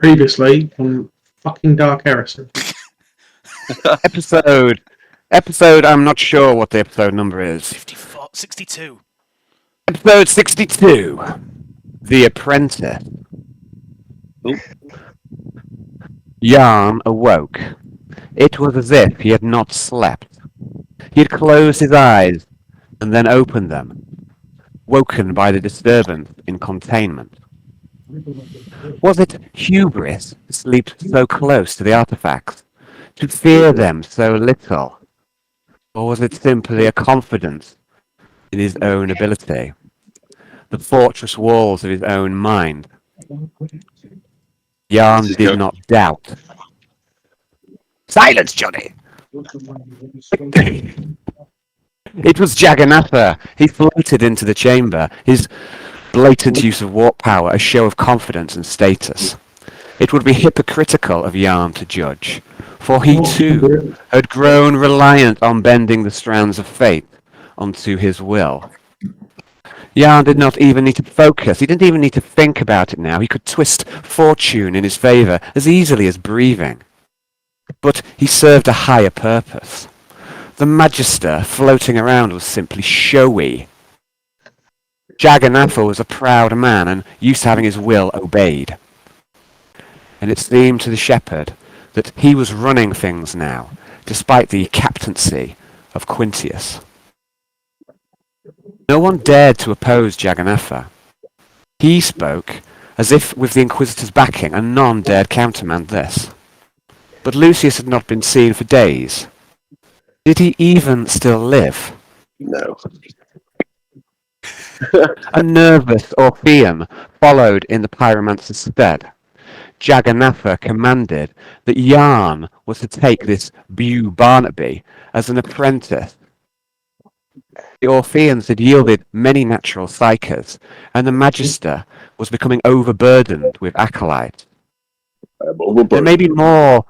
Previously on fucking Dark Heresy. Episode. I'm not sure what the episode number is. 62. Episode 62. The Apprentice. Yarn awoke. It was as if he had not slept. He had closed his eyes and then opened them, woken by the disturbance in containment. Was it hubris to sleep so close to the artifacts, to fear them so little? Or was it simply a confidence in his own ability, the fortress walls of his own mind? Yarn did not doubt. Silence, Johnny! It was Jagannatha. He floated into the chamber, his blatant use of warp power a show of confidence and status. It would be hypocritical of Yarn to judge, for he too had grown reliant on bending the strands of fate onto his will. Yarn did not even need to focus. He didn't even need to think about it now. He could twist fortune in his favour as easily as breathing. But he served a higher purpose. The Magister floating around was simply showy. Jagannatha was a proud man and used to having his will obeyed. And it seemed to the shepherd that he was running things now, despite the captaincy of Quintius. No one dared to oppose Jagannatha. He spoke as if with the Inquisitor's backing, and none dared countermand this. But Lucius had not been seen for days. Did he even still live? No. A nervous Orpheum followed in the pyromancer's stead. Jagannatha commanded that Yarn was to take this Bew Barnaby as an apprentice. The Orpheans had yielded many natural psychers, and the Magister was becoming overburdened with acolytes. There may be more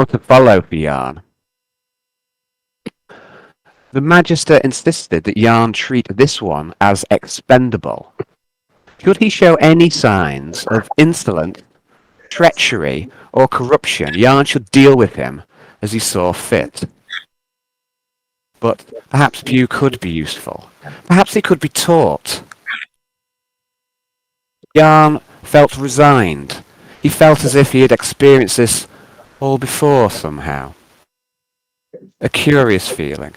to follow for Yarn. The Magister insisted that Yarn treat this one as expendable. Should he show any signs of insolence, treachery, or corruption, Yarn should deal with him as he saw fit. But perhaps Bew could be useful. Perhaps he could be taught. Yarn felt resigned. He felt as if he had experienced this all before somehow. A curious feeling.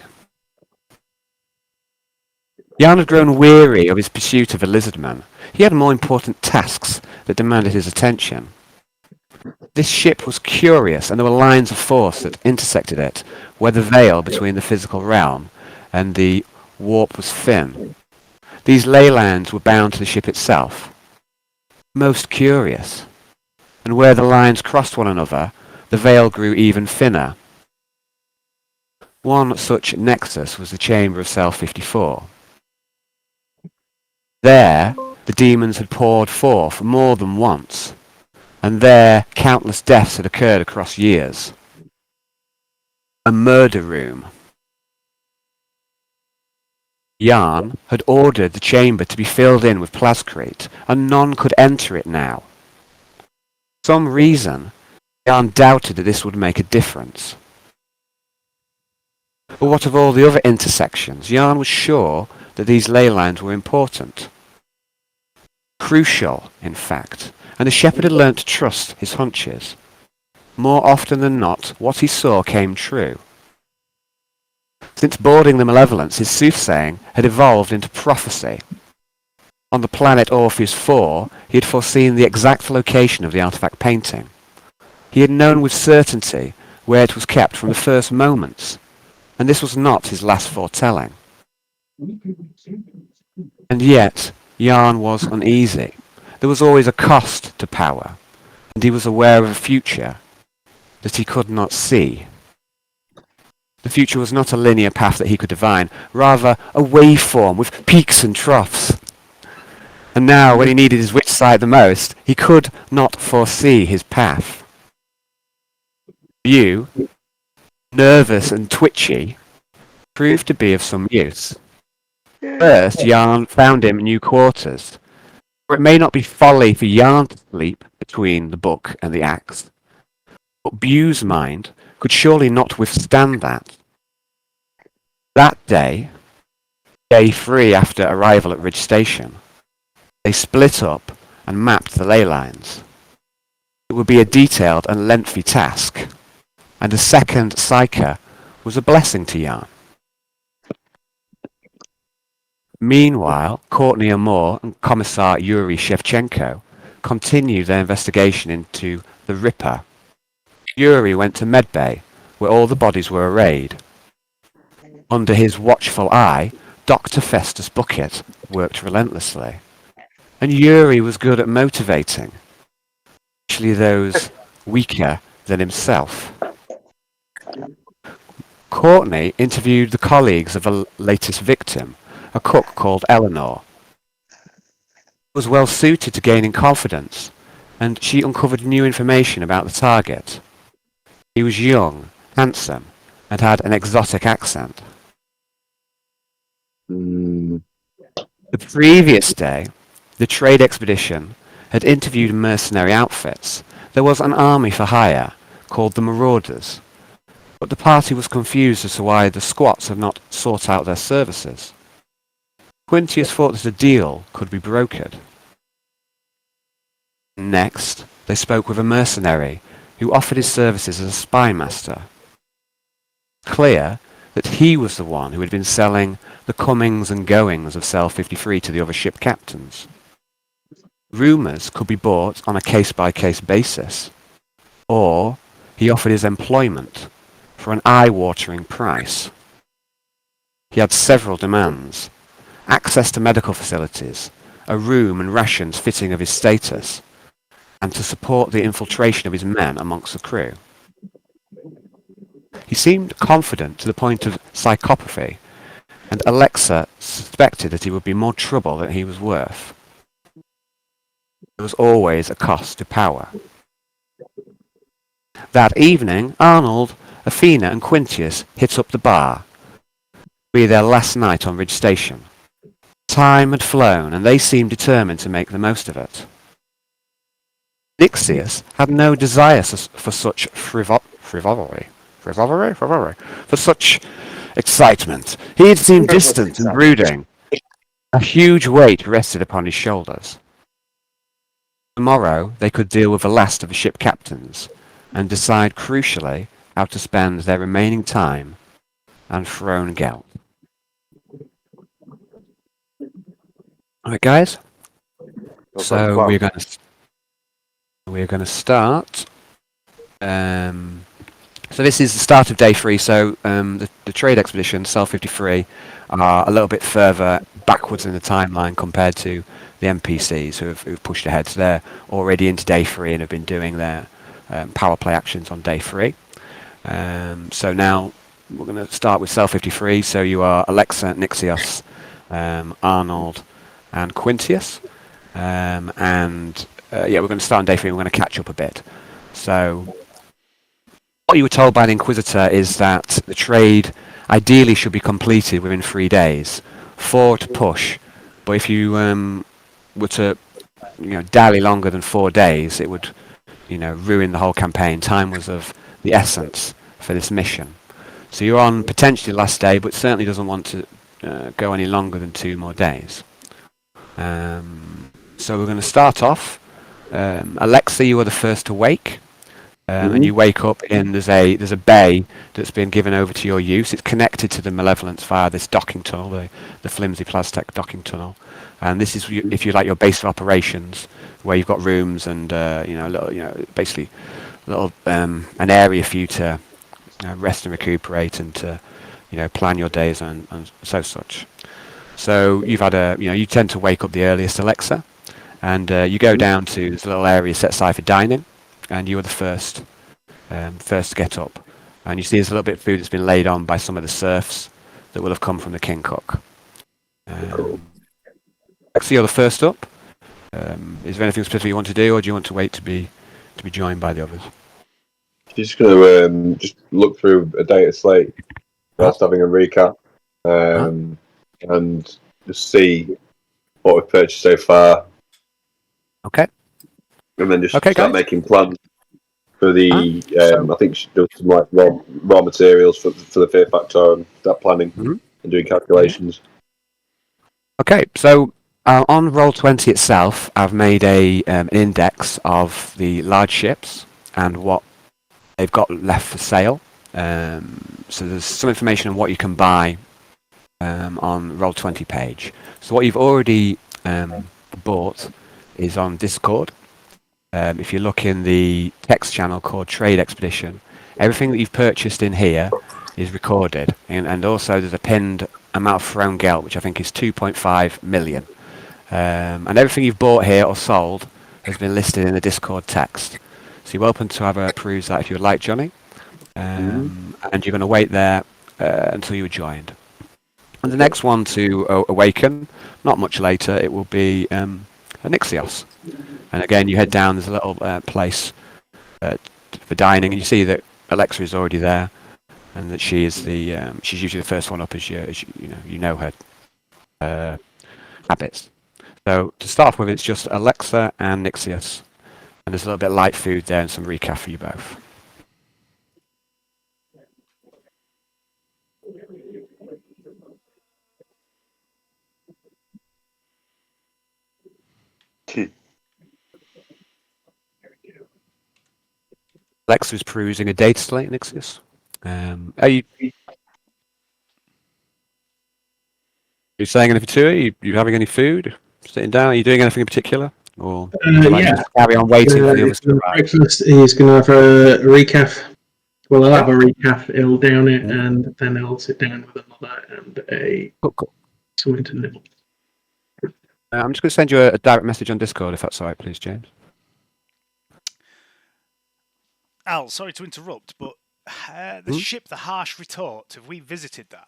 Yarn had grown weary of his pursuit of a lizardman. He had more important tasks that demanded his attention. This ship was curious, and there were lines of force that intersected it, where the veil between the physical realm and the warp was thin. These ley lines were bound to the ship itself. Most curious. And where the lines crossed one another, the veil grew even thinner. One such nexus was the chamber of Cell 54. There, the demons had poured forth more than once, and there countless deaths had occurred across years. A murder room. Yarn had ordered the chamber to be filled in with plascrete, and none could enter it now. For some reason, Yarn doubted that this would make a difference. But what of all the other intersections? Yarn was sure that these ley lines were important. Crucial, in fact, and the shepherd had learnt to trust his hunches. More often than not, what he saw came true. Since boarding the Malevolence, his soothsaying had evolved into prophecy. On the planet Orpheus IV, he had foreseen the exact location of the artifact painting. He had known with certainty where it was kept from the first moments, and this was not his last foretelling. And yet, Yarn was uneasy. There was always a cost to power, and he was aware of a future that he could not see. The future was not a linear path that he could divine, rather a waveform with peaks and troughs. And now, when he needed his witch sight the most, he could not foresee his path. Bew, nervous and twitchy, proved to be of some use. First, Yarn found him new quarters. For it may not be folly for Yarn to sleep between the book and the axe, but Bue's mind could surely not withstand that. That day 3 after arrival at Ridge Station, they split up and mapped the ley lines. It would be a detailed and lengthy task, and a second psyker was a blessing to Yarn. Meanwhile, Courtney Amor and Commissar Yuri Shevchenko continued their investigation into the Ripper. Yuri went to Medbay, where all the bodies were arrayed. Under his watchful eye, Dr. Festus Bucket worked relentlessly. And Yuri was good at motivating, especially those weaker than himself. Courtney interviewed the colleagues of the latest victim, a cook called Eleanor. She was well suited to gaining confidence, and she uncovered new information about the target. He was young, handsome, and had an exotic accent. The previous day, the trade expedition had interviewed mercenary outfits. There was an army for hire, called the Marauders, but the party was confused as to why the squats had not sought out their services. Quintius thought that a deal could be brokered. Next, they spoke with a mercenary who offered his services as a spy master. Clear that he was the one who had been selling the comings and goings of Cell 53 to the other ship captains. Rumours could be bought on a case-by-case basis, or he offered his employment for an eye-watering price. He had several demands: access to medical facilities, a room and rations fitting of his status, and to support the infiltration of his men amongst the crew. He seemed confident to the point of psychopathy, and Alexa suspected that he would be more trouble than he was worth. There was always a cost to power. That evening, Arnold, Athena, and Quintius hit up the bar. It would be their last night on Ridge Station. Time had flown, and they seemed determined to make the most of it. Nixios had no desire for such frivolity, for such excitement. He had seemed distant and brooding. A huge weight rested upon his shoulders. Tomorrow they could deal with the last of the ship captains and decide crucially how to spend their remaining time and throne Gelt. Alright guys, so we're going to start. So this is the start of day 3. So the trade expedition, Cell 53, are a little bit further backwards in the timeline compared to the NPCs who've pushed ahead. So they're already into day 3 and have been doing their power play actions on day 3. So now we're going to start with Cell 53. So you are Alexa, Nixios, Arnold, and Quintius. We're going to start on day 3 and we're going to catch up a bit. So what you were told by the Inquisitor is that the trade ideally should be completed within 3 days. 4 to push, but if you were to dally longer than 4 days, it would ruin the whole campaign. Time was of the essence for this mission. So you're on potentially the last day, but certainly doesn't want to go any longer than 2 more days. So we're going to start off. Alexa, you are the first to wake. And you wake up in there's a bay that's been given over to your use. It's connected to the Malevolence via this docking tunnel, the flimsy Plastech docking tunnel. And this is, if you like, your base of operations, where you've got rooms and basically an area for you to rest and recuperate and to plan your days and such. So you've had you tend to wake up the earliest, Alexa, and you go down to this little area set aside for dining. And you were the first to get up. And you see there's a little bit of food that's been laid on by some of the serfs that will have come from the King Cook. So you're the first up. Is there anything specific you want to do, or do you want to wait to be joined by the others? Just going to just look through a data slate whilst having a recap, and just see what we've purchased so far, Okay. And then just Okay, start guys. making plans for the. So- I think she does some like raw materials for the Fear Factor and that planning Mhm. and doing calculations. Okay, so on Roll20 itself, I've made an index of the large ships and what they've got left for sale. So there's some information on what you can buy on Roll20 page. So what you've already bought is on Discord. If you look in the text channel called Trade Expedition, everything that you've purchased in here is recorded, and also there's a pinned amount of thrown gelt, which I think is 2.5 million. And everything you've bought here or sold has been listed in the Discord text. So you're welcome to have a peruse that if you would like, Johnny. And you're going to wait there until you are joined. And the next one to awaken, not much later, it will be a Nixios. And again, you head down. There's a little place for dining, and you see that Alexa is already there, and that she is the she's usually the first one up as you know her habits. So to start off with, it's just Alexa and Nixios, and there's a little bit of light food there and some recap for you both. Alexa is perusing a data slate, Nixios. Are you saying anything to her? You having any food? Sitting down? Are you doing anything in particular? Or would you like Yeah. just to carry on waiting for the others to arrive? Breakfast. He's going to have a recaf. Well, he'll have a recaf. He'll down it, and then he'll sit down with another and Cool. something to nibble. I'm just going to send you a direct message on Discord, if that's all right, please, James. Al, sorry to interrupt, but the ship, the Harsh Retort, have we visited that?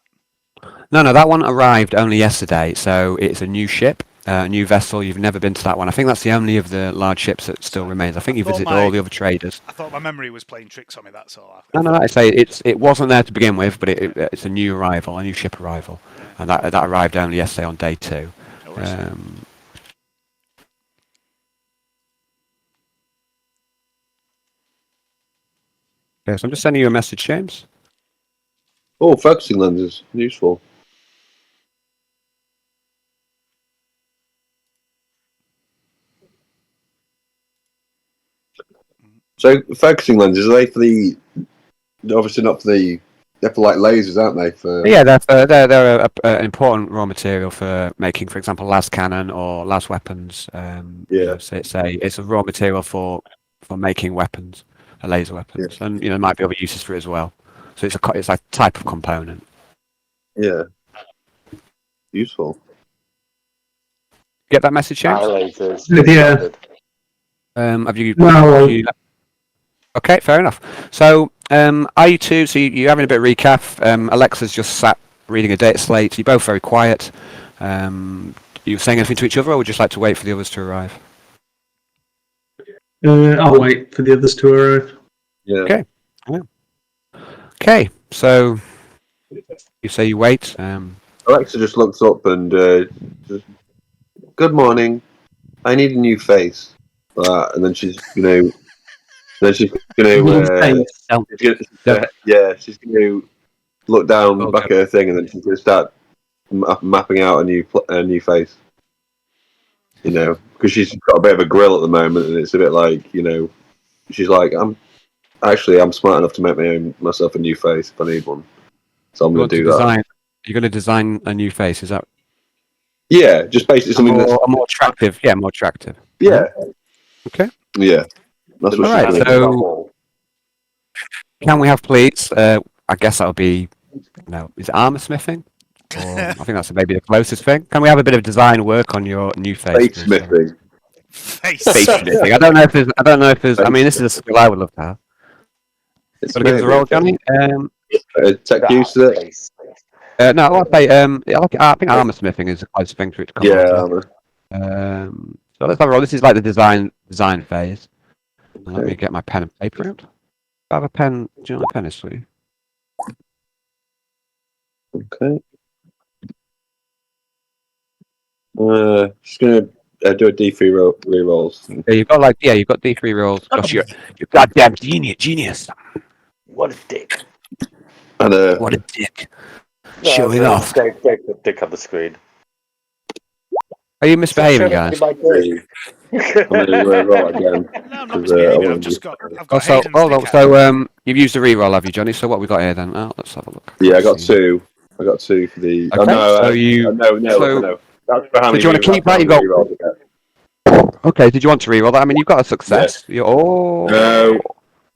No, that one arrived only yesterday, so it's a new ship, a new vessel. You've never been to that one. I think that's the only of the large ships that still remains. I think you visited all the other traders. I thought my memory was playing tricks on me, that's all. No, I say it wasn't there to begin with, but it's a new arrival, a new ship arrival, and that arrived only yesterday on day 2. Okay, so I'm just sending you a message, James. Oh, focusing lenses, useful. So focusing lenses, are they for the? Obviously not for the. They're for like lasers, aren't they? For Yeah, they're an important raw material for making, for example, las cannon or las weapons. Yeah. So it's a raw material for making weapons, laser weapons, and there might be other uses for it as well. So it's a type of component. Yeah. Useful. Get that message, James? Yeah. Have you? No. Okay, fair enough. So, are you two? So you're having a bit of recap. Alexa's just sat reading a data slate. You're both very quiet. You saying anything to each other, or would you just like to wait for the others to arrive? I'll wait for the others to arrive. Yeah. Okay. Okay. So you say you wait. Alexa just looks up and says, "Good morning. I need a new face." And then she's she's gonna look down back at her thing, and then she's gonna start mapping out a new face. Because she's got a bit of a grill at the moment, and it's a bit like she's like, I'm smart enough to make myself a new face if I need one, so I'm going to do that. You're going to design a new face, is that? Yeah, just basically something that's more attractive. Yeah, more attractive. Yeah. Okay. Yeah, that's what All right. So, can we have please? I guess that'll be. No, is it armor smithing? Or, I think that's maybe the closest thing. Can we have a bit of design work on your new face? Face smithing. Face smithing. I don't know if there's. I mean, this is a skill I would love to have. It's Got to give us a roll, Johnny. Tech use to it. No, I'll say. I think armor smithing is the closest thing for it to come. Yeah. So let's have a roll. This is like the design phase. Okay. Let me get my pen and paper out. I have a pen. Do you know what a pen is, sweetie? Okay. Just gonna do a D3 re-rolls. Yeah, you've got you've got D3 rolls. Gosh, you're goddamn genius. What a dick. And What a dick. No, Showing off. Dave put dick on the screen. Are you misbehaving, Stop guys? showing me I'm going to roll again. No, I'm not 'cause, I misbehaving. wanna I've just do- got. I've Oh, got so Hayden's hold on. dick out. So you've used a re-roll, have you, Johnny? So what we got here then? Oh, let's have a look. Yeah, I got 2. I got 2 for the. Okay, Oh no! so you. No. That's for how So many do you want to keep that? You got. re-rolls I get. Okay. Did you want to re-roll that? I mean, you've got a success. Yeah. You're, oh. No,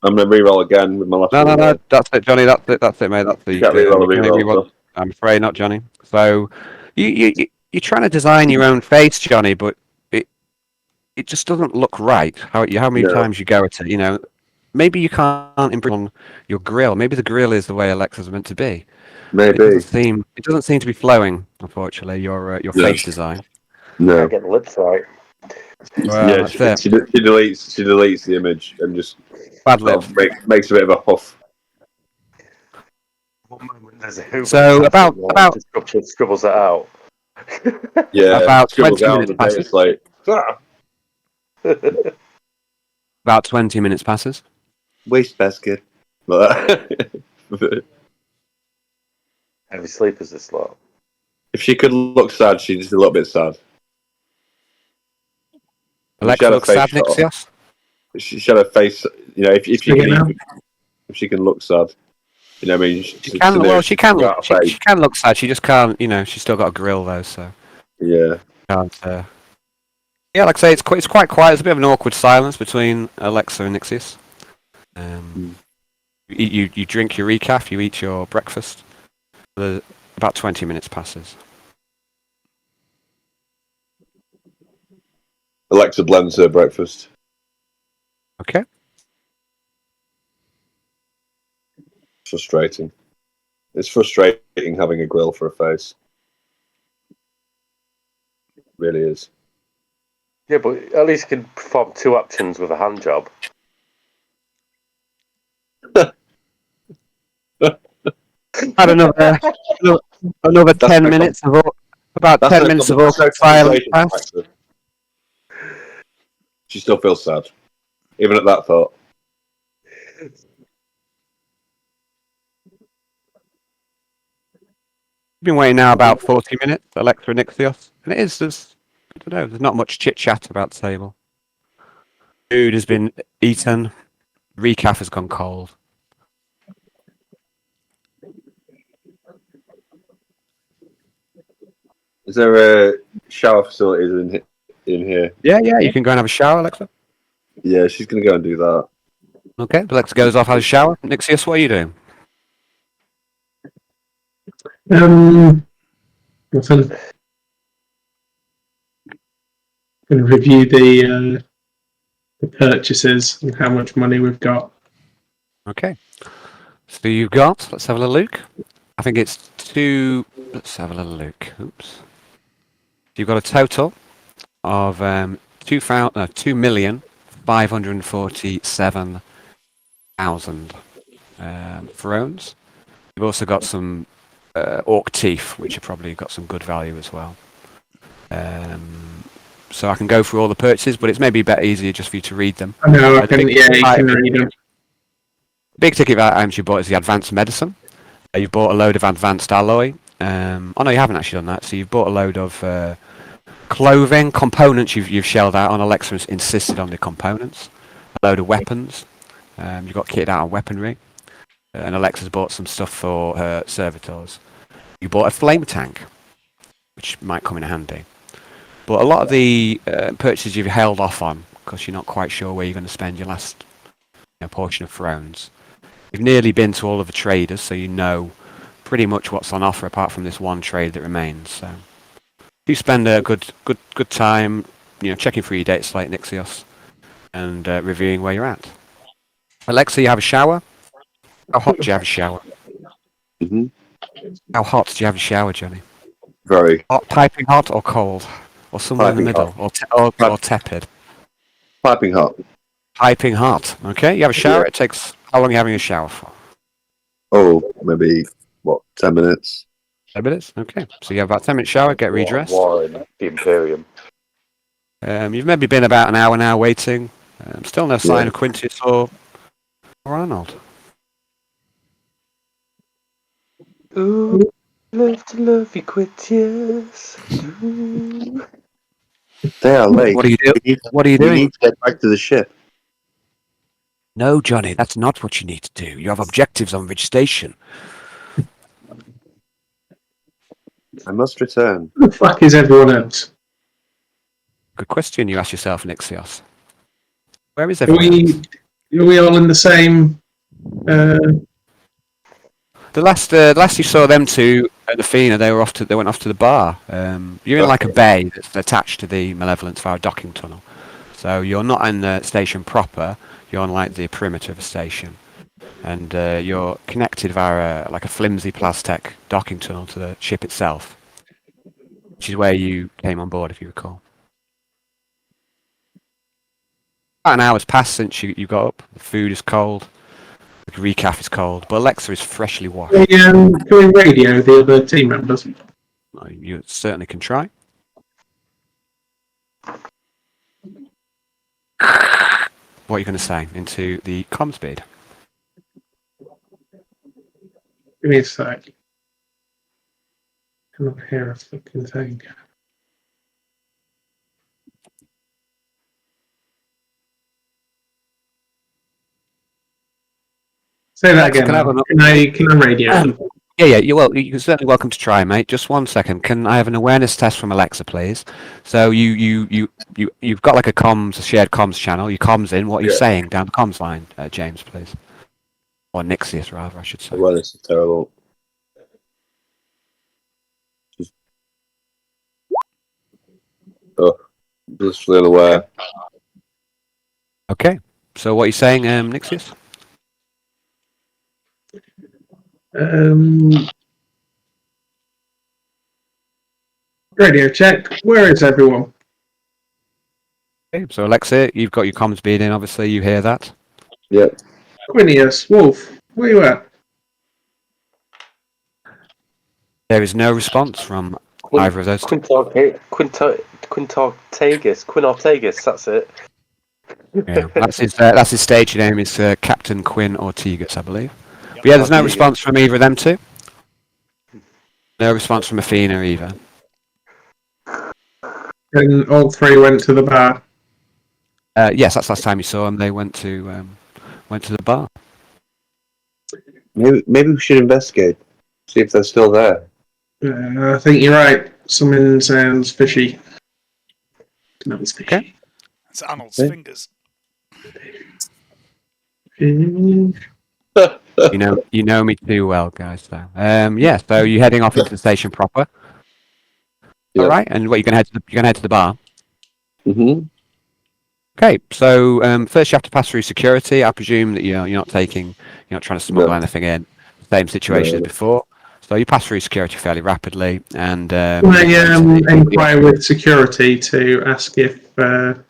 I'm going to re-roll again with my last one. No. That's it, Johnny. That's it, mate. That's the. You can't re-roll the you can only re-roll. I'm afraid not, Johnny. So you're trying to design your own face, Johnny, but it just doesn't look right. How many No. times you go at it? You know, maybe you can't improve on your grill. Maybe the grill is the way Alexa's meant to be. Maybe. It doesn't seem to be flowing, unfortunately. Your face design. No. Can't get the lips right. Well, Yeah, that's she deletes the image and just Bad sort lips. of makes a bit of a huff. One moment there's a Hoover. So about scribbles that out. Yeah, About scribbles 20 out on minutes the day. passes. It's like, About 20 minutes passes. waste basket. Like that. Heavy sleepers this lot. If she could look sad, she's just a little bit sad. Alexa looks sad, Nixios. She had a face. You know, if she Bring it can, if she can look sad, you know, what I mean, She can look sad. She just can't. You know, she's still got a grill though, so Yeah. can't. Yeah, like I say, it's quite quiet. There's a bit of an awkward silence between Alexa and Nixios. You drink your recaf, you eat your breakfast. About 20 minutes passes. Alexa blends her breakfast. Okay. Frustrating. It's frustrating having a grill for a face. It really is. Yeah, but at least you can perform 2 actions with a hand job. Had another 10 minutes of about 10 minutes of awkward silence pass. She still feels sad, even at that thought. Been waiting now about 40 minutes, Alexa and Nixios. And I don't know, there's not much chit chat about the table. Food has been eaten, recaf has gone cold. Is there a shower facilities in here? Yeah, you can go and have a shower, Alexa. Yeah, she's going to go and do that. Okay, Alexa goes off, has a shower. Nixios, what are you doing? Nothing. Going to review the purchases and how much money we've got. Okay. So you've got, let's have a little look. I think it's let's have a little look. Oops. You've got a total of 2,547,000 thrones. You've also got some orc teeth, which have probably got some good value as well. So I can go through all the purchases, but it's maybe a bit easier just for you to read them. I know, I think you can read them. Big ticket items you bought is the advanced medicine. You've bought a load of advanced alloy. Oh no, you haven't actually done that. So you've bought a load of clothing components. You've shelled out on. Alexa insisted on the components. A load of weapons. You got kitted out on weaponry. And Alexa's bought some stuff for her servitors. You bought a flame tank, which might come in handy. But a lot of the purchases you've held off on because you're not quite sure where you're going to spend your last portion of thrones. You've nearly been to all of the traders, so you know pretty much what's on offer apart from this one trade that remains. So you spend a good time, checking through your data slate, Nixios, and reviewing where you're at. Alexa, you have a shower. How hot do you have a shower? Mm-hmm. How hot do you have a shower, Johnny? Very. Hot, piping hot, or cold, or somewhere in the middle, or tepid. Piping hot. Piping hot. Okay, you have a shower. Yeah. It takes how long are you having a shower for? Oh, maybe 10 minutes. 10 minutes. Okay, so you have about 10-minute shower. Get redressed. War in the Imperium. You've maybe been about an hour now waiting. Still no sign Yeah. of Quintius or Arnold. Ooh, love to love you, Quintius. Ooh. They are late. What are you doing? What are you We doing? need to get back to the ship. No, Johnny, that's not what you need to do. You have objectives on Ridge Station. I must return. Who the fuck is everyone else? Good question you ask yourself, Nixios. Where is Are everyone else? we all in the same? The last you saw them two at the Fina, they went off to the bar. You're in like a bay that's attached to the Malevolence via a docking tunnel. So you're not in the station proper. You're on like the perimeter of the station, and you're connected via like a flimsy plastic docking tunnel to the ship itself, which is where you came on board, if you recall. About an hour's passed since you got up. The food is cold. The recaf is cold, but Alexa is freshly washed. Can we radio the other team members? You certainly can try. What are you going to say into the comm speed? Give me a sec. I cannot hear a fucking thing. Say that Alexa, again. can I have an- Can I radio them? Yeah. You're certainly welcome to try, mate. Just 1 second. Can I have an awareness test from Alexa, please? So you've got like a shared comms channel. Your comms in. What are you saying down the comms line, James, please? Or Nixios, rather, I should say. Well, this is terrible. Blissfully unaware. Okay. So what are you saying, Nixios? Radio check. Where is everyone? Okay. So Alexa, you've got your comms being in. Obviously, you hear that. Yep. Quintius, Wolf, where you at? There is no response from either of those two. Quintartagus, that's it. Yeah, that's his stage name. Is Captain Quinn Ortegas, I believe. But yeah, there's no response from either of them two. No response from Athena either. And all three went to the bar. Yes, that's last time you saw them. They went to the bar. Maybe we should investigate. See if they're still there. I think you're right. Something sounds fishy. Smells fishy. Okay. It's Arnold's fingers. Mm. You know me too well, guys. So yeah. So you're heading off into the station proper. Yeah. All right. And what you're gonna head to the bar. Mm-hmm. Okay. So first you have to pass through security. I presume that you're not trying to smuggle anything in. Same situation as before. So you pass through security fairly rapidly, and I inquire with security to ask if they're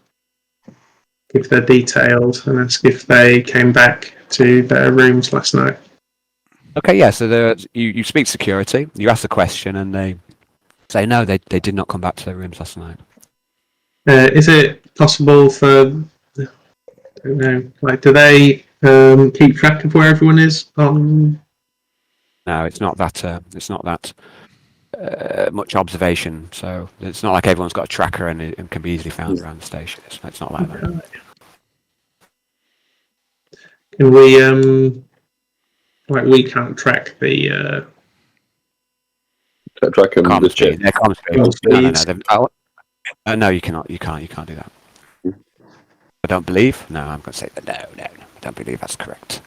detailed and ask if they came back to their rooms last night. Okay, yeah. So you speak to security. You ask the question, and they say no. They did not come back to their rooms last night. Is it possible for? I don't know. Like, do they keep track of where everyone is on? No, it's not that much observation. So it's not like everyone's got a tracker and can be easily found around the station. It's not like that. Can we we can't track the Track them Comms the ship. speed. Their comms speed. No. No, you cannot. You can't do that. I don't believe. No, I'm going to say that. No. I don't believe that's correct.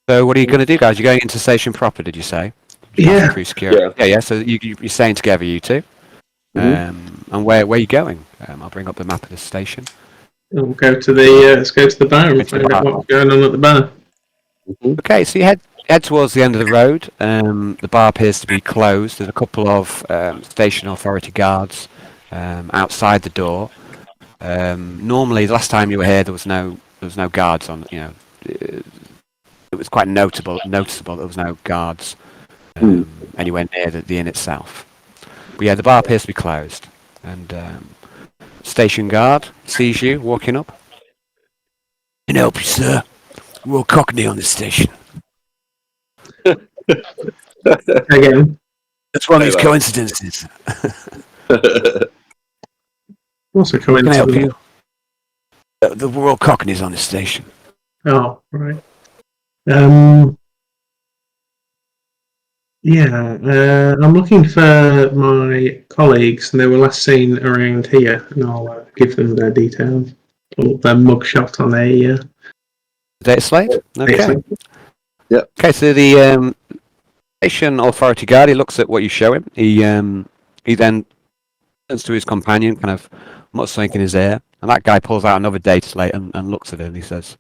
So what are you going to do, guys? You're going into station proper, did you say? Yeah. Through security. Yeah. So you're staying together, you two. And where are you going? I'll bring up the map of the station. We'll go to the let's go to the bar and find out what's going on at the bar. Okay, so you head towards the end of the road. The bar appears to be closed. There's a couple of station authority guards outside the door. Normally, the last time you were here, there was no guards on. It was quite noticeable that there was no guards anywhere near the inn itself. But yeah, the bar appears to be closed, and station guard sees you walking up. Can I help you, sir? We're all Cockney on this station. Again, That's one of these Hey, coincidences. also Can I help coincidence. you? We're all Cockneys on this station. Oh, right. Yeah, I'm looking for my colleagues, and they were last seen around here, and I'll give them their details. Pull up their mugshot on a Data slate? Okay. Excellent. Okay, so the station authority guard, he looks at what you show him. He then turns to his companion, kind of mutters something in his ear, and that guy pulls out another data slate and looks at it, and he says,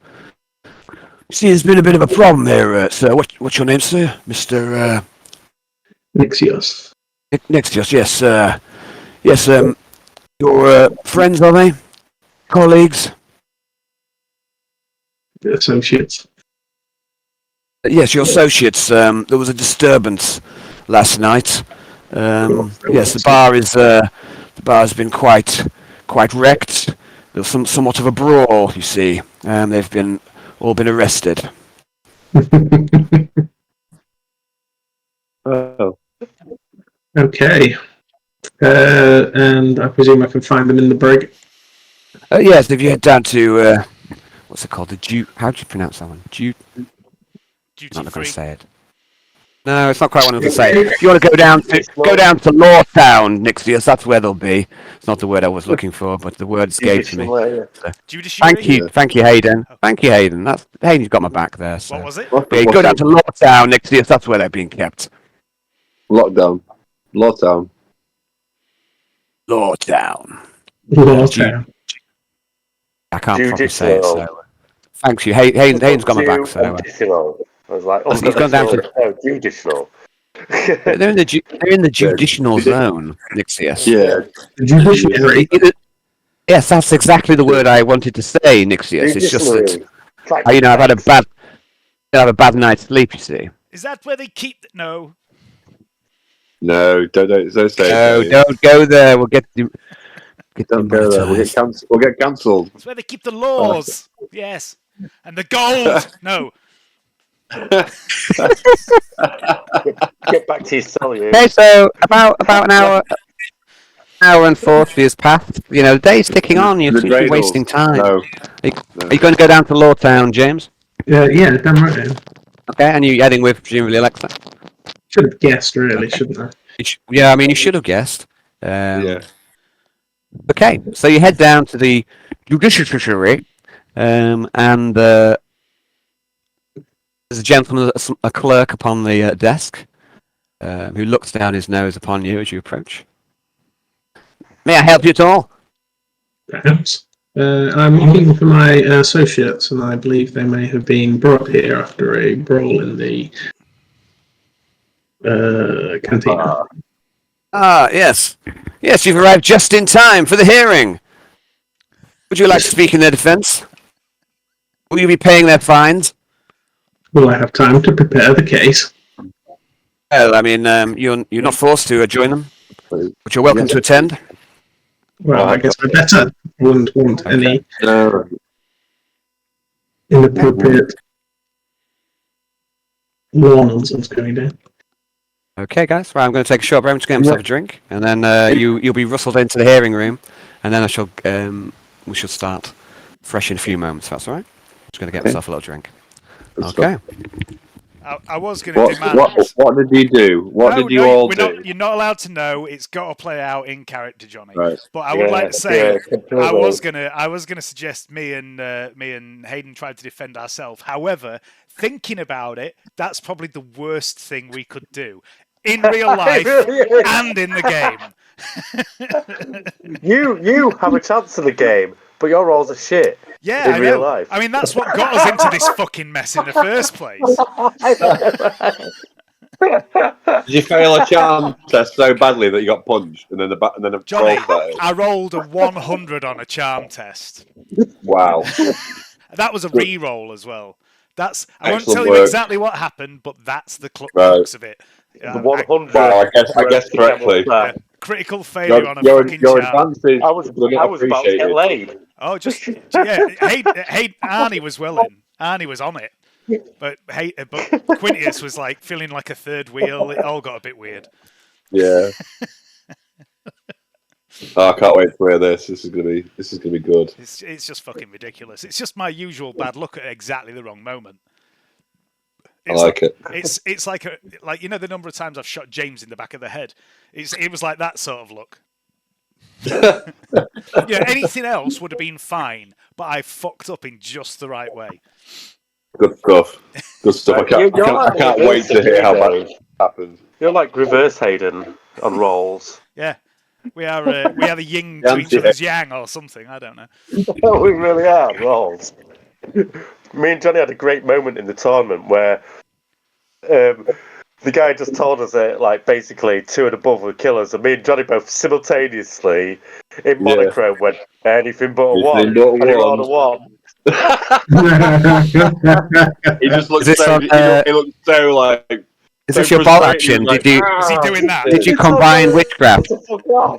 "See, there's been a bit of a problem here, sir. What's your name, sir? Mr. Nixios. Nixios, yes. Yes, your friends, are they? Colleagues? Associates. Yes, your associates. There was a disturbance last night. Yes, the bar's been quite wrecked. There was somewhat of a brawl, you see. They've all been arrested. Oh. Okay. And I presume I can find them in the brig. Yes, if you head down to what's it called? How do you pronounce that one? Duty I'm not going free. to say it. No, it's not quite what I was going to say. If you want to go down to Lawtown, Nixios, that's where they'll be. It's not the word I was looking for, but the word escaped me. Judiciary? Thank you, Hayden. Thank you, Hayden. Hayden's got my back there. So. What was it? Yeah, you go down to Lawtown, Nixios, that's where they're being kept. Lockdown. Lawtown. Lawtown. Lawtown. I can't properly say it, so... Thanks you. Hayden's got my back, so... I was like, he's gone down to... judicial. They're in the judicial zone, Nixios. Yeah. Judiciary. Yes, that's exactly the word I wanted to say, Nixios. It's just that... Like, I've had a bad night's sleep, you see. Is that where they keep... No. No, don't say No, it. don't go there. We'll get Don't go there. We'll get cancelled. It's where they keep the laws. Yes. And the gold. No. Get back to your cell, you. Okay, so about an hour and 40 has passed. You know, the day's ticking on. You're wasting time. No. Are you going to go down to Lawtown, James? Yeah, damn right. Then. Okay, and you're heading with presumably Alexa? Should have guessed, really, shouldn't I? Yeah, I mean, you should have guessed. Yeah. Okay, so you head down to the judiciary, and there's a gentleman, a clerk upon the desk, who looks down his nose upon you as you approach. May I help you at all? Perhaps. I'm looking for my associates, and I believe they may have been brought here after a brawl in the cantina. Yes. Yes, you've arrived just in time for the hearing. Would you like to speak in their defense? Will you be paying their fines? Will I have time to prepare the case? Well, I mean, you're not forced to join them, but you're welcome to attend. Well, I guess I better. Wouldn't want any No. inappropriate warnings of going down. Okay, guys. Right, I'm going to take a short break. I'm just going to get myself a drink, and then you'll be rustled into the hearing room, and then we shall start fresh in a few moments. If that's all right. Just going to get myself a little drink. Okay. I was going to demand... What did you do? What did you all do? You're not allowed to know. It's got to play out in character, Johnny. Right. But I would like to say, I was gonna suggest me and Hayden tried to defend ourselves. However, thinking about it, that's probably the worst thing we could do in real life and in the game. You have a chance in the game, but your rolls are shit. Yeah, in real life. I mean, that's what got us into this fucking mess in the first place. Did you fail a charm test so badly that you got punched, and then a Johnny, troll started? I rolled a 100 on a charm test. Wow. That was a re-roll as well. I won't Excellent tell you work. exactly what happened, but that's the crux of it. The 100. Well, I guess correctly. Yeah. Critical failure on a fucking your charm. advances. I was about to get laid. Oh, just yeah. Hey, Arnie was willing. Arnie was on it, but Quintius was like feeling like a third wheel. It all got a bit weird. Yeah. I can't wait to hear this. This is gonna be good. It's just fucking ridiculous. It's just my usual bad luck at exactly the wrong moment. I like it. It's like you know the number of times I've shot James in the back of the head. It was like that sort of look. Yeah, anything else would have been fine, but I fucked up in just the right way. Good stuff. Good stuff. I can't wait to hear how bad it happens. You're like reverse Hayden on rolls. Yeah, we are the yin to each other's yang or something. I don't know. We really are rolls. Me and Johnny had a great moment in the tournament where the guy just told us that, like, basically 2 and above were killers, and me and Johnny both simultaneously in monochrome went anything but a 1. And he rolled a 1. He just looks so. He looks so like. Is this your bolt action? Like, is he doing that? Did you combine witchcraft?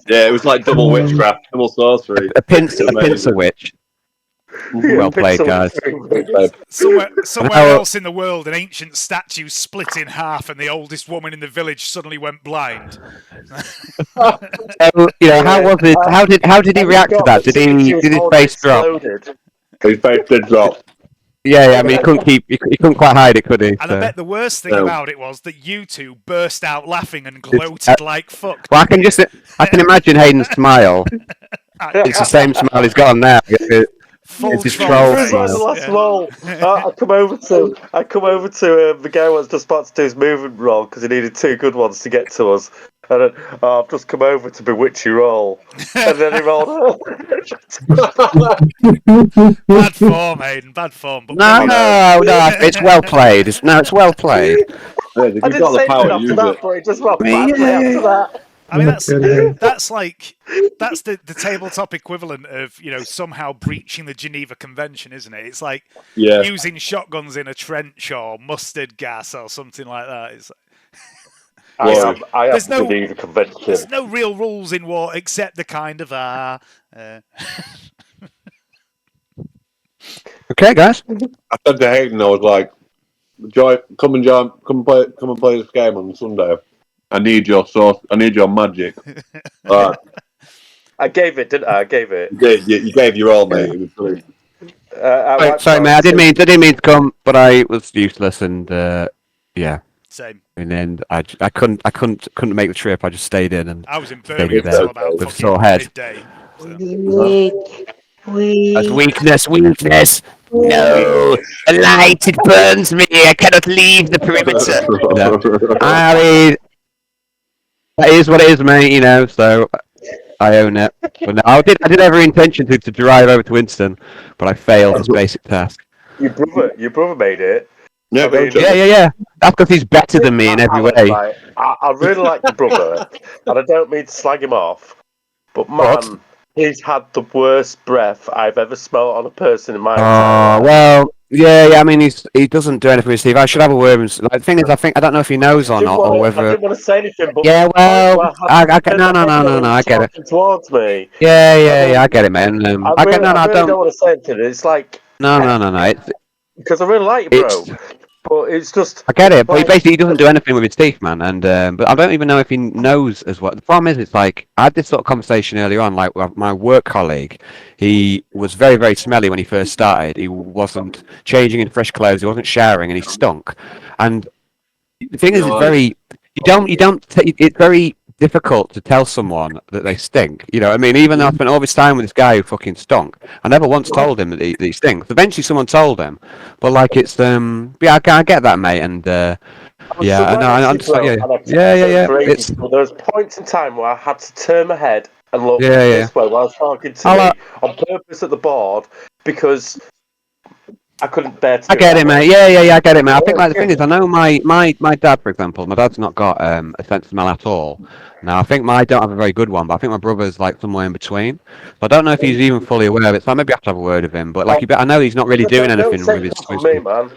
Yeah, it was like double witchcraft, double sorcery. A pincer witch. Well played, guys. Somewhere else in the world, an ancient statue split in half, and the oldest woman in the village suddenly went blind. So, how was it? How did he react to that? Did his face drop? His face did drop. Yeah. I mean, he couldn't quite hide it, could he? And I bet the worst thing about it was that you two burst out laughing and gloated like fuck. Well, I can imagine Hayden's smile. It's the same smile he's got on now. It's his troll. Last roll. I come over to the guy who was just about to do his movement roll because he needed 2 good ones to get to us. And then I've just come over to bewitch you roll, and then he rolled. Bad form, Hayden. Bad form. But No. It's well played. It's well played. Yeah, you've got the power to use it. But it just went badly after that. I mean, that's the tabletop equivalent of somehow breaching the Geneva Convention, isn't it? It's like using shotguns in a trench or mustard gas or something like that. It's I have the Geneva Convention. There's no real rules in war except the kind of Okay, guys. I said to Hayden, I was like, come and play this game on Sunday. I need your sauce. I need your magic. I gave it, didn't I? I gave it. You gave your all, mate. It was brilliant. Sorry, mate. I didn't mean to come, but I was useless, and yeah. Same. And then I couldn't make the trip. I just stayed in, and I was in Birmingham until about with sore head. midday. So. That's weakness. No, the light, it burns me. I cannot leave the perimeter. No. I mean, that is what it is, mate. So I own it. But no, I did have every intention to drive over to Winston, but I failed this basic task. Your brother made it. Yeah, yeah. That's because he's better than me in every way. Right. I really like your brother, and I don't mean to slag him off, but man, he's had the worst breath I've ever smelled on a person in my entire life. Well, yeah. I mean, he doesn't do anything with Steve. I should have a word with him. Like, the thing is, I don't know if he knows or not, or whether. I didn't want to say anything, but yeah, well, I get no, I get it. Towards me. Yeah, I get it, man. I really don't want to say anything. It's like no. Because I really like you, bro. But it's just... I get it, but he doesn't do anything with his teeth, man. And but I don't even know if he knows as well. The problem is, it's like, I had this sort of conversation earlier on, like, with my work colleague. He was very, very smelly when he first started. He wasn't changing into fresh clothes, he wasn't showering, and he stunk. And the thing is, it's very... it's very difficult to tell someone that they stink. I mean, even though I spent all this time with this guy who fucking stunk, I never once told him that he stinks. Eventually, someone told him, but like it's I get that, mate, and I'm just like, yeah. But there was points in time where I had to turn my head and look this way while I was talking to me on purpose at the board because I couldn't bear to. I get it, mate. Yeah, I get it, mate. I think the thing is, I know my dad, for example, my dad's not got a sense of smell at all. Now, I think I don't have a very good one, but I think my brother's like somewhere in between. So I don't know if he's even fully aware of it. So I maybe have to have a word with him. But like, I know he's not really doing anything with his. Me, man.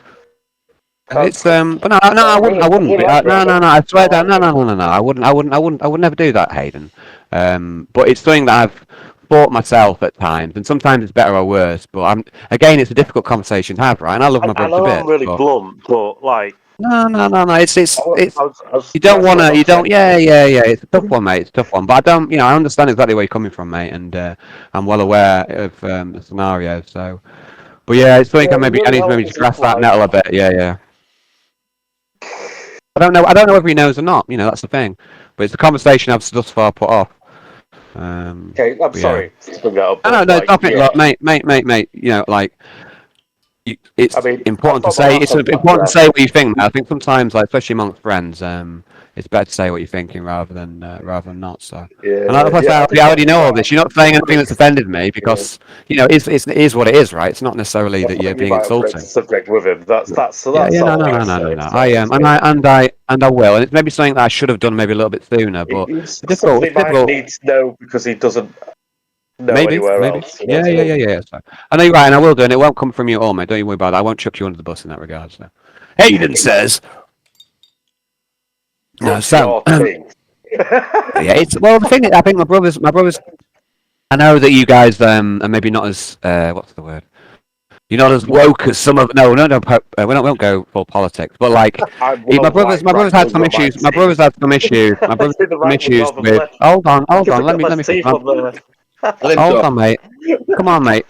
It's but no, I wouldn't be. No, I swear down. No, I wouldn't. I would never do that, Hayden. But it's something that I've thought myself at times, and sometimes it's better or worse. But again, it's a difficult conversation to have, right? And I love my brother I know to bits. I'm really blunt, but like. No. It's you don't want to. You don't. Yeah. It's a tough one, mate. It's a tough one. But I don't. I understand exactly where you're coming from, mate, and I'm well aware of the scenario. So, but yeah, it's something I need to maybe grasp that nettle a bit. Yeah. I don't know whether he knows or not. That's the thing. But it's a conversation I've thus far put off. Okay, I'm sorry to bring that up. No, stop it, look, mate. It's important to say. It's important to say what you think. I think sometimes, especially amongst friends, it's better to say what you're thinking rather than not. So, and I already know all this. You're not saying anything that's offended me because it is what it is, right? It's not necessarily that you're being insulting. Subject with him. That's No. And I will. And it's maybe something that I should have done maybe a little bit sooner. But it's difficult. He might need to know because he doesn't. Maybe. Else, yeah. So, I know you're right, and I will do, and it won't come from you at all, mate. Don't you worry about it. I won't chuck you under the bus in that regard. So. Hayden says. No, so the thing is, I think my brothers. I know that you guys are maybe not as what's the word? You're not as woke as some of. No. We won't go full politics, but my brothers had some issues. My brothers had some issues. My brothers had some issues with. Hold on. Let me. Hold on, mate. Come on, mate.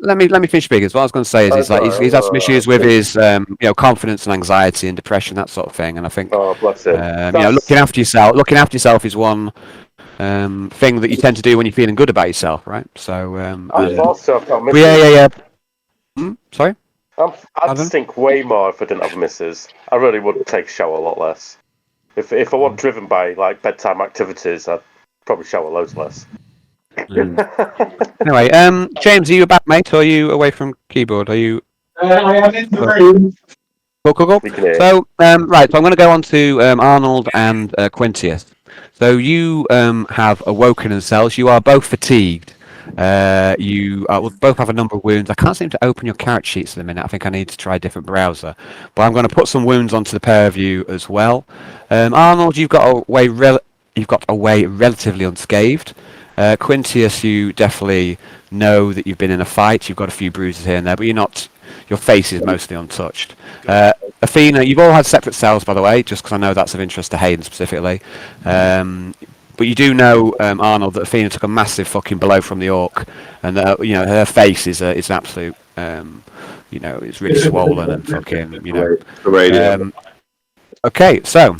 Let me finish speaking. What I was going to say is he's had some issues with his confidence and anxiety and depression, that sort of thing. And I think looking after yourself is one thing that you tend to do when you're feeling good about yourself, right? So sorry. I'd stink way more if I didn't have a missus. I really would take a shower a lot less. If I wasn't driven by bedtime activities, I'd probably shower loads less. Anyway, James, are you back, mate, or are you away from keyboard? Are you? I am in the room. Cool. So, right, so I'm going to go on to Arnold and Quintius. So you have awoken in cells. You are both fatigued. You both have a number of wounds. I can't seem to open your character sheets at the minute. I think I need to try a different browser. But I'm going to put some wounds onto the pair of you as well. Arnold, you've got away relatively unscathed. Quintius, you definitely know that you've been in a fight. You've got a few bruises here and there, but your face is mostly untouched. Athena, you've all had separate cells, by the way, just because I know that's of interest to Hayden specifically. But you do know, Arnold, that Athena took a massive fucking blow from the orc, and her face is an absolute, it's really swollen and fucking, okay, so,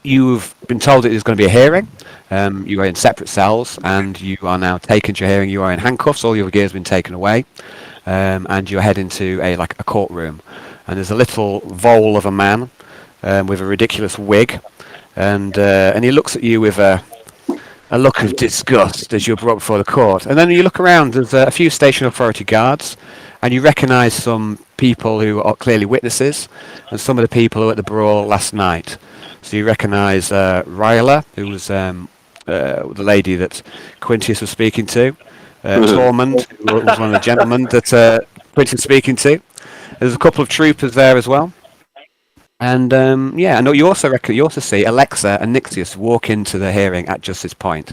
you've been told that there's going to be a hearing. You are in separate cells, and you are now taken to your hearing. You are in handcuffs. All your gear's been taken away, and you're heading to a courtroom. And there's a little vole of a man with a ridiculous wig, and he looks at you with a look of disgust as you're brought before the court. And then you look around. There's a few station authority guards, and you recognise some people who are clearly witnesses, and some of the people who were at the brawl last night. So you recognise Ryla, who was the lady that Quintius was speaking to. Tormund, who was one of the gentlemen that Quintius was speaking to. There's a couple of troopers there as well. And and you also see Alexa and Nixios walk into the hearing at just this point.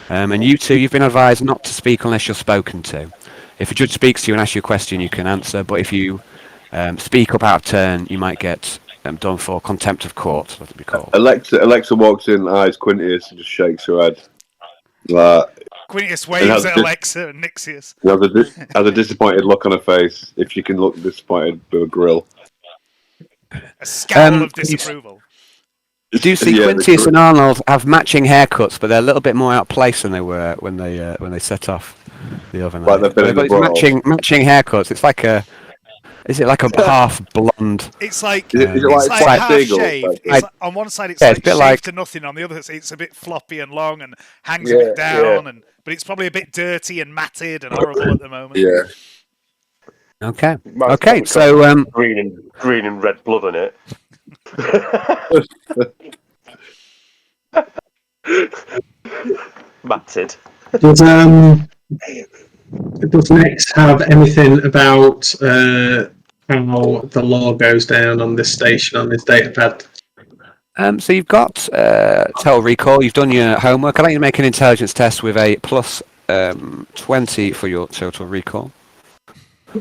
And you two, you've been advised not to speak unless you're spoken to. If a judge speaks to you and asks you a question, you can answer. But if you speak up out of turn, you might get done for contempt of court, what it be called. Alexa walks in, eyes Quintius, and just shakes her head. Quintius waves at Alexa and Nixios. Has a disappointed look on her face, if she can look disappointed with a grill. A scowl of disapproval. You do see Quintius and Arnold have matching haircuts, but they're a little bit more out of place than they were when they set off the other night. They've got matching haircuts. It's like a... Is it like a half blonde? It's like it's like half shaved. On one side it's like shaved to nothing. On the other it's a bit floppy and long and hangs a bit down. But it's probably a bit dirty and matted and horrible at the moment. Yeah. Okay. So green and red blood in it. Matted. Does Nex have anything about how the law goes down on this station on this datapad. So you've got Total Recall. You've done your homework. I'd like you to make an intelligence test with a plus 20 for your Total Recall.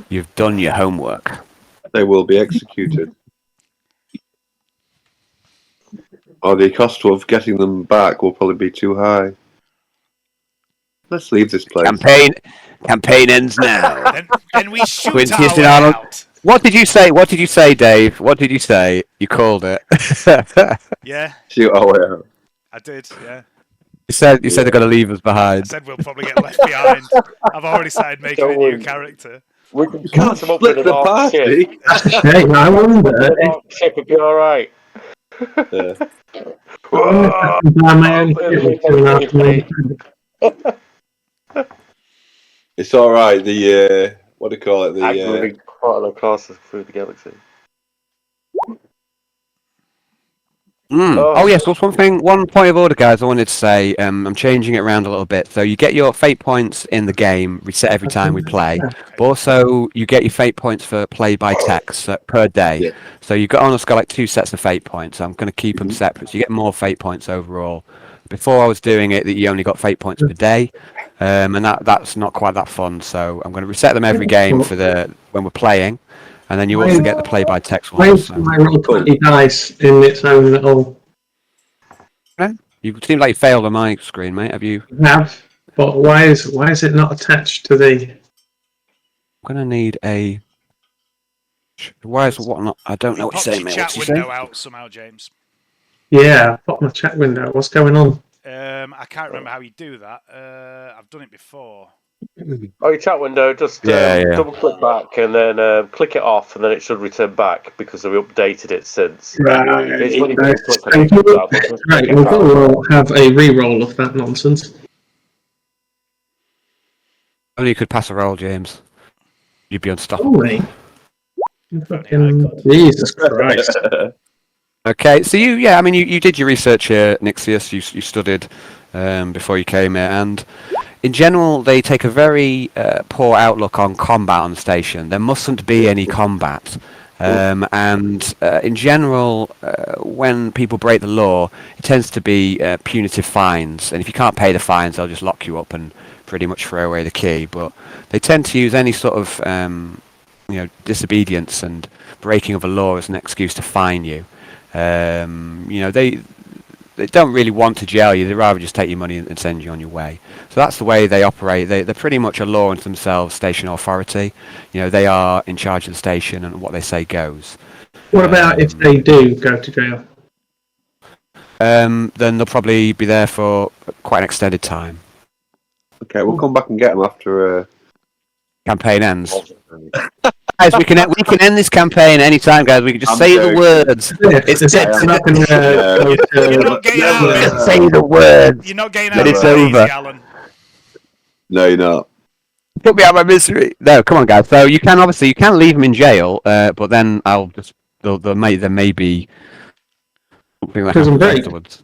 You've done your homework. They will be executed. Or the cost of getting them back will probably be too high. Let's leave this place. Campaign ends now. then we shoot Quintius our and way Arnold. out. What did you say? What did you say, Dave? What did you say? You called it. Yeah, Shoot our way out. I did. Yeah, You said they're going to leave us I behind. said we'll probably get left behind. I've already started making a new character. We can Can't catch them up split in an the arc ship. party. Hey, I wonder An if arc ship would be alright. Yeah. I can buy my own ship with 2.5 million. It's all right. The what do you call it? Angling quite a lot closer through the galaxy. Oh yes, what's one point of order, guys, I wanted to say. I'm changing it around a little bit. So you get your fate points in the game, reset every time we play. But also you get your fate points for play by text per day. Yeah. So you've got like 2 sets of fate points. I'm going to keep them separate, so you get more fate points overall. Before I was doing it that you only got fate points per day, and that's not quite that fun. So I'm going to reset them every game for when we're playing. And then you also get the play-by-text Why one. is my roll 20 dice in its own little You seem like you failed on my screen, mate. Have you? have? But why is it not attached to the? I'm gonna need a. Why is what not? I don't know what you're saying, mate. What's Chat he window saying? out somehow, James. Yeah, pop my chat window. What's going on? I can't remember how you do that. I've done it before. Oh, your chat window, just double click back and then click it off, and then it should return back because they've updated it since. Right. It's when you click on it, Thank it you. comes out, but just Right, click it we'll back. go have a re-roll of that nonsense. Only you could pass a roll, James. You'd be unstoppable. Holy. Fucking Jesus Christ. Okay, so you did your research here, Nixios. You studied before you came here, and in general, they take a very poor outlook on combat on the station. There mustn't be any combat. And in general, when people break the law, it tends to be punitive fines. And if you can't pay the fines, they'll just lock you up and pretty much throw away the key. But they tend to use any sort of disobedience and breaking of a law as an excuse to fine you. They don't really want to jail you. They'd rather just take your money and send you on your way. So that's the way they operate. They're pretty much a law unto themselves, station authority. They are in charge of the station, and what they say goes. What about if they do go to jail? Then they'll probably be there for quite an extended time. Okay, we'll come back and get them after. Campaign ends. Guys, we can end this campaign anytime, guys. We can just say the words. You're not getting out of it. Say the words. You're not getting out of It's it, over. easy, Alan. No, you're not. Put me out of my misery. No, come on, guys. So you can leave them in jail, but then there may be something that Prison happens break. afterwards.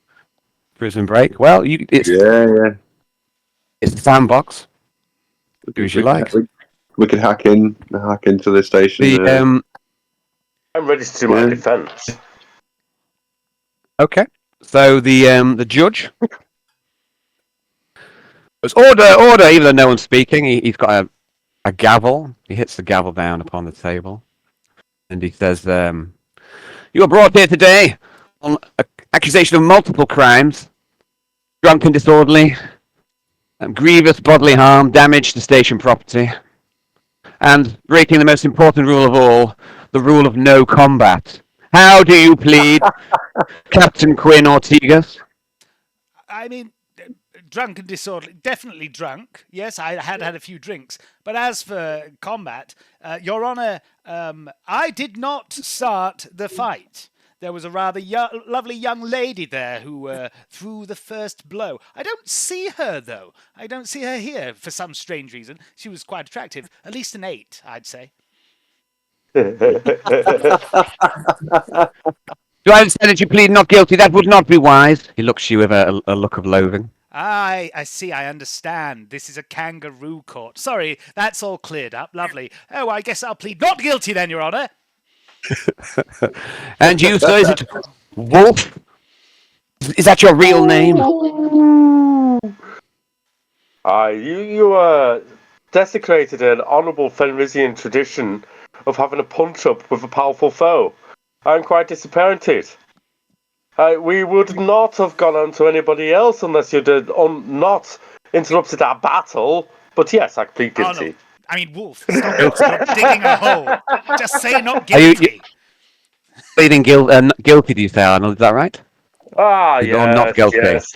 Prison break. Well, it's the sandbox. Do as you like. We could hack into the station. I'm ready to do my defense. Okay. So the judge was order, even though no one's speaking. He's got a gavel. He hits the gavel down upon the table, and he says, "You are brought here today on accusation of multiple crimes: drunken, disorderly, grievous bodily harm, damage to station property, and breaking the most important rule of all, the rule of no combat. How do you plead, Captain Quinn Ortigas?" I mean, drunk and disorderly, definitely drunk. Yes, I had a few drinks. But as for combat, Your Honour, I did not start the fight. There was a rather lovely young lady there who threw the first blow. I don't see her, though. I don't see her here for some strange reason. She was quite attractive. At least an 8, I'd say. Do I understand that you plead not guilty? That would not be wise. He looks at you with a look of loathing. I see, I understand. This is a kangaroo court. Sorry, that's all cleared up. Lovely. Oh, I guess I'll plead not guilty then, Your Honour. And you, sir, is it Wolf? Is that your real name? You desecrated an honourable Fenrisian tradition of having a punch-up with a powerful foe. I'm quite disappointed. We would not have gone on to anybody else unless you'd not interrupted our battle. But yes, I plead guilty. Arnold, I mean, Wolf, stop digging a hole. Just say not guilty. Pleading guilty, do you say, Arnold? Is that right? Yeah. Not guilty. Yes.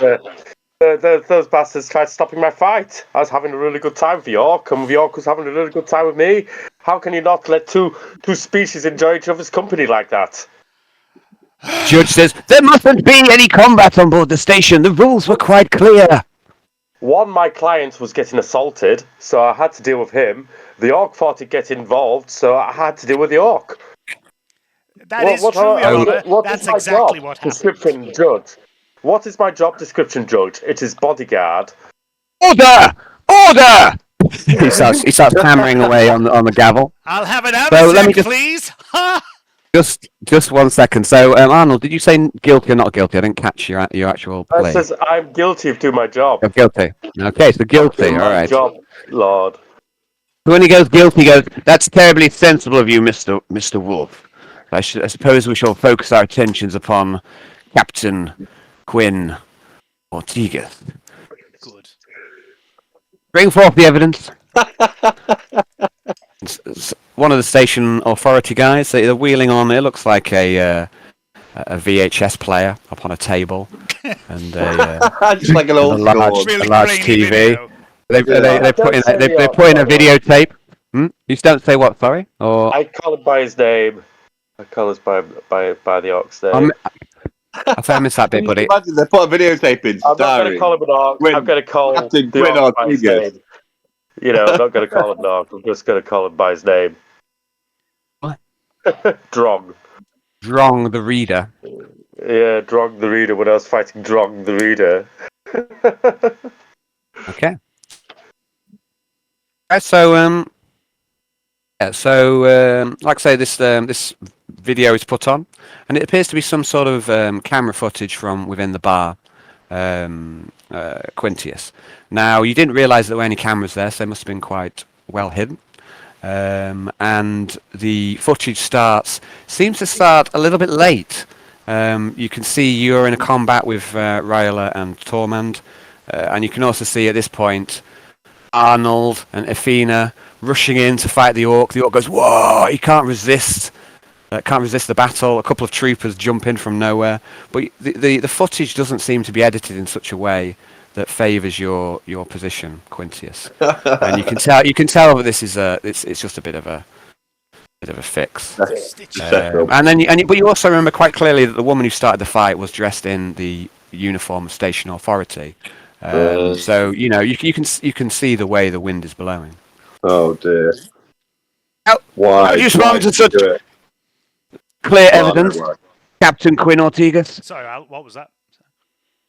Those bastards tried stopping my fight. I was having a really good time with York, and York was having a really good time with me. How can you not let two species enjoy each other's company like that? Judge says, there mustn't be any combat on board the station. The rules were quite clear. One, my client was getting assaulted, so I had to deal with him. The Orc thought he'd get involved, so I had to deal with the Orc. That is true, Your Honour. That's exactly what happened. Description, Judge. What is my job description, Judge? It is bodyguard. Order! Order! he starts hammering away on the gavel. I'll have an amazon, please. Just 1 second. So, Arnold, did you say guilty or not guilty? I didn't catch your actual play. It says I'm guilty of doing my job. You're guilty. Okay, so guilty. All right. Job, Lord. When he goes guilty, he goes, that's terribly sensible of you, Mr. Wolf. I suppose we shall focus our attentions upon Captain Quinn Ortigas. Good. Bring forth the evidence. One of the station authority guys, they're wheeling on. It looks like a VHS player up on a table, and just like an old large TV. They put in a videotape. You don't say what? Sorry. Or I call him by his name. I call us by the Orc's name. I missed that bit, buddy. Imagine they put a videotape in. I'm not going to call him an Orc. I'm going to call Captain the Quinn Orc by his Ortigas. name. You know, I'm not going to call him an Orc. I'm just going to call him by his name. What? Drong. Drong the Reader. Yeah, Drong the Reader when I was fighting Drong the Reader. Okay. So, like I say, this video is put on, and it appears to be some sort of camera footage from within the bar, Quintius. Now, you didn't realise there were any cameras there, so they must have been quite well hidden. And the footage seems to start a little bit late. You can see you're in a combat with Ryla and Tormund, and you can also see at this point Arnold and Athena rushing in to fight the Orc. The Orc goes, whoa! He can't resist the battle. A couple of troopers jump in from nowhere, but the footage doesn't seem to be edited in such a way that favours your position, Quintius. And you can tell that this is it's just a bit of a fix. But you also remember quite clearly that the woman who started the fight was dressed in the uniform of station authority. So you know you can see the way the wind is blowing. Oh dear! Why? How do you respond to such clear evidence, Captain Quinn Ortigas? Sorry, Al, what was that?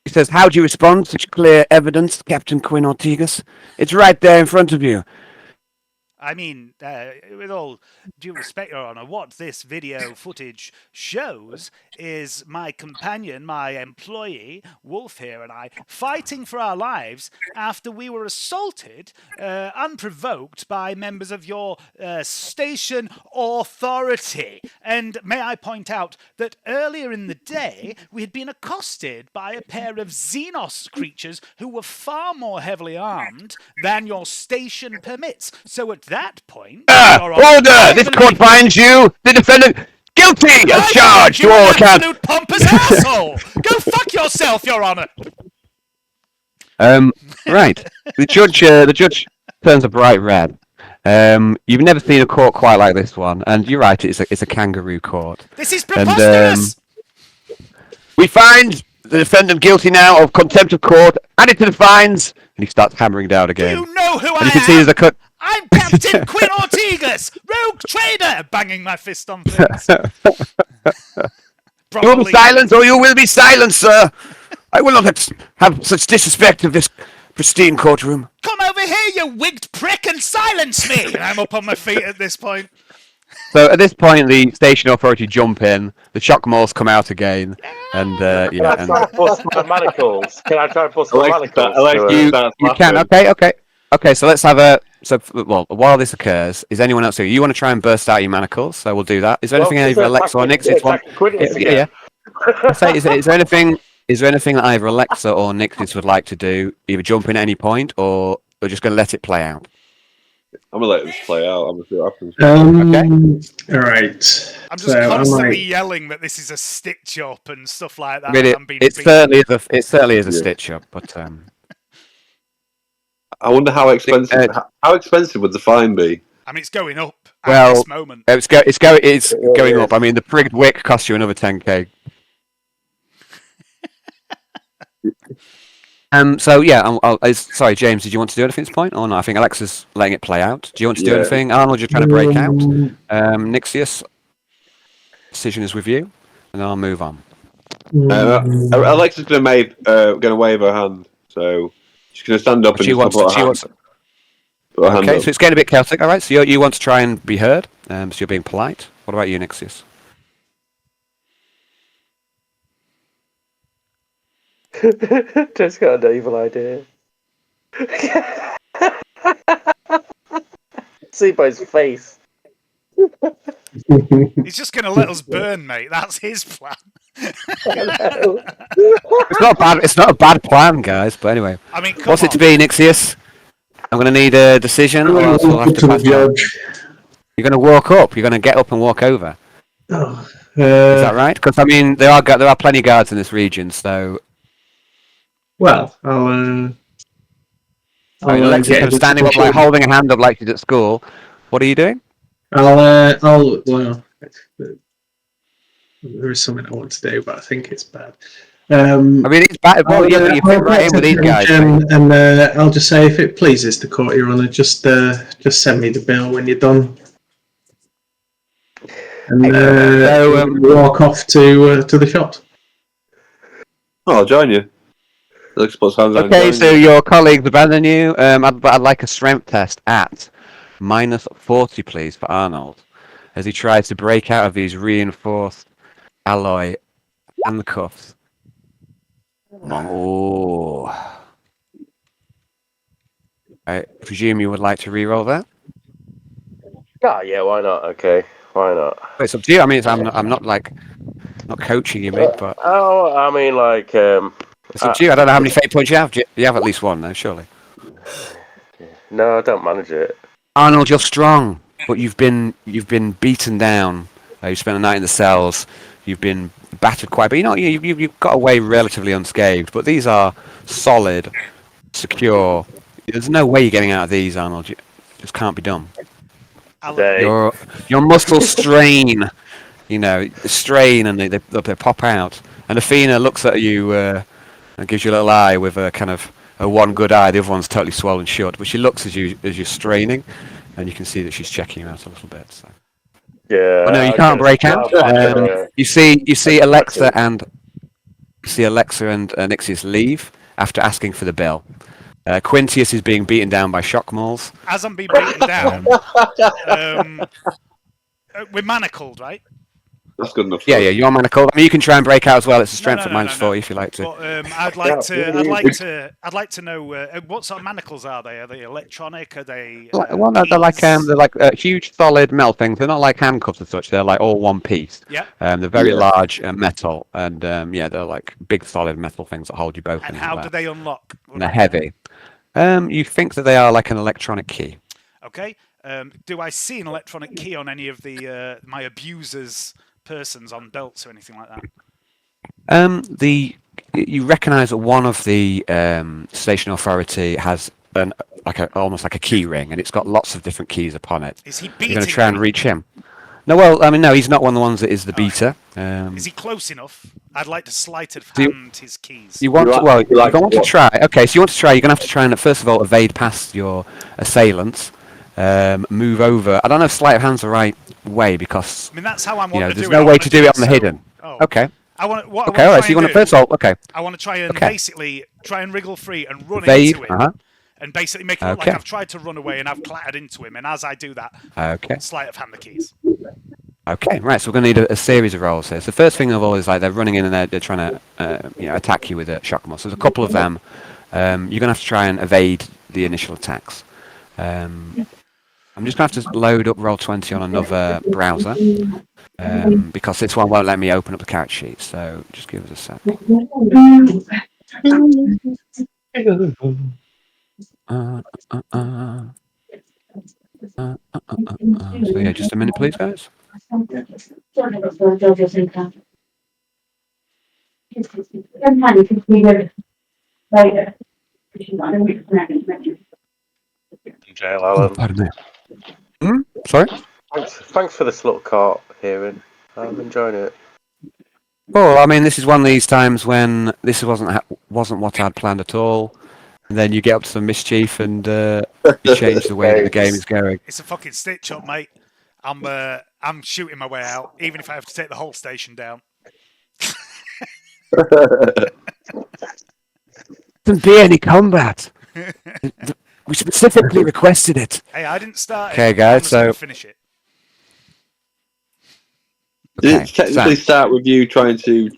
He says, "How do you respond to such clear evidence, Captain Quinn Ortigas? It's right there in front of you." I mean, with all due respect, Your Honour, what this video footage shows is my companion, my employee, Wolf here, and I fighting for our lives after we were assaulted, unprovoked, by members of your station authority. And may I point out that earlier in the day, we had been accosted by a pair of Xenos creatures who were far more heavily armed than your station permits. So at that point... Order! This court finds you, the defendant, guilty as charged to all accounts. Absolute pompous asshole! Go fuck yourself, Your Honour! Right. The judge turns a bright red. You've never seen a court quite like this one, and you're right, it's a kangaroo court. This is preposterous! We find the defendant guilty now of contempt of court, add it to the fines, and he starts hammering down again. Do you know who I you can am? see there's a cut. I'm Captain Quinn Ortigas, rogue trader, banging my fist on things. You will be silenced, or you will be silenced, sir. I will not have such disrespect of this pristine courtroom. Come over here, you wigged prick, and silence me! And I'm up on my feet at this point. So at this point, the station authority jump in. The shock malls come out again, and Can I try and bust my manacles? Can I try and bust my manacles? you can. Okay. So let's have a. So while this occurs, is anyone else here? You want to try and burst out your manacles? So we'll do that. Is there anything either Alexa or Nixios want? Yeah. Is there anything? Is there anything that either Alexa or Nixios would like to do? Either jump in at any point, or we're just going to let it play out. I'm gonna let this play out. I'm gonna see what happens. Okay. All right. I'm just constantly yelling that this is a stitch up and stuff like that. I mean, it certainly is a stitch up, but I wonder how expensive. How expensive would the fine be? I mean, it's going up at this moment. It's going up. I mean, the prigged wick costs you another 10k. So yeah, sorry, James. Did you want to do anything at this point, or not? I think Alexa's letting it play out. Do you want to do anything, Arnold? You're trying to break out. Nixios, decision is with you, and then I'll move on. Alexa's gonna wave her hand, so she's gonna stand up and Okay, so it's getting a bit chaotic. All right, so you want to try and be heard. So you're being polite. What about you, Nixios? Just got an evil idea. See by his face. He's just going to let us burn, mate. That's his plan. It's not a bad plan, guys. But anyway, I mean, what's it to be, Nixios? I'm going to need a decision, or else we'll have to pass on. You're going to walk up. You're going to get up and walk over. Oh, is that right? Because I mean, there are plenty of guards in this region, so. Well, I'll Alexa's kind of standing up, like holding a hand up, like she's at school. What are you doing? Well, there is something I want to do, but I think it's bad. I mean, it's bad. Well, you fit right in with these guys. And I'll just say, if it pleases the court, Your Honour, just send me the bill when you're done. And walk off to the shop. Oh, I'll join you. Okay, so your colleagues abandon you. I'd like a strength test at -40, please, for Arnold, as he tries to break out of these reinforced alloy handcuffs. Oh. I presume you would like to re-roll that? Yeah, why not? Okay, why not? It's up to you. I mean, I'm not coaching you, mate, but. Oh, I mean, like. It's up to you. I don't know how many fate points you have. You have at least one, though, surely. No, I don't manage it. Arnold, you're strong, but you've been beaten down. You spent the night in the cells. You've been battered quite, but you've got away relatively unscathed. But these are solid, secure. There's no way you're getting out of these, Arnold. It just can't be done. Your muscles strain. Strain, and they pop out. And Athena looks at you and gives you a little eye with a kind of a one good eye. The other one's totally swollen shut. But she looks as you're straining, and you can see that she's checking you out a little bit. So. Yeah. Oh, no, you can't break out. You see Alexa and Nixios leave after asking for the bill. Quintius is being beaten down by shock malls. As I'm being beaten down, we're manacled, right? That's good enough. Yeah, you're manacled. I mean, you can try and break out as well. It's a strength of -4 if you like to. But, I'd like to know what sort of manacles are they? Are they electronic? Are they? They're like huge, solid metal things. They're not like handcuffs as such. They're like all one piece. Yeah. They're very large metal, and they're like big, solid metal things that hold you both. And how do they unlock? And they're heavy. You think that they are like an electronic key. Okay. Do I see an electronic key on any of the my abusers' persons on belts or anything like that? You recognise that one of the station authority has almost like a key ring, and it's got lots of different keys upon it. Is he beating? You're going to try and reach him. No, well, I mean, no, he's not one of the ones that is the beater. Is he close enough? I'd like to sleight of hand his keys. You want to try. Okay, so you want to try. You're going to have to try and first of all evade past your assailants. Move over. I don't know if sleight of hand's the right way because I mean that's how I'm. There's no way to do it on the hidden. Oh. Okay. I want what Okay, I all want right. to So you try want and to do. first of all, okay. I want to try and Okay. basically wriggle free and run Evade. into him, and basically make it look like Okay. I've tried to run away and I've clattered into him. And as I do that, Okay. sleight of hand the keys. Okay, right. So we're going to need a series of rolls here. So the first thing of all is like they're running in and they're trying to attack you with a shock moss. There's a couple of them. You're going to have to try and evade the initial attacks. I'm just going to have to load up Roll20 on another browser because this one won't let me open up the character sheet. So just give us a sec. So yeah, just a minute, please, guys. Jail, Oh, Alan. pardon me. Sorry? Thanks for this little cart hearing. I'm enjoying it. Well, I mean, this is one of these times when this wasn't what I'd planned at all. And then you get up to some mischief and you change the way that the game is going. It's a fucking stitch up, mate. I'm shooting my way out, even if I have to take the whole station down. Shouldn't be any combat. We specifically requested it. Hey, I didn't start it. Okay, guys, I'm just gonna finish it. Did Okay, it technically so start with you trying to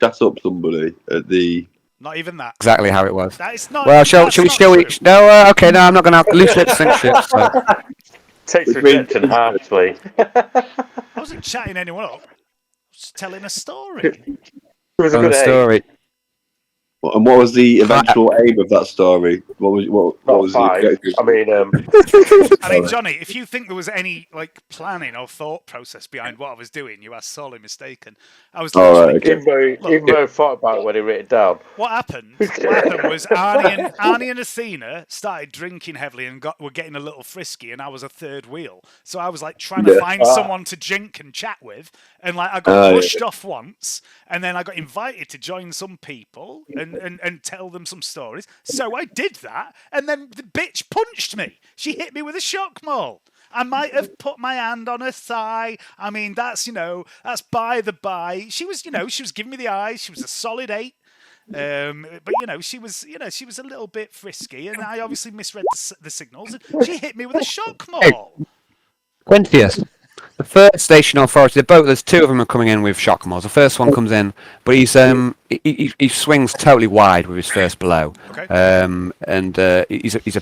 chat up somebody at the? Not even that. exactly how it was. That is not. Well, that's not true. No, okay, no, I'm not going to loose lips and shit. So. Takes rejection harshly. I wasn't chatting anyone up. I was telling a story. It was a On good the aim. story. And what was the eventual aim of that story? What Not was the five. objective? I mean, I mean, Johnny, if you think there was any like planning or thought process behind what I was doing, you are sorely mistaken. I was literally. Right, okay. even though he thought about it when he wrote it down. What happened was Arnie and Athena started drinking heavily and were getting a little frisky, and I was a third wheel. So I was like trying to find someone to drink and chat with, and like I got pushed off once, and then I got invited to join some people and tell them some stories. So I did that, and then the bitch punched me. She hit me with a shock maul. I might have put my hand on her thigh. I mean, that's by the by. She was giving me the eyes. She was a solid 8. But she was a little bit frisky, and I obviously misread the signals. And she hit me with a shock maul. Quintius. The first station authority, there's two of them are coming in with shock mauls. The first one comes in, but he swings totally wide with his first blow. Okay. And he's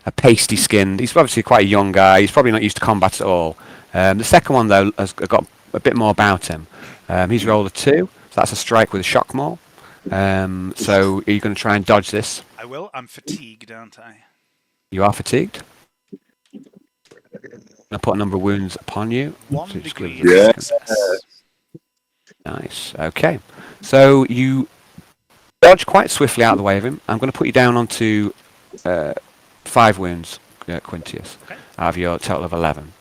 a pasty skinned. He's obviously quite a young guy. He's probably not used to combat at all. The second one though has got a bit more about him. He's rolled a 2, so that's a strike with a shock maul. So are you going to try and dodge this? I will. I'm fatigued, aren't I? You are fatigued. I'll put a number of wounds upon you. 1 So just degree give- of success. Nice. Okay. So you dodge quite swiftly out of the way of him. I'm going to put you down onto 5 wounds, Quintius, Okay. out of your total of 11.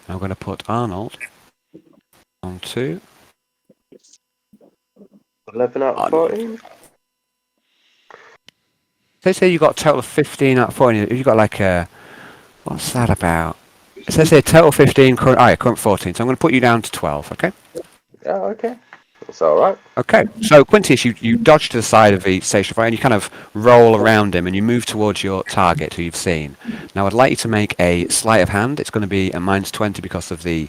I'm going to put Arnold onto 11 out of 14. They say you got a total of 15 out of 14. You got like a what's that about? It says here total 15, current 14. So I'm going to put you down to 12. Okay. Oh, okay. That's all right. Okay, so Quintius, you dodge to the side of the station fire and you kind of roll around him and you move towards your target who you've seen. Now I'd like you to make a sleight of hand. It's going to be a -20 because of the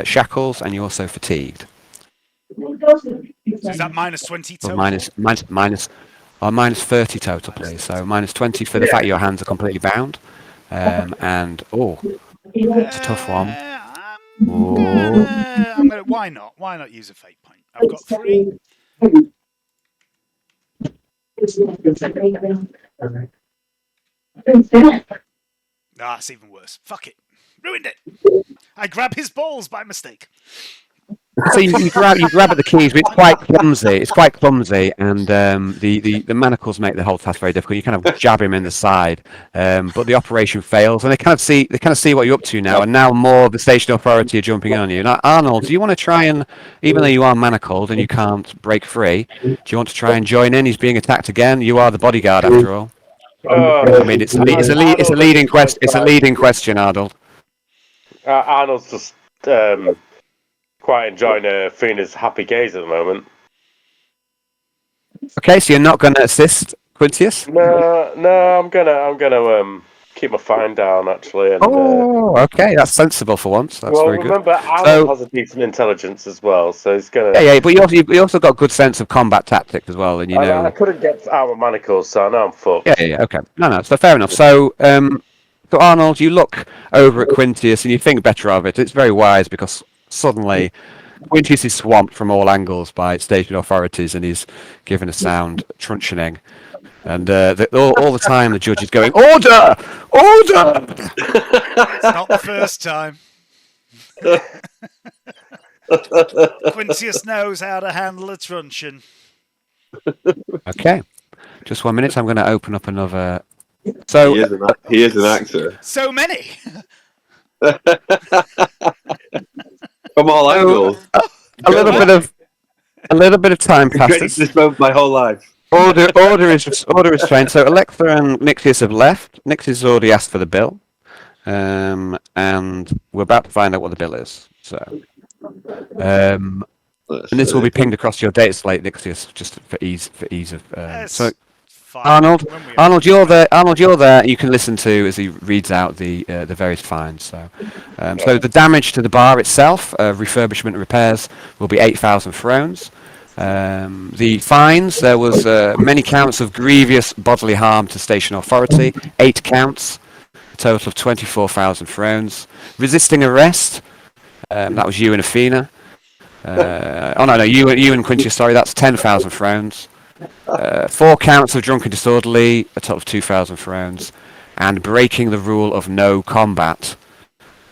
shackles and you're also fatigued. So is that -20 Or total? minus 30 total, please. So -20 for the fact your hands are completely bound. And, it's a tough one. I'm gonna, why not? Why not use a fate point? I've got 3. It's even worse. Fuck it. Ruined it. I grab his balls by mistake. So you grab at the keys, but it's quite clumsy. It's quite clumsy, and the manacles make the whole task very difficult. You kind of jab him in the side, but the operation fails, and they kind of see what you're up to now. And now more of the station authority are jumping in on you. Now, Arnold, do you want to try and, even though you are manacled and you can't break free, do you want to try and join in? He's being attacked again. You are the bodyguard after all. I mean, it's a leading question. It's a leading question, Arnold. Arnold's just quite enjoying Athena's happy gaze at the moment. Okay, so you're not going to assist Quintius? No, I'm gonna keep my fine down actually. And Okay, that's sensible for once. That's well, very good. remember Arnold has a decent intelligence as well, so he's gonna. Yeah, but you also got a good sense of combat tactics as well, and you And I know. couldn't get out of manacles, so I know I'm fucked. Yeah, okay. No, so fair enough. So Arnold, you look over at Quintius and you think better of it. It's very wise because suddenly Quintius is swamped from all angles by station authorities and he's given a sound truncheoning. And all the time the judge is going, "Order! Order!" It's not the first time. Quintius knows how to handle a truncheon. Okay, just 1 minute. I'm going to open up another. So he is an actor. So many. From all angles. A little bit of time passes. This moment my whole life. Order is trained. So Alexa and Nixios have left. Nixios has already asked for the bill, and we're about to find out what the bill is. So, and this will be pinged across your data slate, Nixios, just for ease of. So, fine. Arnold, you're there. Arnold, you're there. You can listen to as he reads out the various fines. So, so the damage to the bar itself, refurbishment and repairs, will be 8,000 thrones. The fines, there was many counts of grievous bodily harm to station authority, 8 counts, a total of 24,000 thrones. Resisting arrest, that was you and Athena. You and Quintius, sorry, that's 10,000 thrones. 4 counts of drunken disorderly, a total of 2,000 thrones. And breaking the rule of no combat,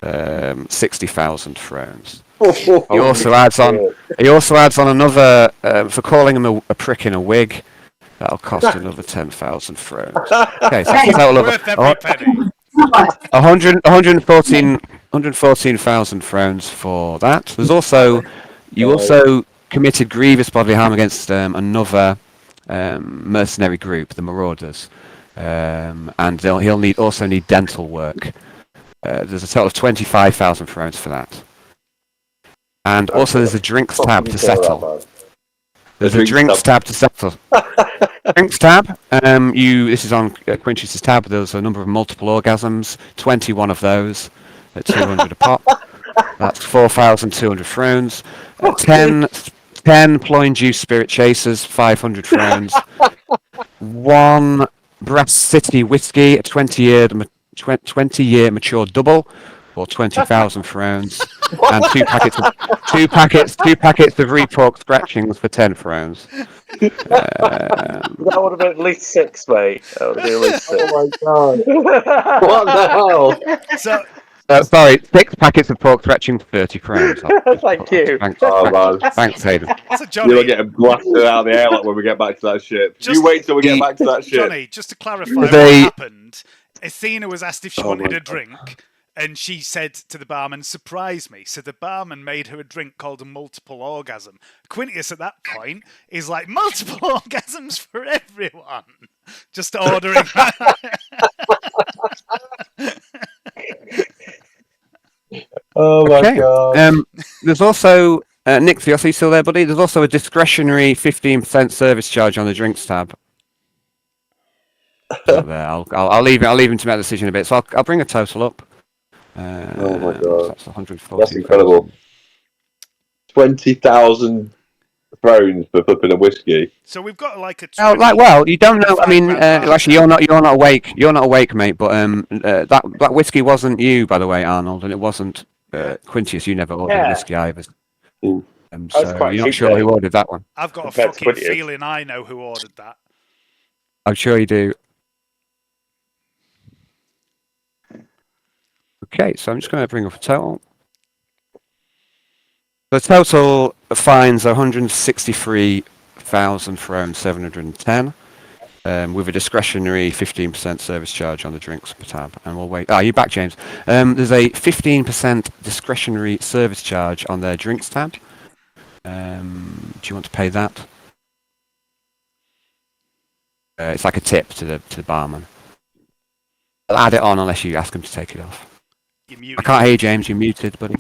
60,000 thrones. He also adds on another for calling him a prick in a wig. That'll cost another 10,000 thrones. Okay, so that's a total of Worth every penny. 114,000 thrones for that. There's also you also committed grievous bodily harm against another mercenary group, the Marauders, and he'll also need dental work. There's a total of 25,000 thrones for that. And also there's a drinks tab to settle. There's a drinks tab to settle. Drinks tab. This is on Quintius's tab. There's a number of multiple orgasms. 21 of those at 200 a pop. That's 4,200 thrones. 10 ploy juice spirit chasers. 500 thrones. 1 Brass City whiskey. A 20-year mature double. Or 20,000 thrones, and 2 packets of re-pork scratchings for 10 thrones. That would have been at least 6, mate. That would have been at least 6. Oh my god! What the hell? Sorry, 6 packets of pork scratchings, 30 crowns. Thank you. Thanks, Hayden. So Johnny, You'll get blasted out of the airlock when we get back to that ship. You wait till we get back to that ship. Johnny, just to clarify what happened, Athena was asked if she wanted a drink, and she said to the barman, "Surprise me." So the barman made her a drink called a multiple orgasm. Quintius at that point is like, multiple orgasms for everyone. Just ordering. Oh my god. There's also Nixios, are you still there, buddy? There's also a discretionary 15% service charge on the drinks tab. There. I'll leave him to make a decision a bit. So I'll bring a total up. Oh my god. That's 140. That's incredible. 20,000 thrones for flipping a whiskey. So we've got like a. You don't know. I mean, actually, you're not awake. You're not awake, mate. But that whiskey wasn't you, by the way, Arnold, and it wasn't Quintius. You never ordered whiskey either. So you're not sure who ordered that one. I've got a fucking feeling I know who ordered that. I'm sure you do. Okay, so I'm just going to bring up a total. The total fines are 163,000 thrones, 710, with a discretionary 15% service charge on the drinks tab. And we'll wait. You're back, James. There's a 15% discretionary service charge on their drinks tab. Do you want to pay that? It's like a tip to the barman. I'll add it on unless you ask him to take it off. I can't hear you, James. You're muted, buddy.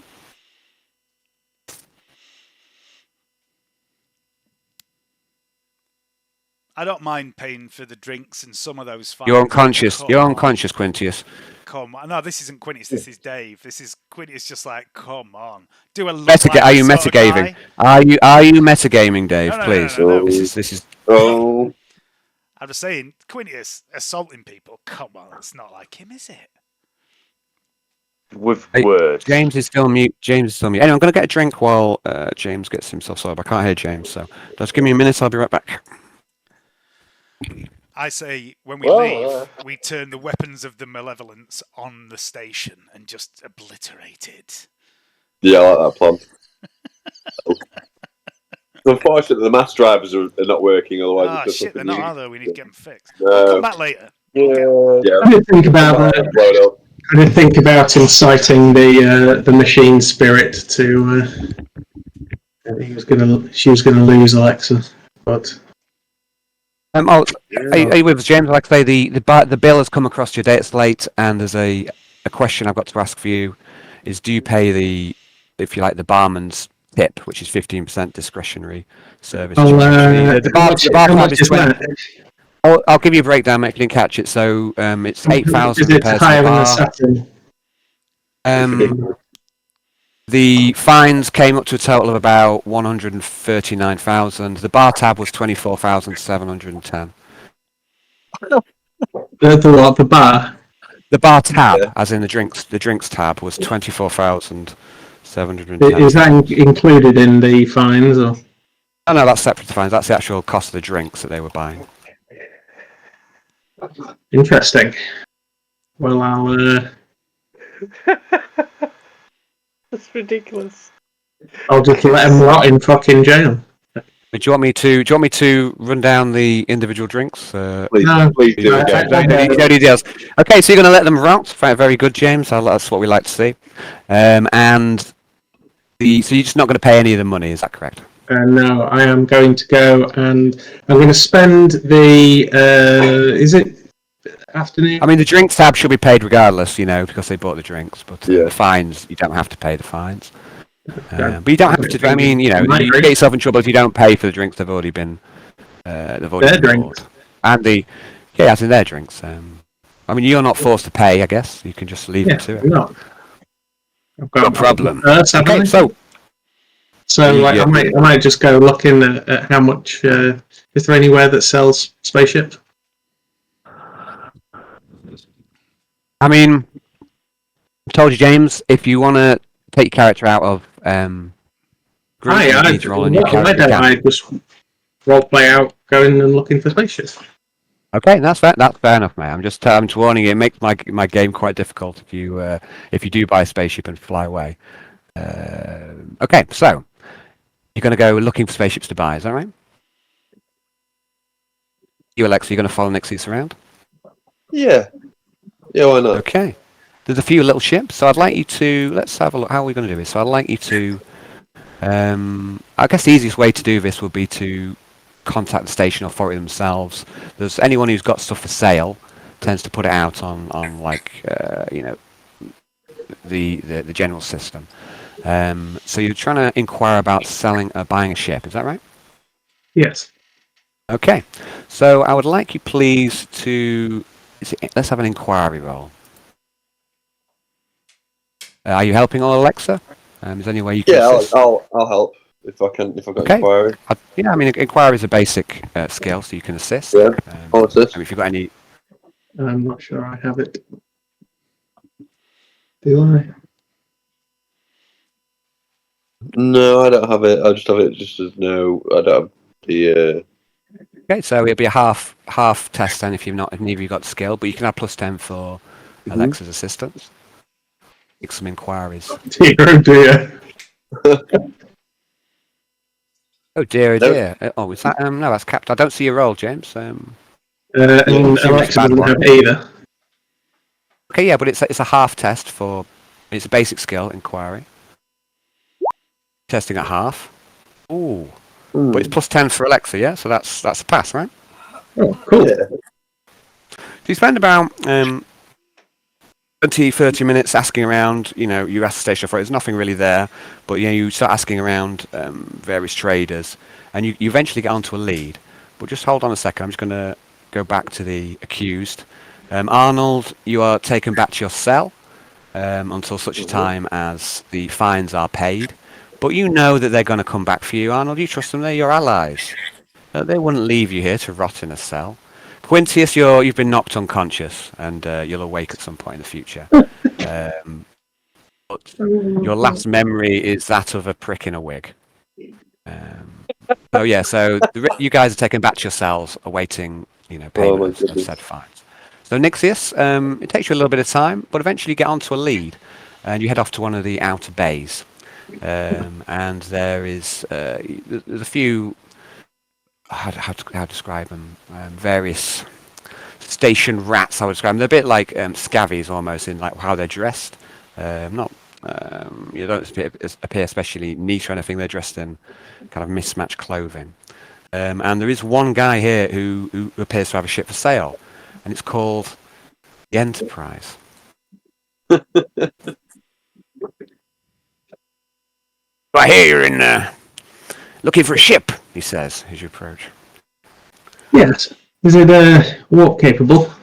I don't mind paying for the drinks and some of those fines. You're unconscious. Come You're on. unconscious, Quintius. Come on. No, this isn't Quintius. This is Dave. This is Quintius. Just like, come on. Do a look like Are you this sort of metagaming? guy. Are you metagaming, Dave? No, Please. no. This is. Oh, I'm just saying, Quintius assaulting people. Come on, it's not like him, is it? With Hey, words. James is still mute. Anyway, I'm going to get a drink while James gets himself sorted. I can't hear James, so just give me a minute. I'll be right back. I say, when we leave, we turn the weapons of the malevolence on the station and just obliterate it. yeah, I like that plan. Unfortunately, the mass drivers are not working. Otherwise, Oh shit, they're not, are they? We need to get them fixed. No. We'll come back later. Yeah. I did think about I did think about inciting the machine spirit to. She was gonna lose Alexa, but. Are you with us, James? Like I say, the bill has come across your day. It's late, and there's a question I've got to ask for you: is do you pay the barman's tip, which is 15% discretionary service? The bar tab is 20. I'll give you a breakdown, mate, if you didn't catch it. So it's 8,000 per bar. The fines came up to a total of about 139,000. The bar tab was 24,710. The bar? The bar tab, as in the drinks tab, was 24,710. Is that included in the fines, or? Oh, no, that's separate to fines. That's the actual cost of the drinks that they were buying. Interesting. Well, I'll. That's ridiculous. I'll just let them rot in fucking jail. Do you want me to run down the individual drinks? Please do again. No details. Okay, so you're going to let them rot. Very good, James. That's what we like to see. So you're just not going to pay any of the money, is that correct? No, I am going to go and I'm going to spend the. Is it afternoon? I mean, the drinks tab should be paid regardless, because they bought the drinks. But the fines, you don't have to pay the fines. But you don't have to. I mean, you get yourself in trouble if you don't pay for the drinks. They've already been. They've already been bought. And as in their drinks. I mean, you're not forced to pay. I guess you can just leave them to it. No. I've got no problem. Okay, I might just go looking at how much. Is there anywhere that sells spaceships? I mean, I told you, James, if you want to take your character out of I just role play out going and looking for spaceships. Okay, that's fair. That's fair enough, mate. I'm just warning you. It makes my game quite difficult if you do buy a spaceship and fly away. Okay, so you're going to go looking for spaceships to buy. Is that right? You, Alexa, you're going to follow Nixios around? Yeah. Yeah, why not? Okay. There's a few little ships, so I'd like you to... Let's have a look. How are we going to do this? So I'd like you to... I guess the easiest way to do this would be to contact the station authority themselves. There's anyone who's got stuff for sale tends to put it out on the general system. So you're trying to inquire about buying a ship, is that right? Yes. Okay. So I would like you please to... Let's have an inquiry roll. Are you helping all, Alexa? Is there any way you can assist? I'll help if I've got inquiry. I mean, inquiry is a basic skill, so you can assist. Yeah, I'll assist. If you've got any... I'm not sure I have it. Do I? No, I don't have it. I just have it just as no. I don't have the... Okay, so it'll be a half test then if neither of you got skill, but you can have +10 for Alexa's assistance. Make some inquiries. Dear, oh dear. Oh dear, oh dear. Oh, is that no? That's capped. I don't see your roll, James. And Alexa doesn't have either. Okay, yeah, but it's a half test for. It's a basic skill inquiry. Testing at half. Ooh. But it's +10 for Alexa, yeah? So that's a pass, right? Oh, cool. Yeah. So you spend about 20-30 minutes asking around, you ask the station authority, there's nothing really there, but you start asking around various traders, and you eventually get onto a lead. But just hold on a second. I'm just going to go back to the accused. Arnold, you are taken back to your cell until such a time as the fines are paid. But you know that they're going to come back for you, Arnold. You trust them. They're your allies. They wouldn't leave you here to rot in a cell. Quintius, you've been knocked unconscious, and you'll awake at some point in the future. But your last memory is that of a prick in a wig. So you guys are taken back to your cells, awaiting payment of said fines. So Nixios, it takes you a little bit of time, but eventually you get onto a lead, and you head off to one of the outer bays. And there's a few how to describe them, various station rats. I would describe them. They're a bit like scavies almost in like how they're dressed. Not you don't appear especially neat or anything. They're dressed in kind of mismatched clothing. And there is one guy here who appears to have a ship for sale, and it's called the Enterprise. I hear you're in looking for a ship, he says as you approach. Yes. Is it warp capable?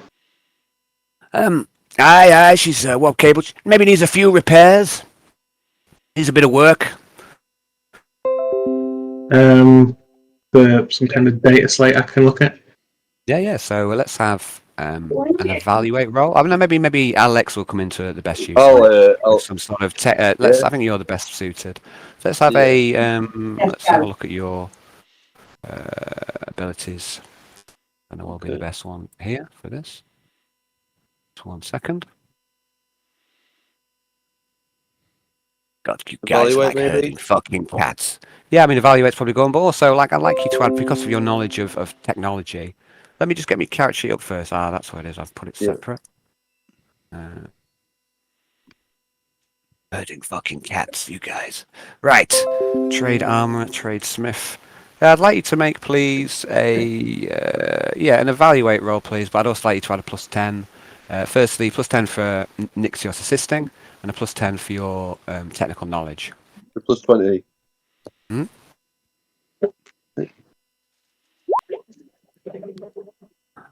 Aye, she's warp capable. Maybe needs a few repairs. Needs a bit of work. For some kind of data slate I can look at. Yeah. So let's have an evaluate roll. I mean, maybe Alex will come into the best use. Some sort of I think you're the best suited. So let's have let's have a look at your abilities, and I will be the best one here for this. Just 1 second. God, you guys like herding fucking cats. Yeah, I mean, evaluate's probably going, but also, I'd like you to add, because of your knowledge of technology. Let me just get my character sheet up first. That's what it is. I've put it separate. Herding fucking cats, you guys. Right. Trade armor, trade smith. I'd like you to make, please, an evaluate roll, please, but I'd also like you to add a +10. Firstly, +10 for Nixios assisting, and a +10 for your technical knowledge. +20.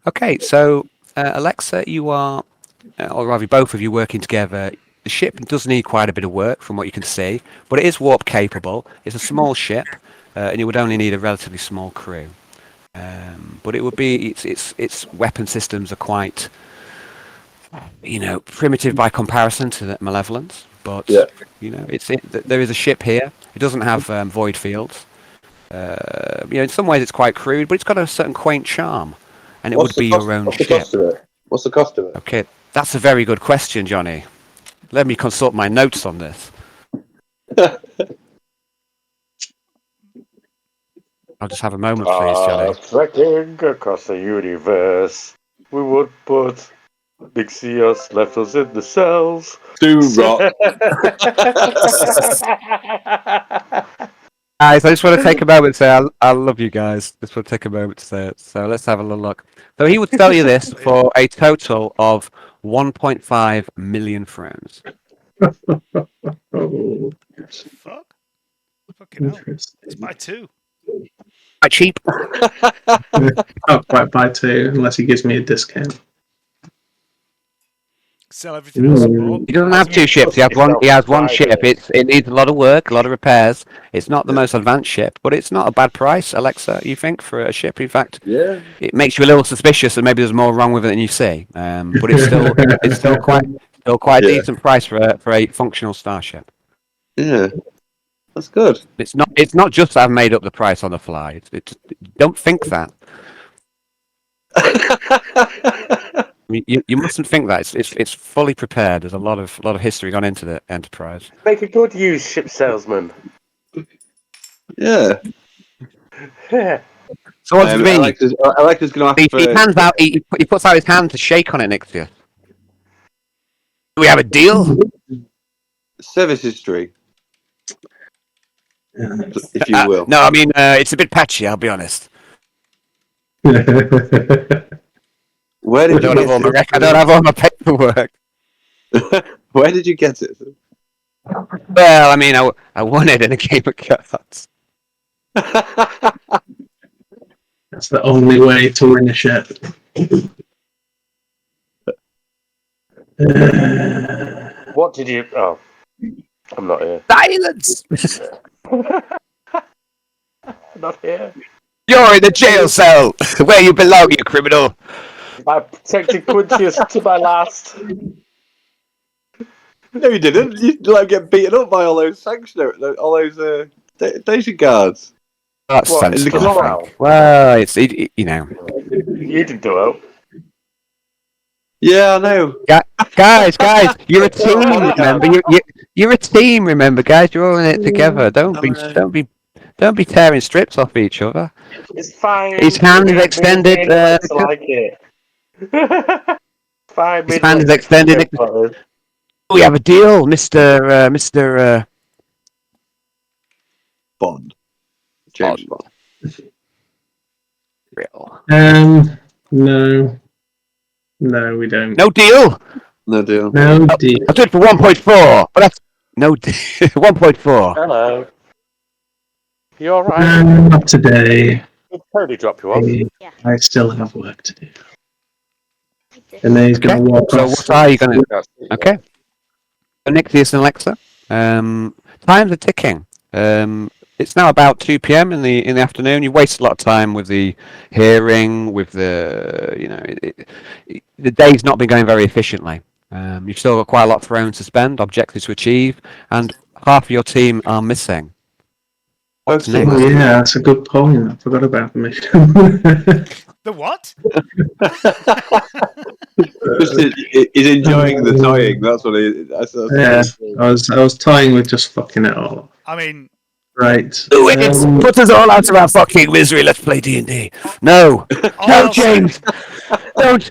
Okay, so Alexa, you are, or rather both of you working together. The ship does need quite a bit of work from what you can see, but it is warp capable. It's a small ship, and it would only need a relatively small crew. But it would be its weapon systems are quite, primitive by comparison to the Malevolence. But there is a ship here. It doesn't have void fields. In some ways it's quite crude, but it's got a certain quaint charm, and it would be your own ship. What's the cost of it? Okay, that's a very good question, Johnny. Let me consult my notes on this. I'll just have a moment, please, Johnny. Trekking across the universe, we would put Nixios left us in the cells. Do rot. Guys, I just want to take a moment to say I love you guys. Just want to take a moment to say it. So let's have a little look. So he would sell you this for a total of 1.5 million frames. Oh, Fuck. Fucking hell. Let's buy 2. Quite cheap. Not quite buy 2 unless he gives me a discount. Sell everything else. He doesn't have 2 ships. He has one ship. It needs a lot of work, a lot of repairs. It's not the most advanced ship, but it's not a bad price, Alexa, you think, for a ship? In fact, it makes you a little suspicious that maybe there's more wrong with it than you see. But it's still quite a decent price for a functional starship. Yeah, that's good. It's not just that I've made up the price on the fly. Don't think that. You mustn't think that. It's fully prepared. There's a lot of history gone into the Enterprise. Make a good used ship salesman. Yeah. So what does it mean? Alexa's going to have He hands out. He puts out his hand to shake on it, Nixios. Do we have a deal? service history, if you will. No, I mean it's a bit patchy. I'll be honest. Where did I don't have all my paperwork. Where did you get it? Well, I mean, I won it in a game of cards. That's the only way to win a ship. What did you? Oh, I'm not here. Silence! Not here. You're in the jail cell, where you belong, you criminal. I protected Quintius to my last. No, you didn't. You get beaten up by all those all those station guards. That's What, sensible, in the I canal? think. Well, it's you know. You didn't do it. Yeah, I know. Guys, you're a team. Remember, you're a team. Remember, guys, you're all in it together. Don't be tearing strips off each other. It's fine. His hand is extended. It's like it. Fine. His hand is extended. We have a deal, Mr. Bond. James Bond. Real. No, we don't. No deal. No deal. No deal. I'll do it for 1.4, but that's no deal. 1.4. Hello. You alright? Not today. I'll totally drop you off. I still have work to do. And then he's Okay. going to walk So off. what are you going to? Okay. So Nixios and Alexa, times are ticking. It's now about 2 p.m. in the afternoon. You wasted a lot of time with the hearing, with the the day's not been going very efficiently. You've still got quite a lot of thrown to spend, objectives to achieve, and half of your team are missing. What's next? Oh, yeah, that's a good point. I forgot about the mission. The what? He's enjoying the toying. That's what he. That's I was toying with just fucking it all. I mean, Right. Put us all out of our fucking misery. Let's play D&D. No, James. Don't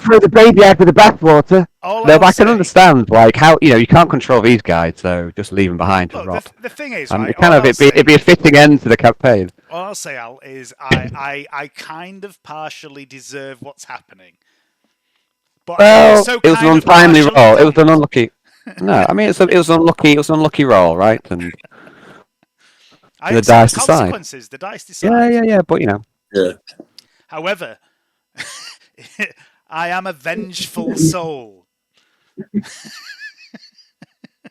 throw the baby out with the bathwater. No, but I can understand how you can't control these guys, so just leave them behind to rot. The thing is, And right, it'd be a fitting end to the campaign. All I'll say, Al, is I kind of partially deserve what's happening. But Well, so it was an untimely roll. It was an unlucky. No, I mean it was unlucky. It was an unlucky roll, right? And the dice decide. Consequences. The dice decide. Yeah. But Yeah. However, I am a vengeful soul.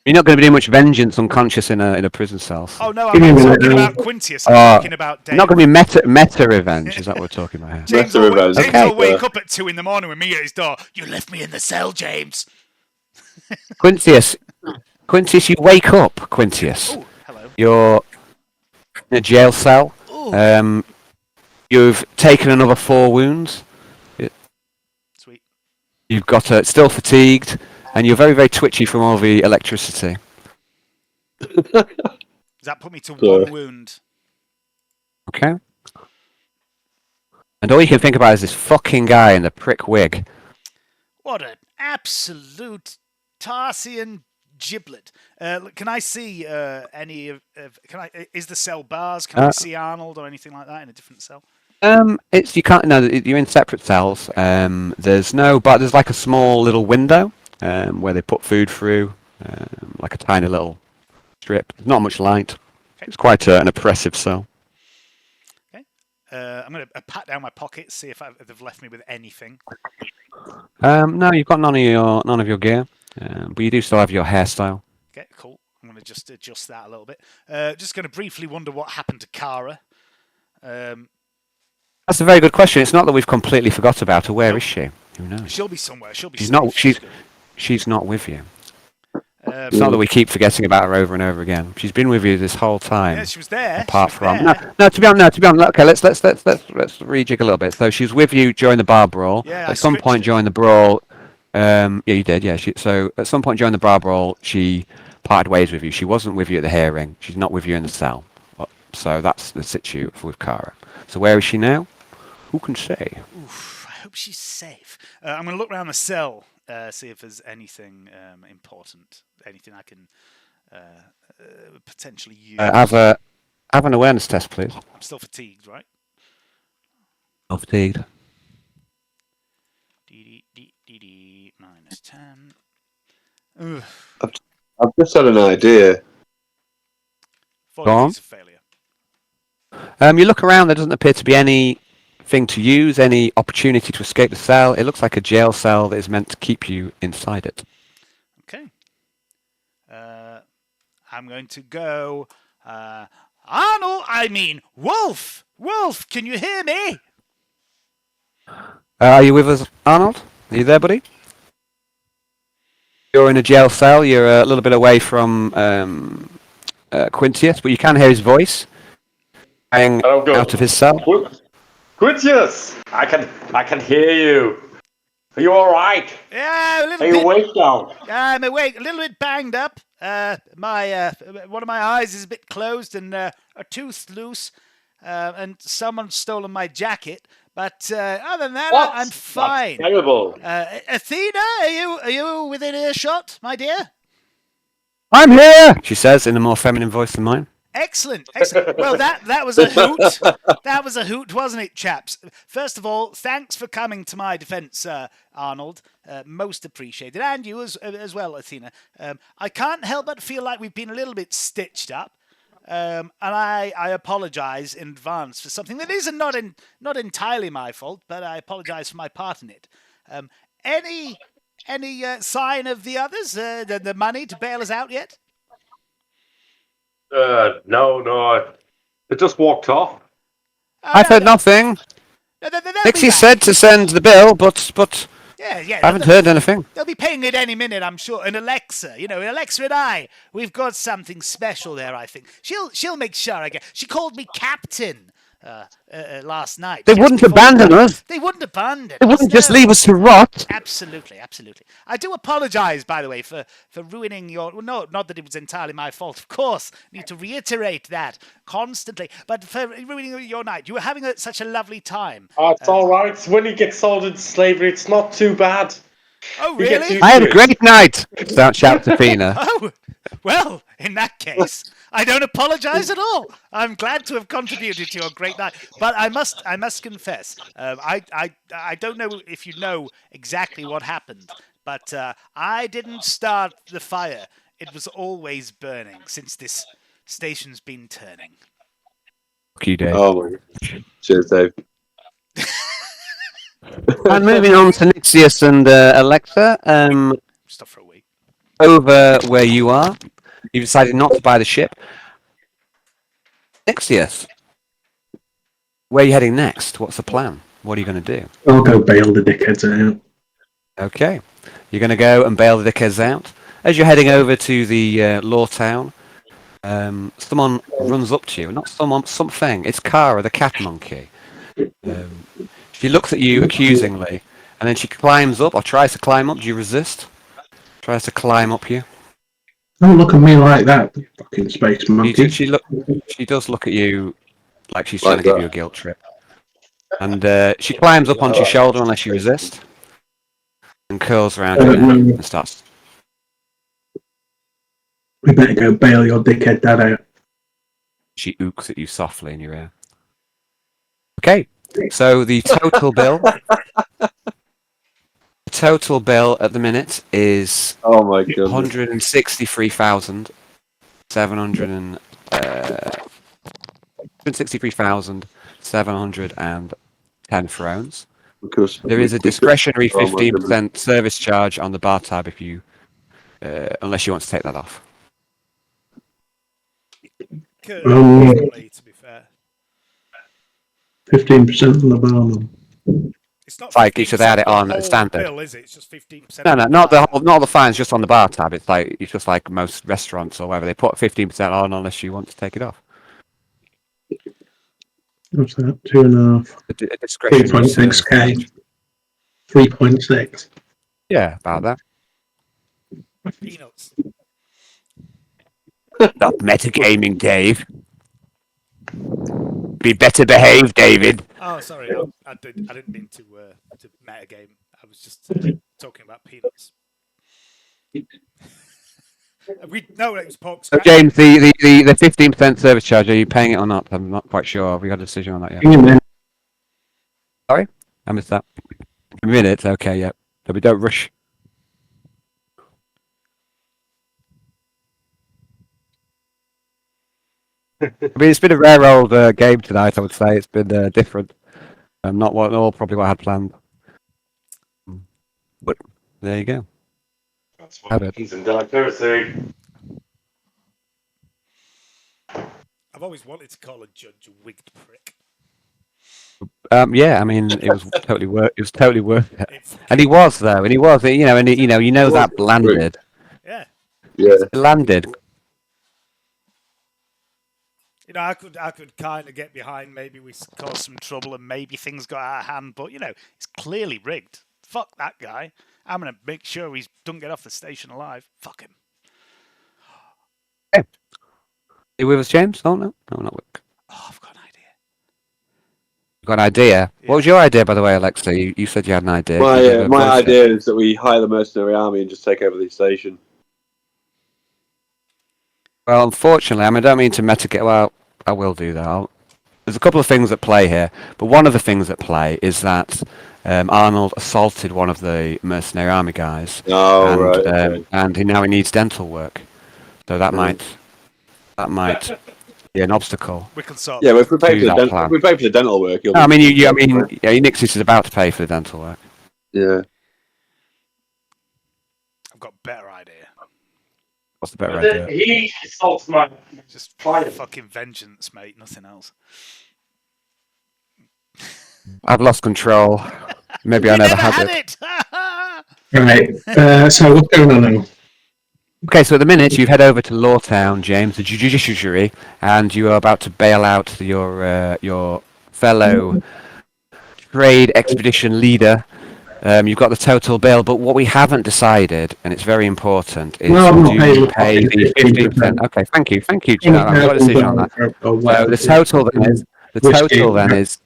You're not going to be doing much vengeance unconscious in a prison cell. So. Oh no, I'm not talking about Quintius. I'm talking about Dave. Not going to be meta revenge. Is that what we're talking about here? James Meta will revenge. wake up at 2 a.m. with me at his door. You left me in the cell, James. Quintius, you wake up, Quintius. Oh, hello. You're in a jail cell. You've taken another 4 wounds. Sweet. You've got still fatigued, and you're very, very twitchy from all the electricity. Does that put me to 1 wound? Okay. And all you can think about is this fucking guy in the prick wig. What an absolute Tarsian giblet. Can I see any of? Is the cell bars? Can I see Arnold or anything like that in a different cell? You can't. No, you're in separate cells. There's like a small little window where they put food through, like a tiny little strip. There's not much light. Okay. It's quite an oppressive cell. Okay. I'm going to pat down my pockets, see if they've left me with anything. No, you've got none of your gear, but you do still have your hairstyle. Okay, cool. I'm going to just adjust that a little bit. Just going to briefly wonder what happened to Kara. That's a very good question. It's not that we've completely forgot about her. Where is she? Who knows? She'll be somewhere. She's not. She's not with you. It's not that we keep forgetting about her over and over again. She's been with you this whole time. Yeah, she was there. Apart from no. To be honest. Okay, let's rejig a little bit. So she was with you during the bar brawl. Yeah, at some point during the brawl, yeah, you did. Yeah. So at some point during the bar brawl, she parted ways with you. She wasn't with you at the hearing. She's not with you in the cell. So that's the situ with Kara. So where is she now? Who can say? Oof, I hope she's safe. I'm going to look around the cell, see if there's anything important, anything I can potentially use. Have an awareness test, please. I'm still fatigued, right? Not fatigued. minus 10. Ugh. I've just had an idea. 4 degrees of failure. You look around. There doesn't appear to be any anything to use, any opportunity to escape the cell. It looks like a jail cell that is meant to keep you inside it. Okay. I'm going to go. Arnold, I mean, Wolf! Wolf, can you hear me? Are you with us, Arnold? Are you there, buddy? You're in a jail cell. You're a little bit away from Quintius, but you can hear his voice coming out of his cell. Quintius, I can hear you. Are you all right? Yeah, a little Are bit. you awake now? I'm awake, a little bit banged up. My one of my eyes is a bit closed and a tooth loose, and someone's stolen my jacket. But other than that, I'm fine. That's terrible. Athena, are you within earshot, my dear? I'm here, she says in a more feminine voice than mine. Excellent, excellent. Well, that was a hoot. That was a hoot, wasn't it, chaps? First of all, thanks for coming to my defence, Arnold. Most appreciated, and you as well, Athena. I can't help but feel like we've been a little bit stitched up, and I apologise in advance for something that is not entirely my fault, but I apologise for my part in it. Any sign of the others, the money to bail us out yet? No. They just walked off. I've heard nothing. Nixios said to send the bill, but yeah, I haven't heard anything. They'll be paying it any minute, I'm sure. And Alexa, Alexa and I, we've got something special there, I think. She'll make sure I get. She called me captain last night. They wouldn't abandon us. They wouldn't abandon us. They wouldn't just leave us to rot. Absolutely. I do apologise, by the way, for ruining your... Well, no, not that it was entirely my fault, of course. I need to reiterate that constantly. But for ruining your night. You were having such a lovely time. It's all right. When you get sold into slavery, it's not too bad. Oh, really? I had a great night. Shout Athena. Oh, well, in that case, I don't apologise at all. I'm glad to have contributed to your great night. But I must confess, I don't know if you know exactly what happened, but I didn't start the fire. It was always burning since this station's been turning. Fuck you, Dave. Oh my God. Cheers, Dave. And moving on to Nixios and Alexa, Stop for a week. over where you are, you decided not to buy the ship. Nixios, where are you heading next? What's the plan? What are you going to do? I'll go bail the dickheads out. Okay, you're going to go and bail the dickheads out. As you're heading over to the law town, someone runs up to you. Not someone, something. It's Kara, the cat monkey. She looks at you accusingly, and then she climbs up, or tries to climb up. Do you resist? Tries to climb up you. Don't look at me like that, fucking space monkey. She does look at you like she's Like trying to give that. you a guilt trip. And she climbs up onto your shoulder unless you resist, and curls around your neck and starts. We better go bail your dickhead dad out. She ooks at you softly in your ear. Okay, so the total bill. The total bill at the minute is Oh my goodness. 163,710 thrones. There is a discretionary Oh my 15% service charge on the bar tab if you, unless you want to take that off. Definitely, to be fair. 15% on the barman. It's not Like you should add it 15% on the at whole standard. bill, is it? It's just 15%. No, not the fines, just on the bar tab. It's just like most restaurants or whatever. They put 15% on unless you want to take it off. What's that? 2.5. A discretionary service 3.6k. charge. 3.6. Yeah, about that. Peanuts. Not metagaming, Dave. Be better behaved, David. Oh, sorry. I didn't mean to metagame. I was just talking about peanuts. No, it was pork So scratch. James, the 15% service charge, are you paying it or not? I'm not quite sure. Have we got a decision on that yet? Sorry? I missed that. A minute, okay, yeah. So we don't rush. I mean, it's been a rare old game tonight, I would say. It's been different. Not probably what I had planned. But there you go. That's what he's in Dark Heresy. I've always wanted to call a judge a wigged prick. Yeah, I mean, it was totally worth. It was totally worth it. And he was though, and he was. That landed. Yeah. It landed. I could kind of get behind. Maybe we caused some trouble, and maybe things got out of hand. But it's clearly rigged. Fuck that guy. I'm gonna make sure he doesn't get off the station alive. Fuck him. Hey. Are you with us, James? Oh no, not with. Oh, I've got an idea. You've got an idea? Yeah. What was your idea, by the way, Alexa? You said you had an idea. My idea is that we hire the mercenary army and just take over the station. Well, unfortunately, I don't mean to mitigate. Well, I will do that. There's a couple of things at play here, but one of the things at play is that Arnold assaulted one of the mercenary army guys. Oh, right. Okay. And he needs dental work, so that might be an obstacle. We can sort. Yeah, if we pay for the dental work, Nixios is about to pay for the dental work. Yeah. I've got a better idea. What's the better idea? He assaults my just fucking vengeance, mate. Nothing else. I've lost control. Maybe I never had it. Right. So what's going on now? Okay, so at the minute you head over to Lawtown, James, the judiciary, and you are about to bail out your fellow trade expedition leader. You've got the total bill, but what we haven't decided, and it's very important, is do you pay the 15%? Okay, thank you, John. I've got a decision on that. So the total then is.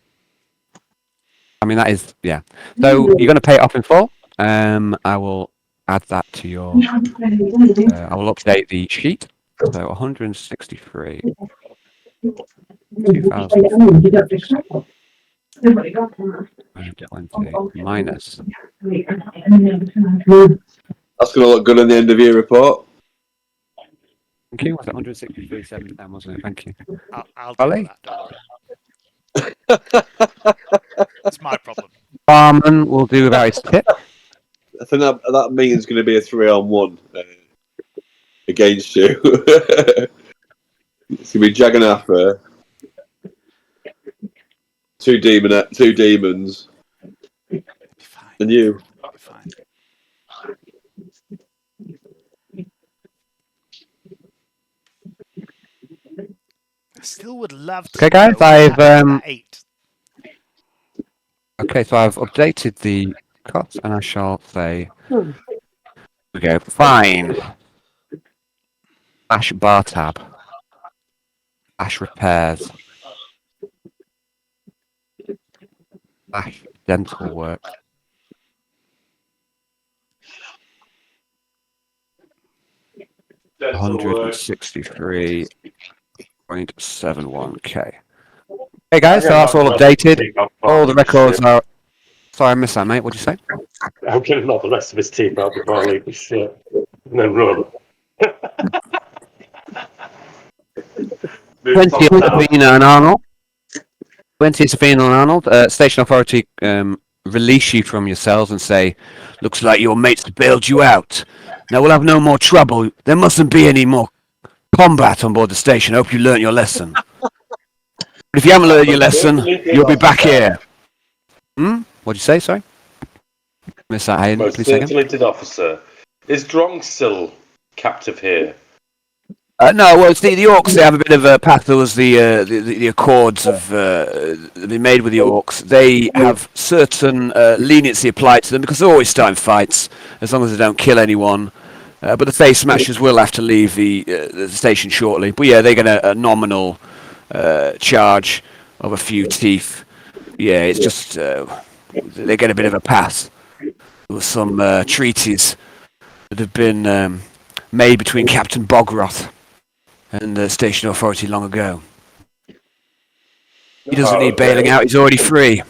I mean, that is, yeah. So you're going to pay it off in full. I will add that to your. I will update the sheet. So 163. 2,000. 20 minus. That's going to look good in the end of year report. Thank you. Was it 163.7, wasn't it? Thank you. I'll do that. It's my problem. Barman will do without his tip. I think that means going to be a 3-on-1 against you. It's going to be Jagannath, 2 demons, and you. Fine. I still would love to. Okay, guys, I've 8. Okay, so I've updated the cut, and I shall say, we go fine. Ash bar tab. Ash repairs. Ash dental work. $163.71k. Hey guys, so that's all updated. All the records are. Sorry, I missed that, mate. What'd you say? I'm getting all the rest of his teeth out before I leave this shit. And then run. Quintius and Arnold. Quintius and Arnold. Station authority release you from your cells and say, "Looks like your mates bailed you out. Now we'll have no more trouble. There mustn't be any more combat on board the station. Hope you learnt your lesson. But if you haven't learned your lesson, you'll be back here." What'd you say? Sorry. Miss that, Hayden. Most certainly did, officer. Is Drong still captive here? No, well, it's the Orcs. They have a bit of a path. There was the Accords have been made with the Orcs. They have certain leniency applied to them because they're always starting fights, as long as they don't kill anyone. But the Face Smashers will have to leave the station shortly. But yeah, they get a nominal charge of a few teeth. Yeah, it's just they get a bit of a pass. There were some treaties that have been made between Captain Bogroth and the station authority long ago. He doesn't need bailing out, he's already free.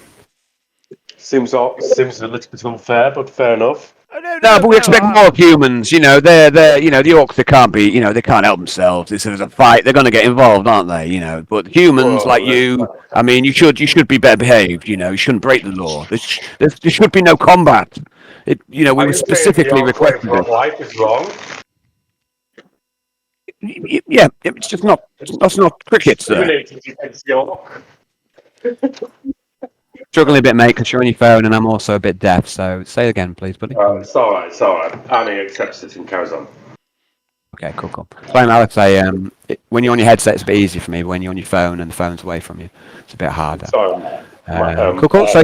Seems a little bit unfair, but fair enough. Oh, no, No, but we expect I'm- more humans. You know, they're the orcs. They can't be. You know, they can't help themselves. If there's a fight, they're going to get involved, aren't they? You know, but humans like you, I mean, you should be better behaved. You know, you shouldn't break the law. There should be no combat. We were specifically requested it. Life is wrong. Yeah, it's just not. That's not cricket, sir. Struggling a bit, mate, because you're on your phone, and I'm also a bit deaf. So say it again, please, buddy. It's all right. Annie accepts it and carries on. Okay, cool. Fine, Alex. When you're on your headset, it's a bit easier for me. But when you're on your phone and the phone's away from you, it's a bit harder. Sorry. Cool. So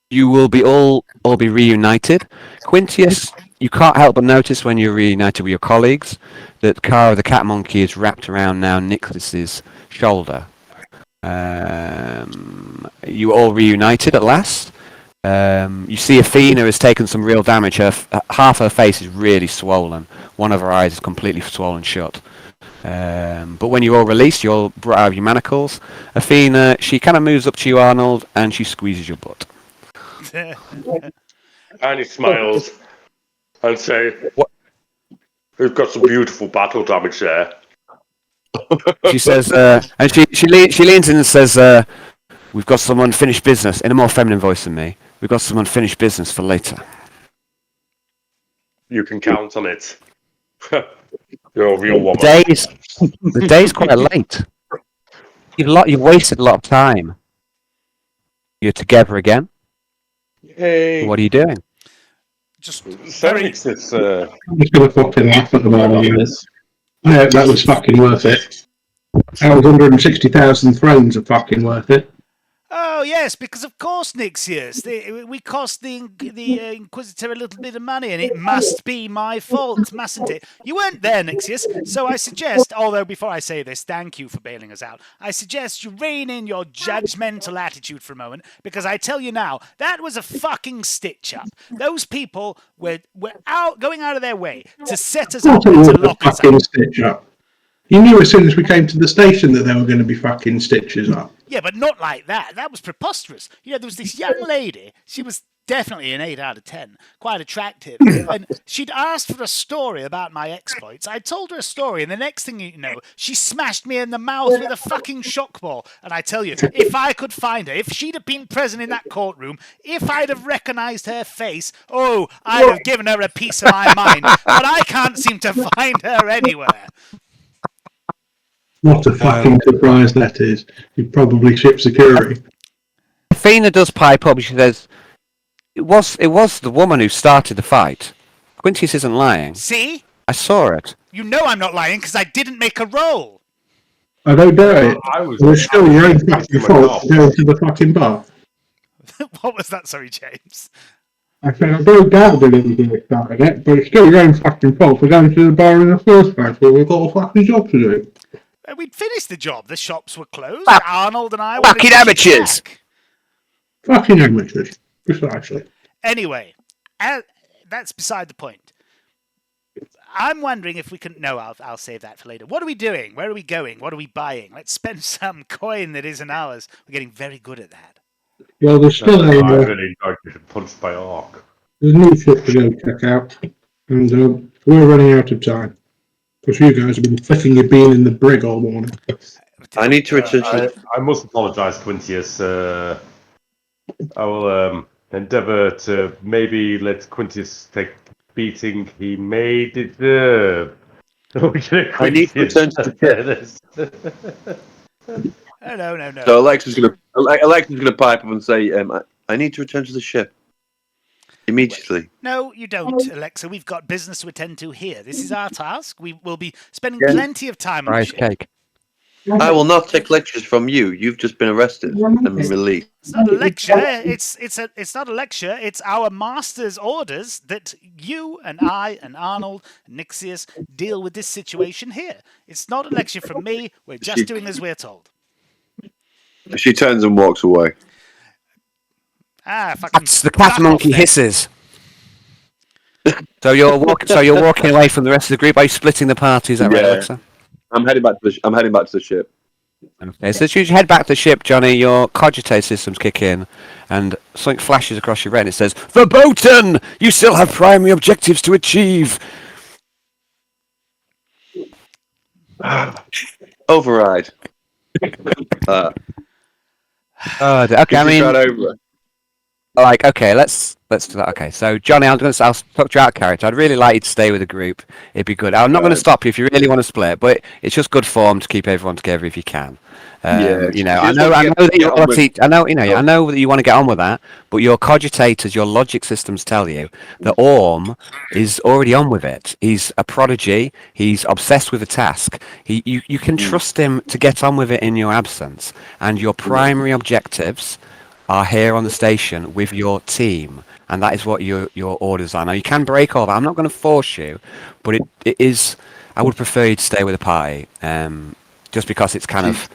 you will be all be reunited. Quintius, you can't help but notice when you're reunited with your colleagues that Kara the cat monkey is wrapped around now Nixios's shoulder. You all reunited at last. You see Athena has taken some real damage. Half her face is really swollen. One of her eyes is completely swollen shut. But when you're all released, you're all brought out of your manacles. Athena, she kind of moves up to you, Arnold, and she squeezes your butt. Annie smiles and says, What? We've got some beautiful battle damage there. She says, and she leans in and says, "We've got some unfinished business." In a more feminine voice than me, we've got some unfinished business for later. You can count on it. You're a real woman. The day's quite late. You've wasted a lot of time. You're together again. Hey. What are you doing? Just Phoenix is. I'm just going to fucking laugh at the moment of this. Yeah, that was fucking worth it. Our 160,000 thrones are fucking worth it. Oh yes, because of course, Nixios, we cost the Inquisitor a little bit of money, and it must be my fault, mustn't it? You weren't there, Nixios, so I suggest, although before I say this, thank you for bailing us out, I suggest you rein in your judgmental attitude for a moment, because I tell you now, that was a fucking stitch-up. Those people were going out of their way to set us up and to lock us up. Stitch up. You knew as soon as we came to the station that there were going to be fucking stitches up. Yeah, but not like that. That was preposterous. You know, there was this young lady. She was definitely an 8 out of 10. Quite attractive. And she'd asked for a story about my exploits. I told her a story, and the next thing you know, she smashed me in the mouth with a fucking shock ball. And I tell you, if I could find her, if she'd have been present in that courtroom, if I'd have recognised her face, I'd have given her a piece of my mind. But I can't seem to find her anywhere. What a fucking surprise that is. You probably ship security. Athena does pipe up. She says, "It was the woman who started the fight. Quintius isn't lying. See? I saw it." You know I'm not lying because I didn't make a roll. I don't doubt it. It was still your own fucking fault going to the fucking bar. What was that? Sorry, James. I said, I don't doubt that it was you started it, but it's still your own fucking fault for going to the bar in the first place, but we've got a fucking job to do. We'd finished the job. The shops were closed. Fuck. Arnold and I were Fucking amateurs. back. Fucking amateurs. Precisely. Anyway, that's beside the point. I'm wondering if we can... No, I'll save that for later. What are we doing? Where are we going? What are we buying? Let's spend some coin that isn't ours. We're getting very good at that. Well, there's still I really enjoyed getting punched by an orc. there's new shit to go check out, and we're running out of time. Because you guys have been flicking your bean in the brig all morning. I need to return to I must apologise, Quintius. I will endeavour to maybe let Quintius take the beating he may deserve. I need to return to the No. So Alexa's gonna pipe up and say, I need to return to the ship. Immediately. No, you don't, Alexa. We've got business to attend to here. This is our task. We will be spending plenty of time on the Rice ship. cake. I will not take lectures from you. You've just been arrested and released. It's not a lecture. It's not a lecture. It's our master's orders that you and I and Arnold and Nixios deal with this situation here. It's not a lecture from me. We're just doing as we're told. She turns and walks away. Fucking That's the cat monkey hisses. So you're walking away from the rest of the group. Are you splitting the party? Is that right, Yeah. Alexa? I'm heading back to the ship. Okay, so as you head back to the ship, Johnny, your cogitate systems kick in, and something flashes across your red. It says, "Verboten! You still have primary objectives to achieve." Override. Okay, I mean, Right over. like, okay, let's do that. Okay, so Johnny, I'll talk to you out of character. I'd really like you to stay with the group. It'd be good. I'm not going to stop you if you really want to split, but it's just good form to keep everyone together if you can. You know, I know that you want to. I know that you want to get on with that, but your cogitators, your logic systems tell you that Orm is already on with it. He's a prodigy. He's obsessed with the task. You can trust him to get on with it in your absence, and your primary objectives are here on the station with your team, and that is what your orders are. Now, you can break all that. I'm not going to force you, but it is. I would prefer you to stay with the party, just because it's kind of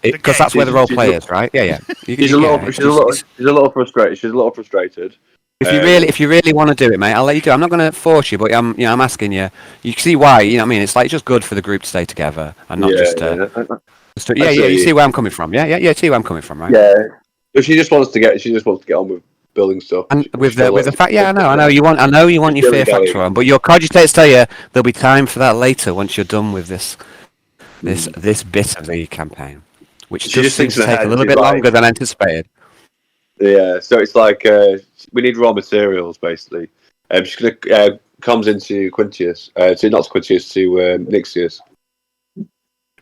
because that's where the role play is, right? Yeah. She's a little frustrated. She's a little frustrated. If you really want to do it, mate, I'll let you do it. I'm not going to force you, but I'm asking you. You see why? You know what I mean? It's like just good for the group to stay together and not just. You see where I'm coming from? Yeah. See where I'm coming from, right? Yeah. But she just wants to get on with building stuff. And with the fact, I know you want your fear factor on, but your cogitators tell you there'll be time for that later once you're done with this bit of the campaign, which she just seems thinks to take a little bit longer than anticipated. Yeah, so it's like we need raw materials basically. She's gonna comes into Quintius, not Quintius, to Nixios.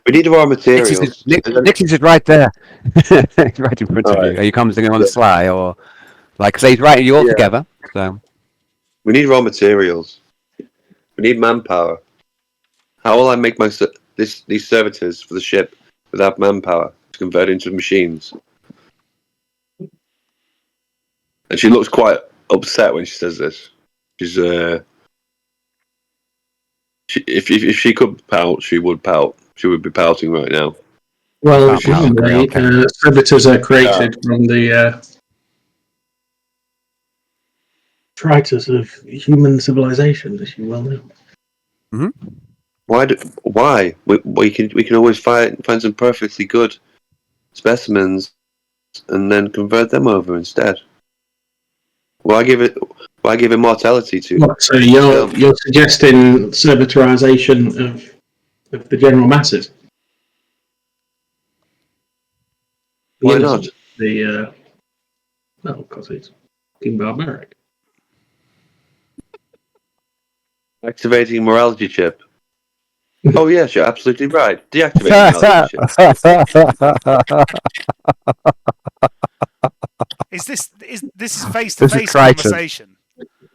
We need raw materials. Nixios is right there. He's right in front of you. Are you commenting on the sly, or like say he's writing you all together? So we need raw materials. We need manpower. How will I make these servitors for the ship without manpower to convert into machines? And she looks quite upset when she says this. She's if she could pout, she would pout. She would be pouting right now. Well, servitors are created from the detritus of human civilization, as you well know. Mm-hmm. Why? We can always find some perfectly good specimens and then convert them over instead. Why give immortality to? What, so you're suggesting servitorization of the general masses? Why not? Because it's fucking barbaric. Activating morality chip. Oh yes, you're absolutely right. Deactivating morality chip. Is this face-to-face conversation?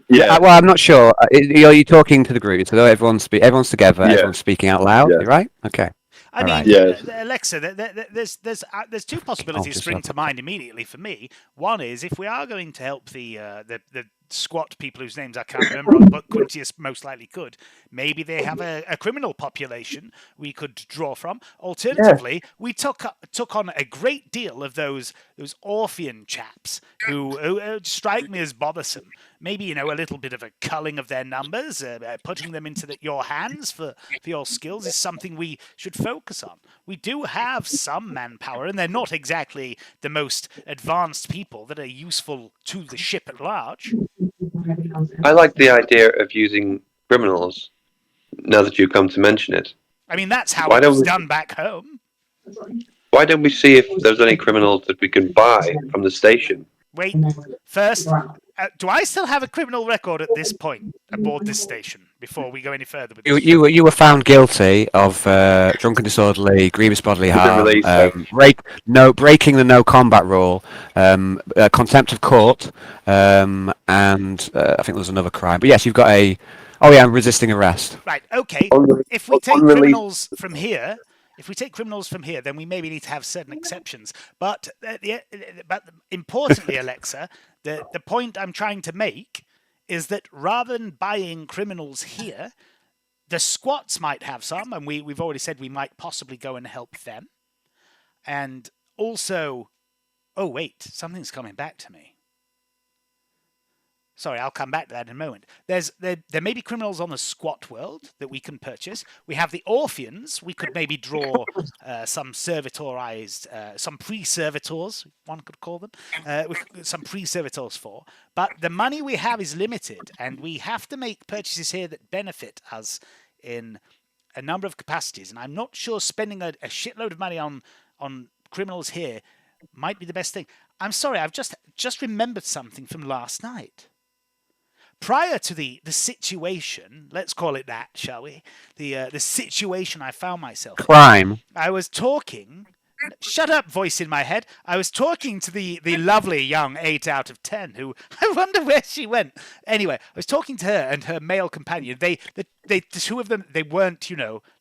Yeah. Well, I'm not sure. Are you talking to the group? So everyone's together. Yeah. Everyone's speaking out loud. Yeah. Right? Okay. I mean, Alexa, there's two possibilities spring to mind immediately for me. One is if we are going to help the squat people whose names I can't remember, but Quintius most likely could. Maybe they have a criminal population we could draw from. Alternatively, we took on a great deal of those Orphean chaps who strike me as bothersome. Maybe a little bit of a culling of their numbers, putting them into your hands for your skills is something we should focus on. We do have some manpower, and they're not exactly the most advanced people that are useful to the ship at large. I like the idea of using criminals, now that you come to mention it. I mean, that's how it was done back home. Why don't we see if there's any criminals that we can buy from the station? Wait, first, do I still have a criminal record at this point aboard this station before we go any further with this? You were found guilty of drunken disorderly, grievous bodily harm, breaking the no combat rule, contempt of court, and I think there was another crime. But yes, you've got resisting arrest. Right. Okay. If we take criminals from here. If we take criminals from here, then we maybe need to have certain exceptions. But importantly, Alexa, the point I'm trying to make is that rather than buying criminals here, the squats might have some, and we've already said we might possibly go and help them. And also, oh wait, something's coming back to me. Sorry, I'll come back to that in a moment. There may be criminals on the squat world that we can purchase. We have the Orpheans. We could maybe draw some servitorized, some pre-servitors, one could call them, some pre-servitors for. But the money we have is limited, and we have to make purchases here that benefit us in a number of capacities. And I'm not sure spending a shitload of money on criminals here might be the best thing. I'm sorry, I've just remembered something from last night. Prior to the situation, let's call it that, shall we? The situation I found myself in, Crime. I was talking. Shut up, voice in my head. I was talking to the lovely young 8 out of 10 who I wonder where she went. Anyway, I was talking to her and her male companion. The two of them, they weren't,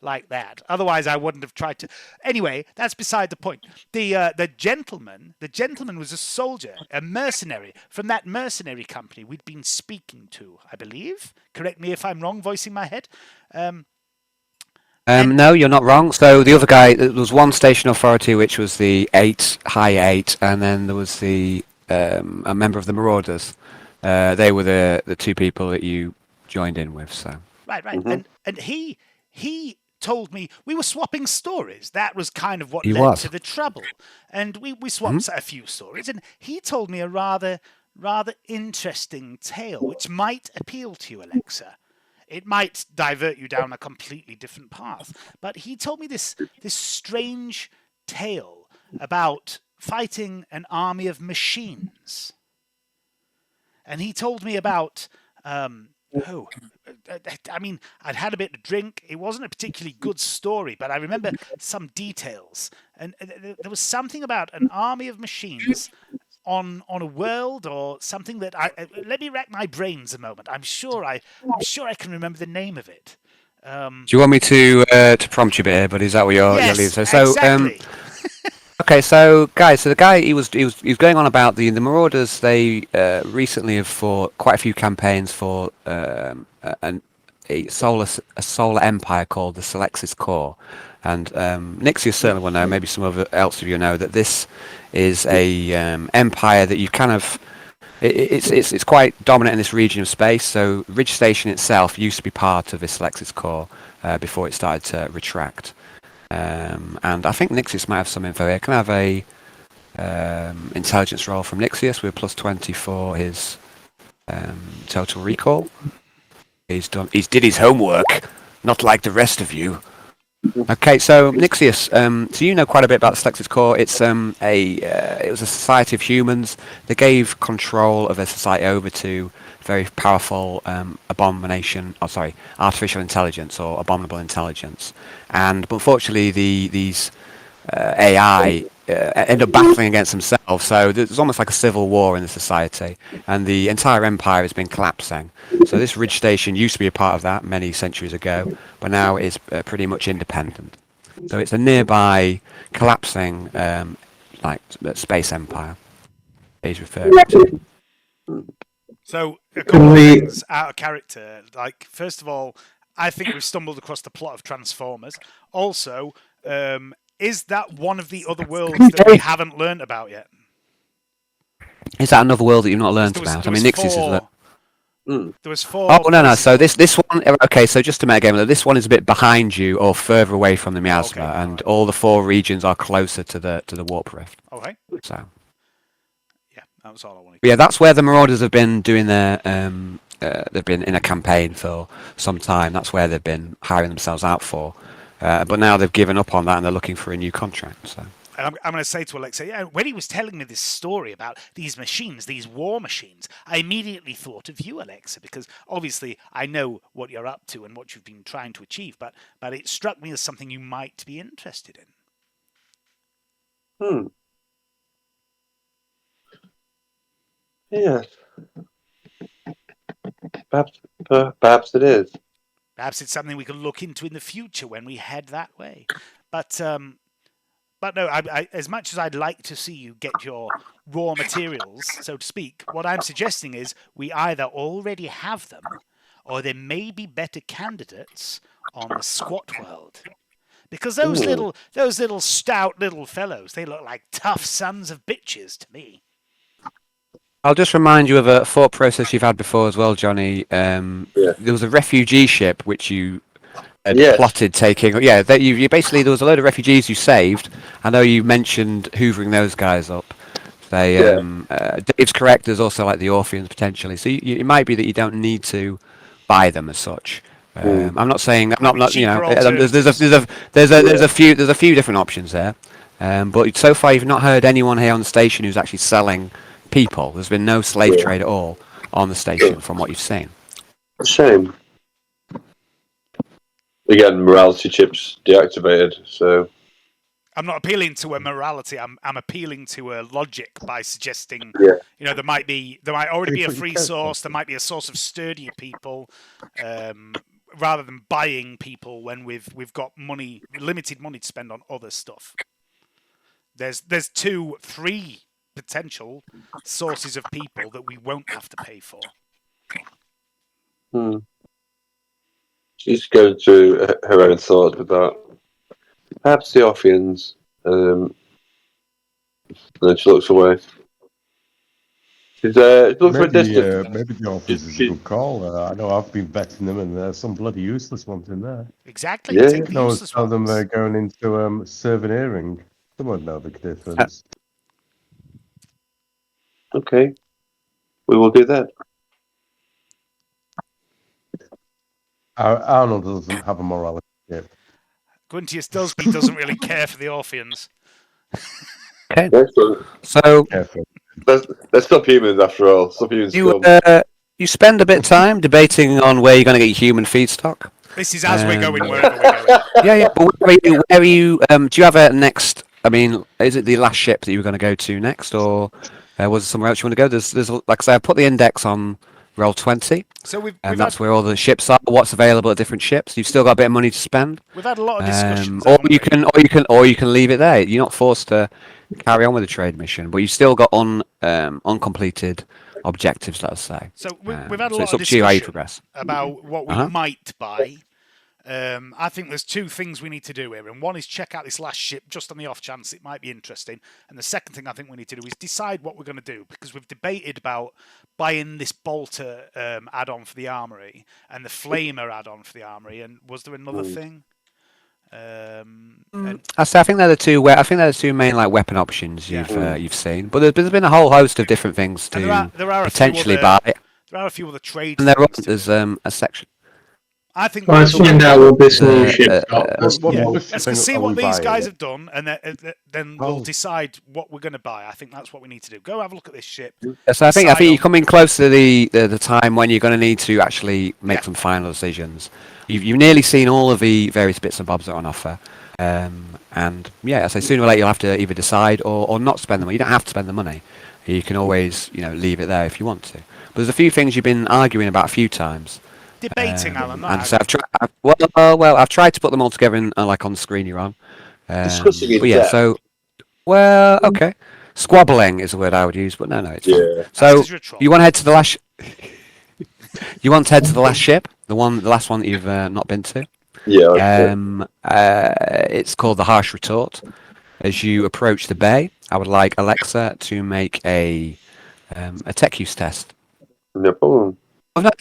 like that. Otherwise, I wouldn't have tried to. Anyway, that's beside the point. The gentleman was a soldier, a mercenary from that mercenary company we'd been speaking to, I believe. Correct me if I'm wrong, voicing my head. No, you're not wrong. So the other guy, there was one station authority, which was the high 8, and then there was a member of the Marauders. They were the two people that you joined in with. So right, and he told me we were swapping stories. That was kind of what led to the trouble, and we swapped a few stories, and he told me a rather interesting tale, which might appeal to you, Alexa. It might divert you down a completely different path. But he told me this strange tale about fighting an army of machines. And he told me about, I'd had a bit to drink. It wasn't a particularly good story, but I remember some details. And there was something about an army of machines on a world or something that let me rack my brains a moment. I'm sure I can remember the name of it. Do you want me to prompt you a bit here, but is that what you're leaving? So exactly. Okay, so guys, the guy he was going on about the Marauders. They recently have fought quite a few campaigns for a solar empire called the Selexis Core, and Nixios certainly will know. Maybe some else of you know that this is a empire that you kind of it's quite dominant in this region of space. So Ridge Station itself used to be part of this Selexis Core before it started to retract. And I think Nixios might have some info here. Can I have a intelligence roll from Nixios with +20 for his total recall? He's did his homework, not like the rest of you. Okay, so Nixios, so you know quite a bit about the Selexis Core. It's it was a society of humans that gave control of their society over to very powerful artificial intelligence or abominable intelligence. And unfortunately, these AI end up battling against themselves. So there's almost like a civil war in the society, and the entire empire has been collapsing. So this Ridge Station used to be a part of that many centuries ago, but now is pretty much independent. So it's a nearby collapsing space empire he's referring to. So a couple of things out of character. Like, first of all, I think we've stumbled across the plot of Transformers. Also, is that one of the other worlds that we haven't learned about yet? Is that another world that you've not learned about? I mean, Nixios is that. There was 4. Oh no! So this one. Okay, so just to make a game, this one is a bit behind you or further away from the miasma, and all the 4 regions are closer to the warp rift. Okay. So. Yeah, that was all I wanted. Yeah, that's where the Marauders have been doing their. They've been in a campaign for some time. That's where they've been hiring themselves out for. But now they've given up on that and they're looking for a new contract. So. I'm going to say to Alexa, when he was telling me this story about these machines, these war machines, I immediately thought of you, Alexa, because obviously I know what you're up to and what you've been trying to achieve, but it struck me as something you might be interested in. Yes. Perhaps it is. Perhaps it's something we can look into in the future when we head that way. But no, I, as much as I'd like to see you get your raw materials, so to speak, what I'm suggesting is we either already have them, or there may be better candidates on the squat world. Because those little stout little fellows, they look like tough sons of bitches to me. I'll just remind you of a thought process you've had before as well, Johnny. There was a refugee ship which you had plotted taking. Yeah, that you basically there was a load of refugees you saved. I know you mentioned hoovering those guys up. They, Dave's correct. There's also like the Orpheans potentially. So it might be that you don't need to buy them as such. I'm not saying I'm not you know. There's a few different options there. But so far you've not heard anyone here on the station who's actually selling people. There's been no slave trade at all on the station from what you've seen. Shame. Again, morality chips deactivated, so... I'm not appealing to a morality. I'm appealing to a logic by suggesting, there might already be a free source. There might be a source of sturdier people, rather than buying people when we've got limited money to spend on other stuff. There's 3 potential sources of people that we won't have to pay for. She's going through her own thought with that. Perhaps the Orpheans. Then she looks away. She looks for a distance. Maybe the Orpheans is a good call. I know I've been vetting them, and there's some bloody useless ones in there. Exactly. Yeah. Take the useless tell them ones. they're going into Servineering. Someone know the difference. Okay. We will do that. Arnold doesn't have a morality chip. Quintius does, but he doesn't really care for the Orpheans. Okay. So they're still humans after all. You spend a bit of time debating on where you're going to get your human feedstock. This is as we're going, wherever we're going. Yeah. But where are you? Do you have a next? I mean, is it the last ship that you were going to go to next, or was it somewhere else you want to go? There's like I say, I put the index on Roll20, so that's where all the ships are. What's available at different ships? You've still got a bit of money to spend. We've had a lot of discussions. Or you can leave it there. You're not forced to carry on with the trade mission, but you've still got uncompleted objectives. Let us say. So we've had a lot of discussion about what we might buy. I think there's 2 things we need to do here, and one is check out this last ship just on the off chance it might be interesting, and the second thing I think we need to do is decide what we're going to do, because we've debated about buying this bolter add-on for the armory and the flamer add-on for the armory, and was there another thing? I think they're the 2. I think they're the 2 main like weapon options you've seen, but there's been a whole host of different things to potentially buy. There are a few other trades. And there's a section. I think let's find out what this new ship's got. Let's see what these guys have done, and then we'll decide what we're going to buy. I think that's what we need to do. Go have a look at this ship. So I think you're coming close to the time when you're going to need to actually make some final decisions. You've nearly seen all of the various bits and bobs that are on offer, and I say sooner or later you'll have to either decide or not spend the money. You don't have to spend the money. You can always leave it there if you want to. But there's a few things you've been arguing about a few times. Debating, Alan. And so I've tried to put them all together on the screen you're on. Discussing it. But yeah, so okay. Squabbling is the word I would use, but no, it's fine. So you want to head to the last. You want to head to the last ship, the last one that you've not been to. Yeah. It's called the Harsh Retort. As you approach the bay, I would like Alexa to make a tech use test. No problem.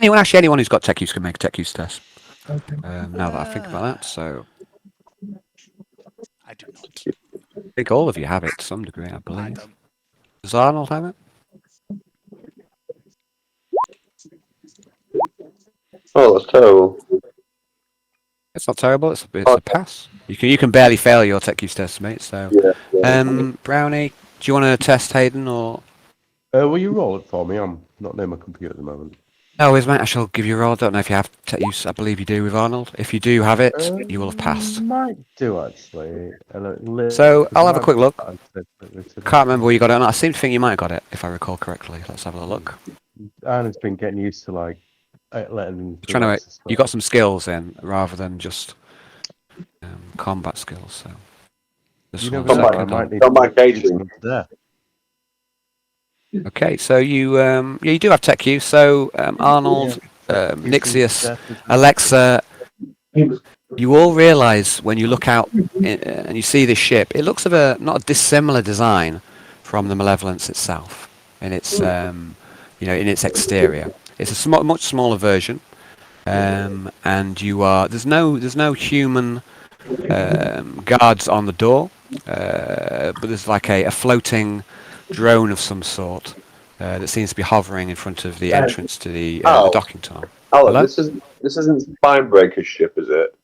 Anyone who's got tech use can make a tech use test. Now that I think about that, so I do not. I think all of you have it to some degree, I believe. Does Arnold have it? Oh, that's terrible. It's not terrible. It's a pass. You can barely fail your tech use test, mate. So, Brownie, do you want to test Hayden or? Will you roll it for me? I'm not near my computer at the moment. No, mate. I shall give you a roll. I don't know if you have tech use. I believe you do with Arnold. If you do have it, you will have passed. Might do actually. So I'll have a quick look. Can't remember where you got it. I seem to think you might have got it, if I recall correctly. Let's have a look. Arnold's been getting used to letting. You got some skills in rather than just combat skills. So just one second. Okay, so you do have tech use. So Arnold, Nixios, Alexa, you all realise when you look out and you see this ship, it looks of not a dissimilar design from the Malevolence itself. in its in its exterior. It's a much smaller version, and there's no human guards on the door, but there's like a floating drone of some sort that seems to be hovering in front of the entrance to the docking tunnel. Alan, Hello? this isn't Spinebreaker's ship, is it?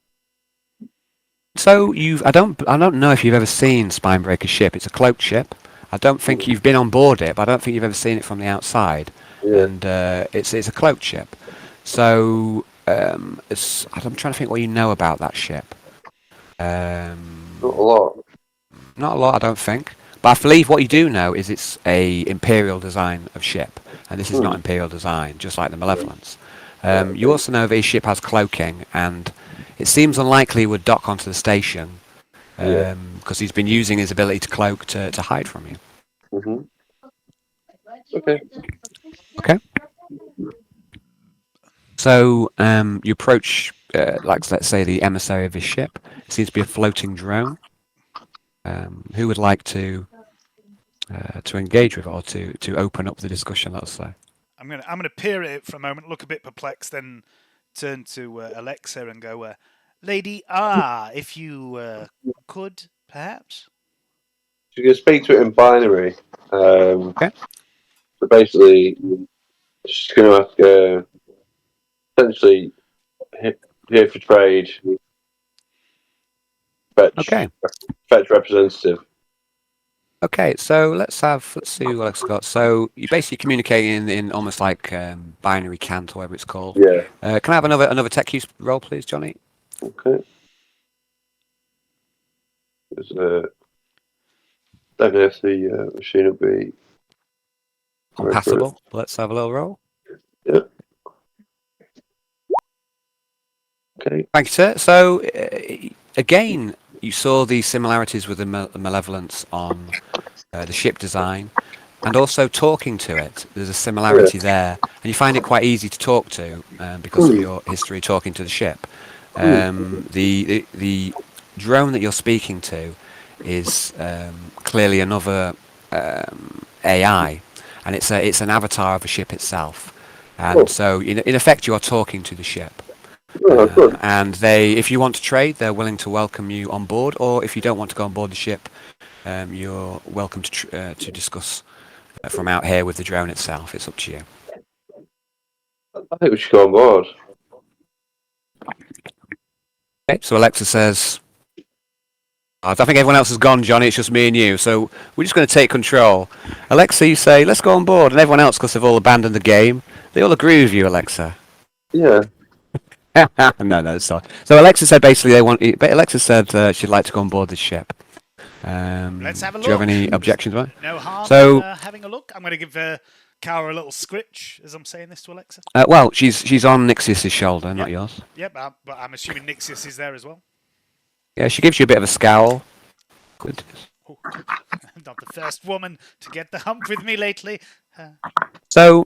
So I don't know if you've ever seen Spinebreaker's ship. It's a cloaked ship. I don't think you've been on board it, but I don't think you've ever seen it from the outside. Yeah. And it's a cloaked ship. So I'm trying to think what you know about that ship. Not a lot. Not a lot, I don't think. But I believe what you do know is it's a Imperial design of ship, and this is not Imperial design, just like the Malevolence. You also know that his ship has cloaking, and it seems unlikely he would dock onto the station because he's been using his ability to cloak to hide from you. Mm-hmm. Okay. Okay. So you approach, let's say, the emissary of his ship. It seems to be a floating drone. Who would like to engage with it, or to open up the discussion? Let's say. I'm gonna peer at it for a moment, look a bit perplexed, then turn to Alexa and go, "Lady if you could, perhaps." So you can speak to it in binary. Okay. So basically, she's going to ask, essentially, here for trade. Fetch representative. Okay, so let's see what Alexa got. So you're basically communicating in almost like binary cant, or whatever it's called. Yeah. Can I have another tech use roll, please, Johnny? Okay. Don't know if the machine will be Compatible. Let's have a little roll. Yeah. Okay. Thank you, sir. So again, you saw the similarities with the Malevolence on the ship design, and also talking to it. There's a similarity there, and you find it quite easy to talk to because of your history talking to the ship. The drone that you're speaking to is clearly another AI, and it's an avatar of the ship itself. And so, in effect, you are talking to the ship. And if you want to trade, they're willing to welcome you on board, or if you don't want to go on board the ship, you're welcome to discuss from out here with the drone itself. It's up to you. I think we should go on board. Okay, so Alexa says, I think everyone else has gone, Johnny. It's just me and you. So we're just going to take control. Alexa, you say, let's go on board. And everyone else, because they've all abandoned the game, they all agree with you, Alexa. Yeah. No, sorry. So Alexa said basically Alexa said she'd like to go on board the ship. Let's have a look. Do you have any objections, right? No harm in having a look. I'm going to give Cara a little scritch as I'm saying this to Alexa. Well, she's on Nixios' shoulder, not yours. Yep, but I'm assuming Nixios is there as well. Yeah, she gives you a bit of a scowl. Good. Oh, not the first woman to get the hump with me lately. So,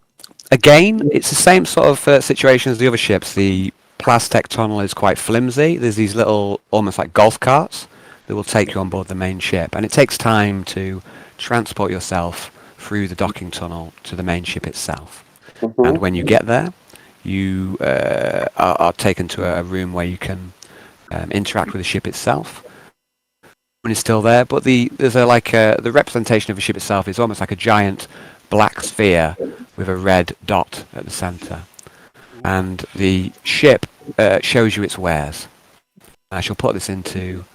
again, it's the same sort of situation as the other ships. The Plastec tunnel is quite flimsy. There's these little, almost like golf carts, that will take you on board the main ship. And it takes time to transport yourself through the docking tunnel to the main ship itself. Mm-hmm. And when you get there, you are taken to a room where you can interact with the ship itself. When it's still there, but the representation of the ship itself is almost like a giant black sphere with a red dot at the centre. And the ship shows you its wares. I shall put this into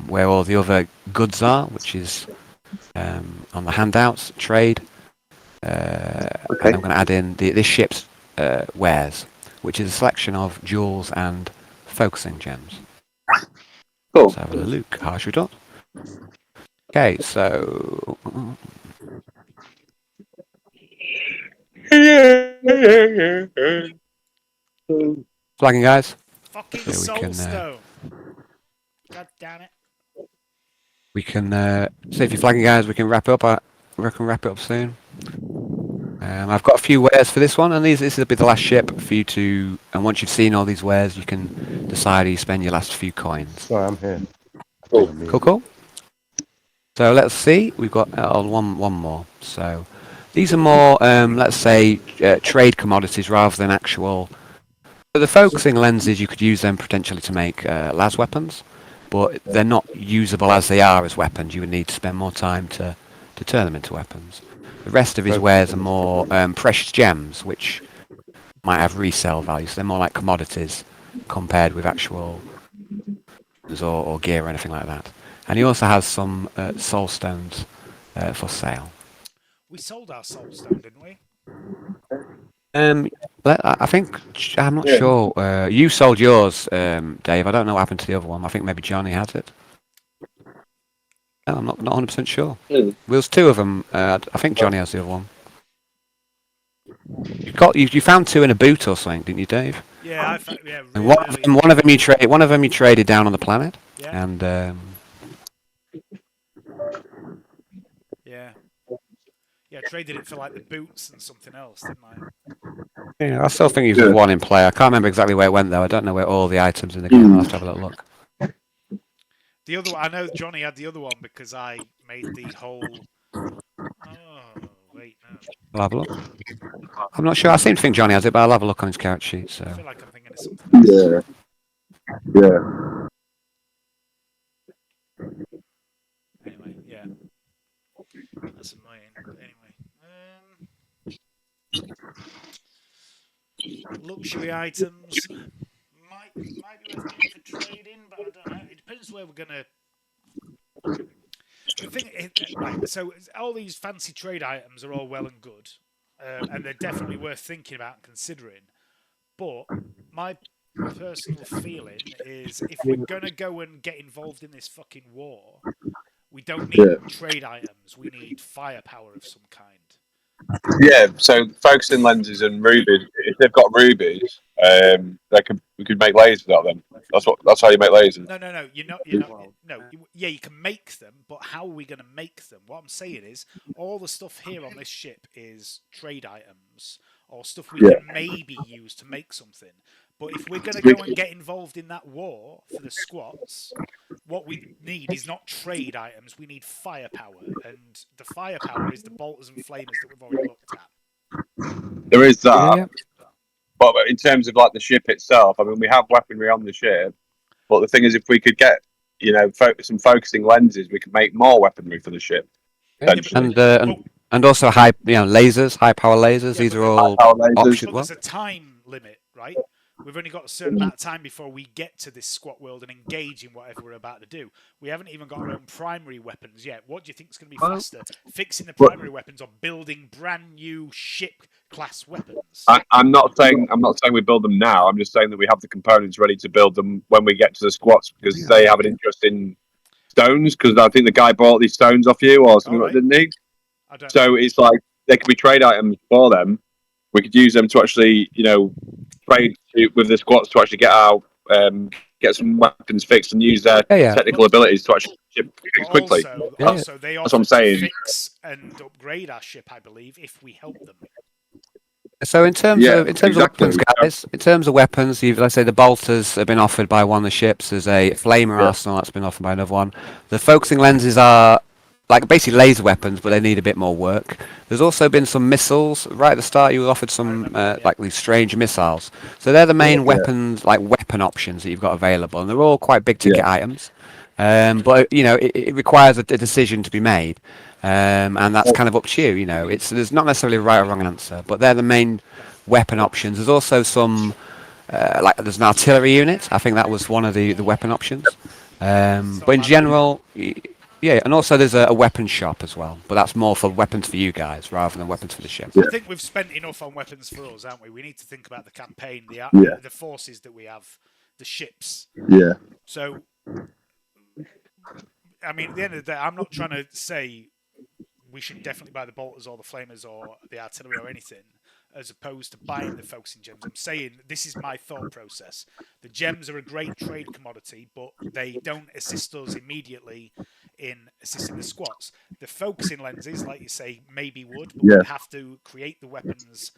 where all the other goods are, which is on the handouts, trade. And I'm going to add in this ship's wares, which is a selection of jewels and focusing gems. Cool. Let's have a look. How should we do? Okay, so... Flagging, guys. Fucking soulstone. God damn it. We can so if you're flagging, guys, we can wrap it up. We can wrap it up soon. I've got a few wares for this one, and this will be the last ship for you to. And once you've seen all these wares, you can decide how you spend your last few coins. Sorry, I'm here. Cool. So let's see. We've got one more. So These are more, let's say, trade commodities rather than actual. For the focusing lenses, you could use them potentially to make las weapons, but they're not usable as they are as weapons. You would need to spend more time to turn them into weapons. The rest of his wares are more precious gems, which might have resale value. So they're more like commodities compared with actual or gear or anything like that. And he also has some soul stones for sale. We sold our soul stone, didn't we? I think I'm not sure. You sold yours, Dave. I don't know what happened to the other one. I think maybe Johnny has it. No, I'm not 100% sure. There's two of them. I think Johnny has the other one. You found two in a boot or something, didn't you, Dave? Yeah, I found, yeah. And Really one of them you traded down on the planet. Yeah. And yeah. Yeah, traded it for like the boots and something else, didn't I? yeah, I still think there's one in play. I can't remember exactly where it went though. I don't know where all the items in the game. I'll have to have a little look. The other one, I know Johnny had the other one because I made the whole. Oh wait, no. I'll have a look. I'm not sure. I seem to think Johnny has it, but I'll have a look on his character sheet. So. I feel like I'm thinking of something else. Yeah. Anyway, yeah. That's annoying. But anyway. Luxury items. Might be worth getting for trading, but I don't know. It depends where we're gonna. The thing is, right, so all these fancy trade items are all well and good, and they're definitely worth thinking about and considering. But my personal feeling is, if we're gonna go and get involved in this fucking war, we don't need trade items. We need firepower of some kind. Yeah, so focusing lenses and rubies. If they've got rubies, we could make lasers out of them. That's how you make lasers. No. You're not. No. Yeah, you can make them, but how are we going to make them? What I'm saying is, all the stuff here on this ship is trade items or stuff we can maybe use to make something. But if we're going to go and get involved in that war for the squats, what we need is not trade items. We need firepower, and the firepower is the bolters and flamers that we've already looked at. There is that. But in terms of like the ship itself, I mean, we have weaponry on the ship. But the thing is, if we could get, some focusing lenses, we could make more weaponry for the ship. And also high power lasers. These are all options. There's a time limit, right? We've only got a certain amount of time before we get to this squat world and engage in whatever we're about to do. We haven't even got our own primary weapons yet. What do you think is going to be faster? Fixing the primary weapons or building brand new ship class weapons? I'm not saying we build them now. I'm just saying that we have the components ready to build them when we get to the squats, because they have an interest in stones. Because I think the guy bought these stones off you or something, didn't he? I don't know. It's like they could be trade items for them. We could use them to actually, trade with the squats to actually get some weapons fixed and use their technical abilities to actually ship quickly. Also, they that's what I'm saying. Fix and upgrade our ship, I believe, if we help them. So in terms of weapons, guys, let's say the bolters have been offered by one of the ships. There's a flamer arsenal that's been offered by another one. The focusing lenses are like basically laser weapons, but they need a bit more work. There's also been some missiles. Right at the start, you were offered some like these strange missiles. So they're the main weapons, like weapon options that you've got available, and they're all quite big ticket items. But it requires a decision to be made, and that's kind of up to you. There's not necessarily a right or wrong answer, but they're the main weapon options. There's also some there's an artillery unit. I think that was one of the weapon options. But in general. Yeah, and also there's a weapons shop as well, but that's more for weapons for you guys rather than weapons for the ship. I think we've spent enough on weapons for us, haven't we? We need to think about the campaign, the forces that we have, the ships. Yeah. So, I mean, at the end of the day, I'm not trying to say we should definitely buy the bolters or the flamers or the artillery or anything, as opposed to buying the focusing gems. I'm saying this is my thought process. The gems are a great trade commodity, but they don't assist us immediately in assisting the squats. The focusing lenses, like you say, maybe would, but we have to create the weapons,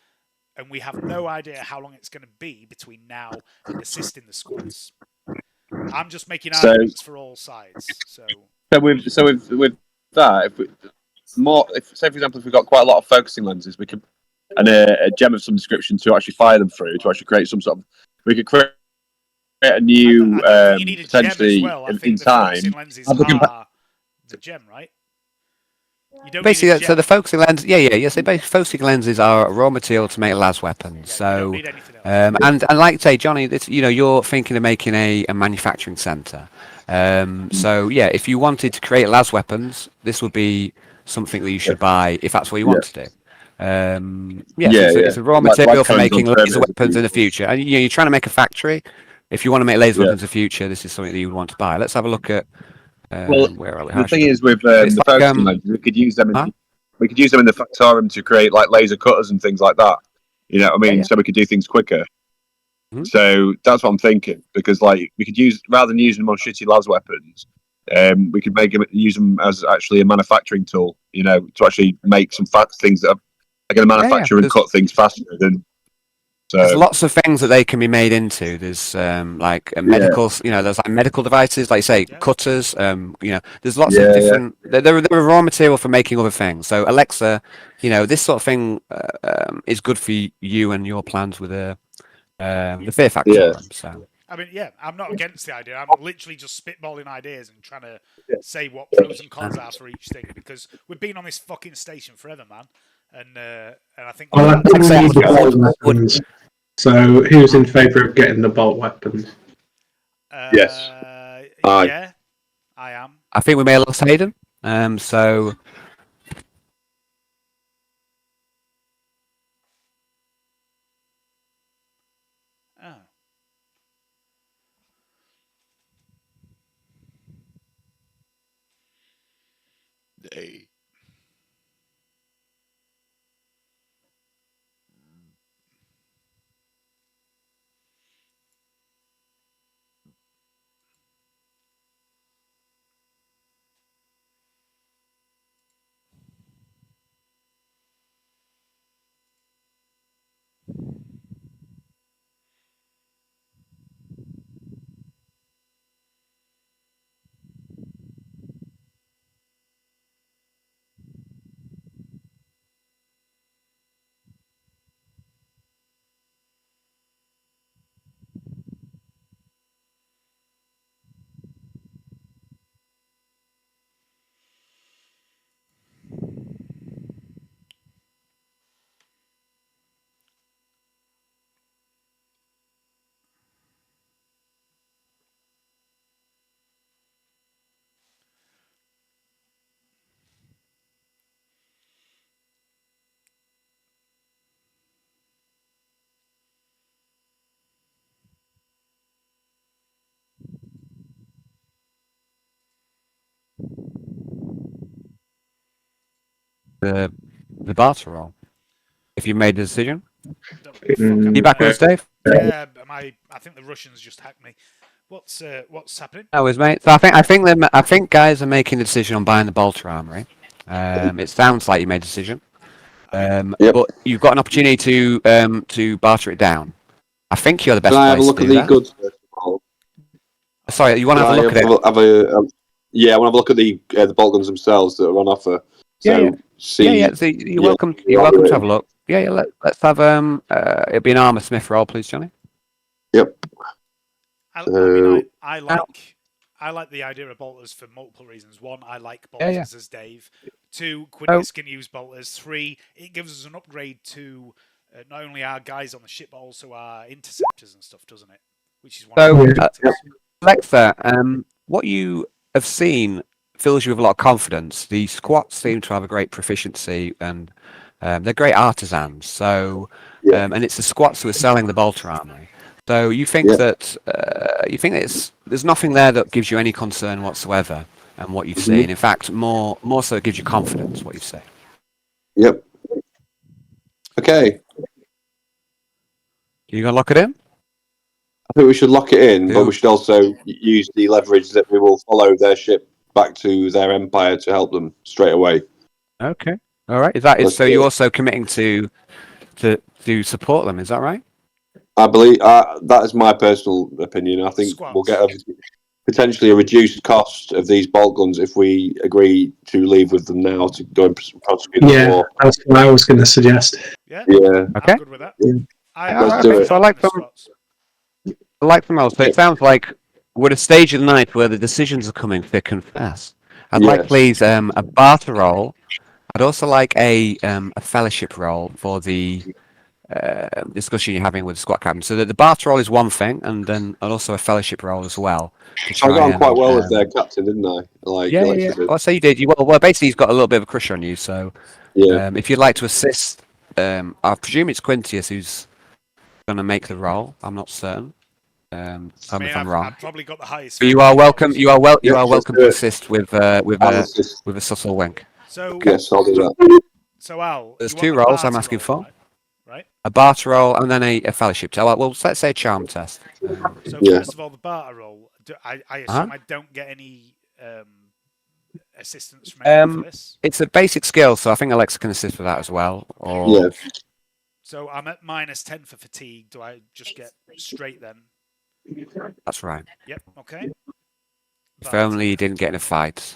and we have no idea how long it's going to be between now and assisting the squats. I'm just making arguments for all sides. So with that, more. Say for example, if we've got quite a lot of focusing lenses, we could and a gem of some description to actually fire them through to actually create some sort of. We could create a new I don't think you need a gem as potentially well. I in think the time. focusing lenses are the gem, right? You don't Basically, need a gem. so the focusing lens, So basically, focusing lenses are a raw material to make las weapons. Yeah, you don't So, need anything else. and like say, Johnny, you're thinking of making a manufacturing center. So yeah, if you wanted to create las weapons, this would be something that you should buy if that's what you want to do. It's a raw material for making laser weapons in the future. And you're trying to make a factory. If you want to make laser weapons in the future, this is something that you would want to buy. Let's have a look at. Where are we? The thing is with the focusing lenses, we could use them. We could use them in the Factorum to create like laser cutters and things like that. You know what I mean? So we could do things quicker. Mhm. So that's what I'm thinking, because like we could use, rather than using them on shitty las weapons, we could use them as actually a manufacturing tool. You know, to actually make some things that are going to manufacture and cut things faster than. So there's lots of things that they can be made into. There's like medical, there's like medical devices, like you say, cutters. There's lots of different. They're a raw material for making other things. So Alexa, this sort of thing is good for you and your plans with the Fear Factor. So. I mean, I'm not against the idea. I'm literally just spitballing ideas and trying to say what pros and cons are for each thing, because we've been on this fucking station forever, man. And I think. Well, I think we need the bolt weapons. So, who's in favour of getting the bolt weapons? Yes. Yeah, I am. I think we may have lost Hayden. So. Oh. Hey. The barter roll. If you made a decision. You back with us, Dave? Yeah, I think the Russians just hacked me. What's happening? No, mate. So I think guys are making the decision on buying the bolter armory. It sounds like you made a decision. But you've got an opportunity to barter it down. I think you're the best. Can I have a place look to at do the that. goods first of all? Sorry, you want to have a look at it? I want to have a look at the bolt guns themselves that are on offer. So see. So you're welcome. You're welcome to have a look. Let's have it'll be an armor smith roll, please, Johnny. Yep. I like the idea of bolters for multiple reasons. One, I like bolters as Dave. Two, Quintius can use bolters. Three, it gives us an upgrade to not only our guys on the ship, but also our interceptors and stuff, doesn't it? Which is one. Alexa, what you have seen fills you with a lot of confidence. The squats seem to have a great proficiency, and they're great artisans. So, and it's the squats who are selling the bolter armory. So you think that there's nothing there that gives you any concern whatsoever, and what you've seen. In fact, more so, it gives you confidence. What you've seen. Yep. Okay. You gonna lock it in? I think we should lock it in, but we should also use the leverage that we will follow their ship back to their empire to help them straight away. Okay. All right. So you're also committing to support them? Is that right? I believe that is my personal opinion. I think we'll get everything. potentially a reduced cost of these bolt guns if we agree to leave with them now to go and prosecute the Yeah, war. that's what I was going to suggest. Yeah, Yeah. Okay. I'm good with that. Yeah. I'm do it. So I like them. I like them all. So it sounds like we're at a stage of the night where the decisions are coming thick and fast. I'd like, Yes. please, a barter roll. I'd also like a fellowship roll for the discussion you're having with the squad captain. So the barter roll is one thing, and then also a fellowship roll as well. To I try got on quite well with and, their captain, didn't I? Like yeah. Alexa did. Well, so you did. Well, basically, he's got a little bit of a crush on you. So Yeah. if you'd like to assist, I presume it's Quintius who's going to make the roll. I'm not certain. Tell me if I'm wrong. I've probably got the highest. But you are welcome. You are Yep, welcome let's do to it. assist with I'll assist. a subtle wink. So Yes, I'll do that. So Al, There's you two want a rolls I'm barter asking roll, for. right? A barter roll and then a fellowship test. Well, let's say a charm test. So Yeah. first of all, the barter roll. I assume I don't get any assistance from anyone for this. It's a basic skill, so I think Alexa can assist with that as well. Or Yeah. So I'm at -10 for fatigue. Do I just get straight then? that's right. Yep. Okay. If only you didn't get in a fight.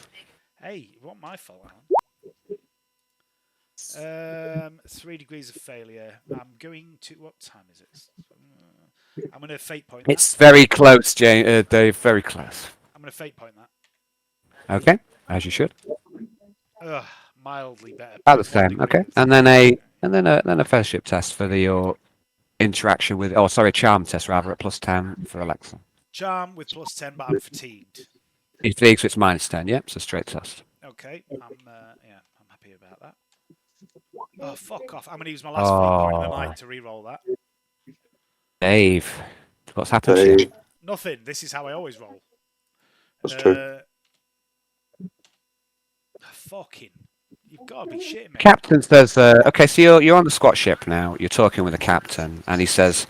Hey, it wasn't my fault, Alan. 3 degrees of failure. I'm going to. What time is it? I'm going to fate point that. It's very close, Dave. Very close. I'm going to fate point that. Okay, as you should. Ugh, mildly better. About the same. Okay, and then a fellowship test for your interaction with. Oh, sorry, a charm test rather at +10 for Alexa. Charm with +10, but I'm fatigued. If so it's -10. Yep, so straight test. Okay, I'm happy about that. Oh, fuck off! I'm going to use my last fate point of the night to re-roll that. Dave, what's happened to you? Nothing. This is how I always roll. That's true. Fucking, you've got to be shitting me. Captain says, okay, so you're on the squat ship now. You're talking with the captain, and he says,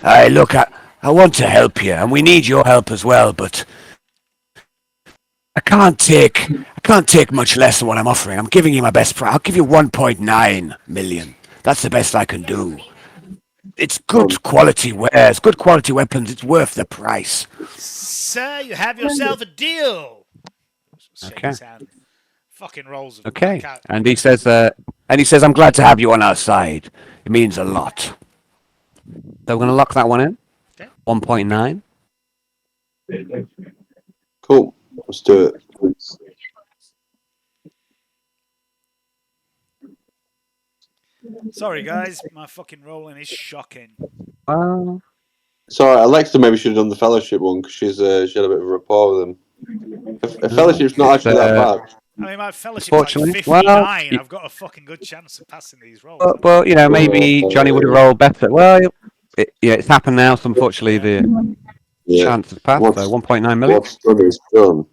"Hey, look, I want to help you, and we need your help as well, but I can't take much less than what I'm offering. I'm giving you my best price. I'll give you 1.9 million. That's the best I can do. It's good quality wares, good quality weapons. It's worth the price." Sir, you have yourself a deal. Okay. Fucking rolls. Okay. And he says, "I'm glad to have you on our side. It means a lot." So we're going to lock that one in. Okay. 1.9. Cool. Let's do it. Sorry, guys. My fucking rolling is shocking. Sorry, Alexa maybe should have done the fellowship one because she had a bit of a rapport with them. A fellowship's not actually that bad. I mean, my fellowship's like 59. I've got a fucking good chance of passing these rolls. Well, maybe Johnny would have rolled better. Well, it's happened now, so unfortunately the chance has passed. So 1.9 million. What's done is done.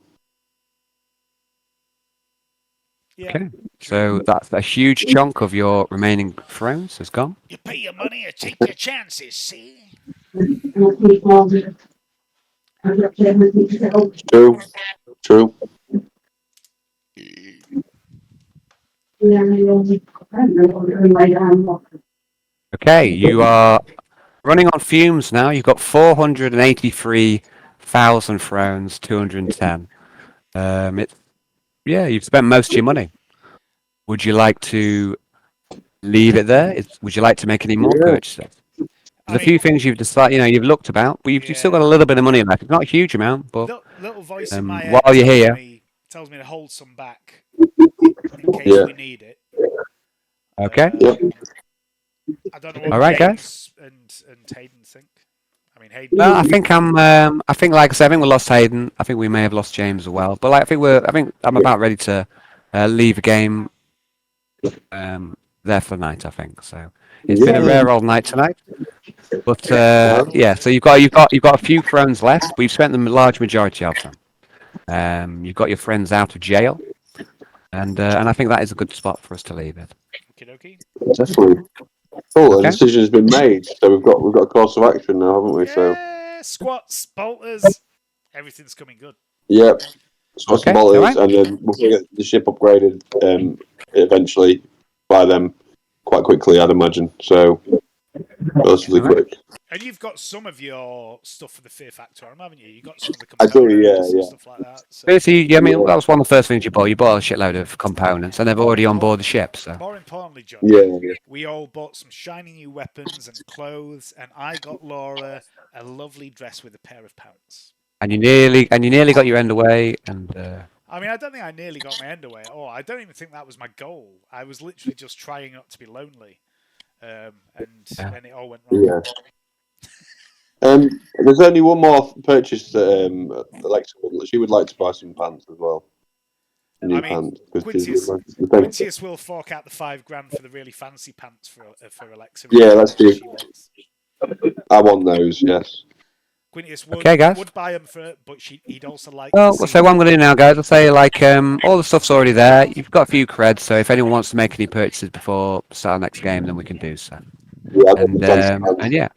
Yeah. Okay, so that's a huge chunk of your remaining thrones has gone. You pay your money or take your chances, see? True. Okay, you are running on fumes now. You've got 483,000 thrones, 210. You've spent most of your money. Would you like to leave it there? Would you like to make any more purchases? There's a few things you've decided, you've looked about, but you've still got a little bit of money left. It's not a huge amount, but little voice in my head while you're here, tells me to hold some back in case we need it. Okay. I don't know what All right, guys. And Hayden think. I mean, Hayden. Well, I think like I said, I think we lost Hayden. I think we may have lost James as well. But I think I'm about ready to leave the game there for the night. I think so. It's been a rare old night tonight. But so you've got a few friends left. We've spent the large majority of them. You've got your friends out of jail, and I think that is a good spot for us to leave it. Okie-dokie. Definitely. Cool. The decision has been made, so we've got a course of action now, haven't we? So squats, bolters, everything's coming good. Yep. Squats and bolters, and then we'll get the ship upgraded eventually by them quite quickly, I'd imagine. So relatively quick. And you've got some of your stuff for the Fear Factor, haven't you? You got some of the I do, components and yeah. stuff like that. So. Basically, I mean, that was one of the first things you bought. You bought a shitload of components, and they're already on board the ship. So more importantly, John, Yeah. we all bought some shiny new weapons and clothes, and I got Laura a lovely dress with a pair of pants. and you nearly got your end away, and. I mean, I don't think I nearly got my end away at all. I don't even think that was my goal. I was literally just trying not to be lonely, and then it all went wrong. Yeah. There's only one more purchase that Alexa she would like to buy some pants as well. New pants. Quintius will fork out the $5,000 for the really fancy pants for Alexa. Yeah, let's do. I want those. Yes. Quintius would buy them for her, but he'd also like. Well, so what I'm going to do now, guys, I'll say like all the stuff's already there. You've got a few creds, so if anyone wants to make any purchases before start next game, then we can do so. And yeah.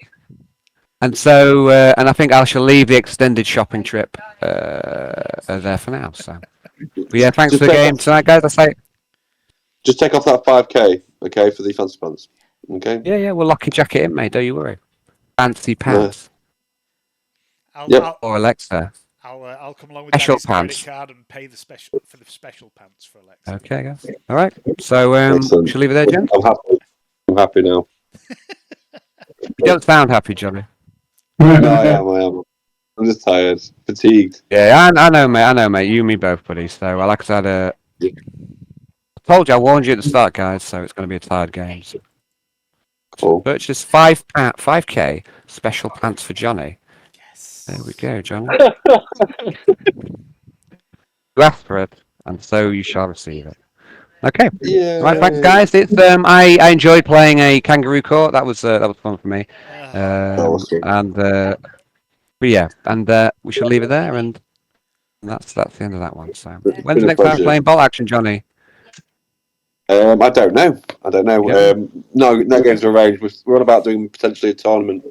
And so, and I think I shall leave the extended shopping trip there for now. So, but yeah, thanks for the game tonight, guys. I say, just take off that 5k, okay, for the fancy pants. Okay. Yeah, we'll lock your jacket in, mate. Don't you worry. Fancy pants. Or Alexa. I'll come along with special Daddy's pants. credit card and pay the special pants for Alexa. Okay, guys. All right. So, shall leave it there, Jen? I'm happy now. You don't sound happy, Johnny. No, I am. I'm just tired, fatigued. Yeah, I know, mate. You and me both, buddy. So, like I said, I told you, I warned you at the start, guys. So it's going to be a tired game. So. Cool. Purchase 5k special pants for Johnny. Yes. There we go, Johnny. You asked for it, and so you shall receive it. Okay. Yeah. Right, thanks, guys. It's I enjoyed playing a kangaroo court. That was fun for me. Awesome. But yeah, we shall leave it there, and that's the end of that one. So, when's the next time playing bolt action, Johnny? I don't know. Yeah. No games are arranged. We're on about doing potentially a tournament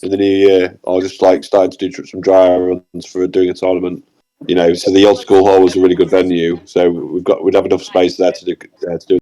in the new year, or just like starting to do some dry runs for doing a tournament. You know, so the old school hall was a really good venue, so we'd have enough space there to do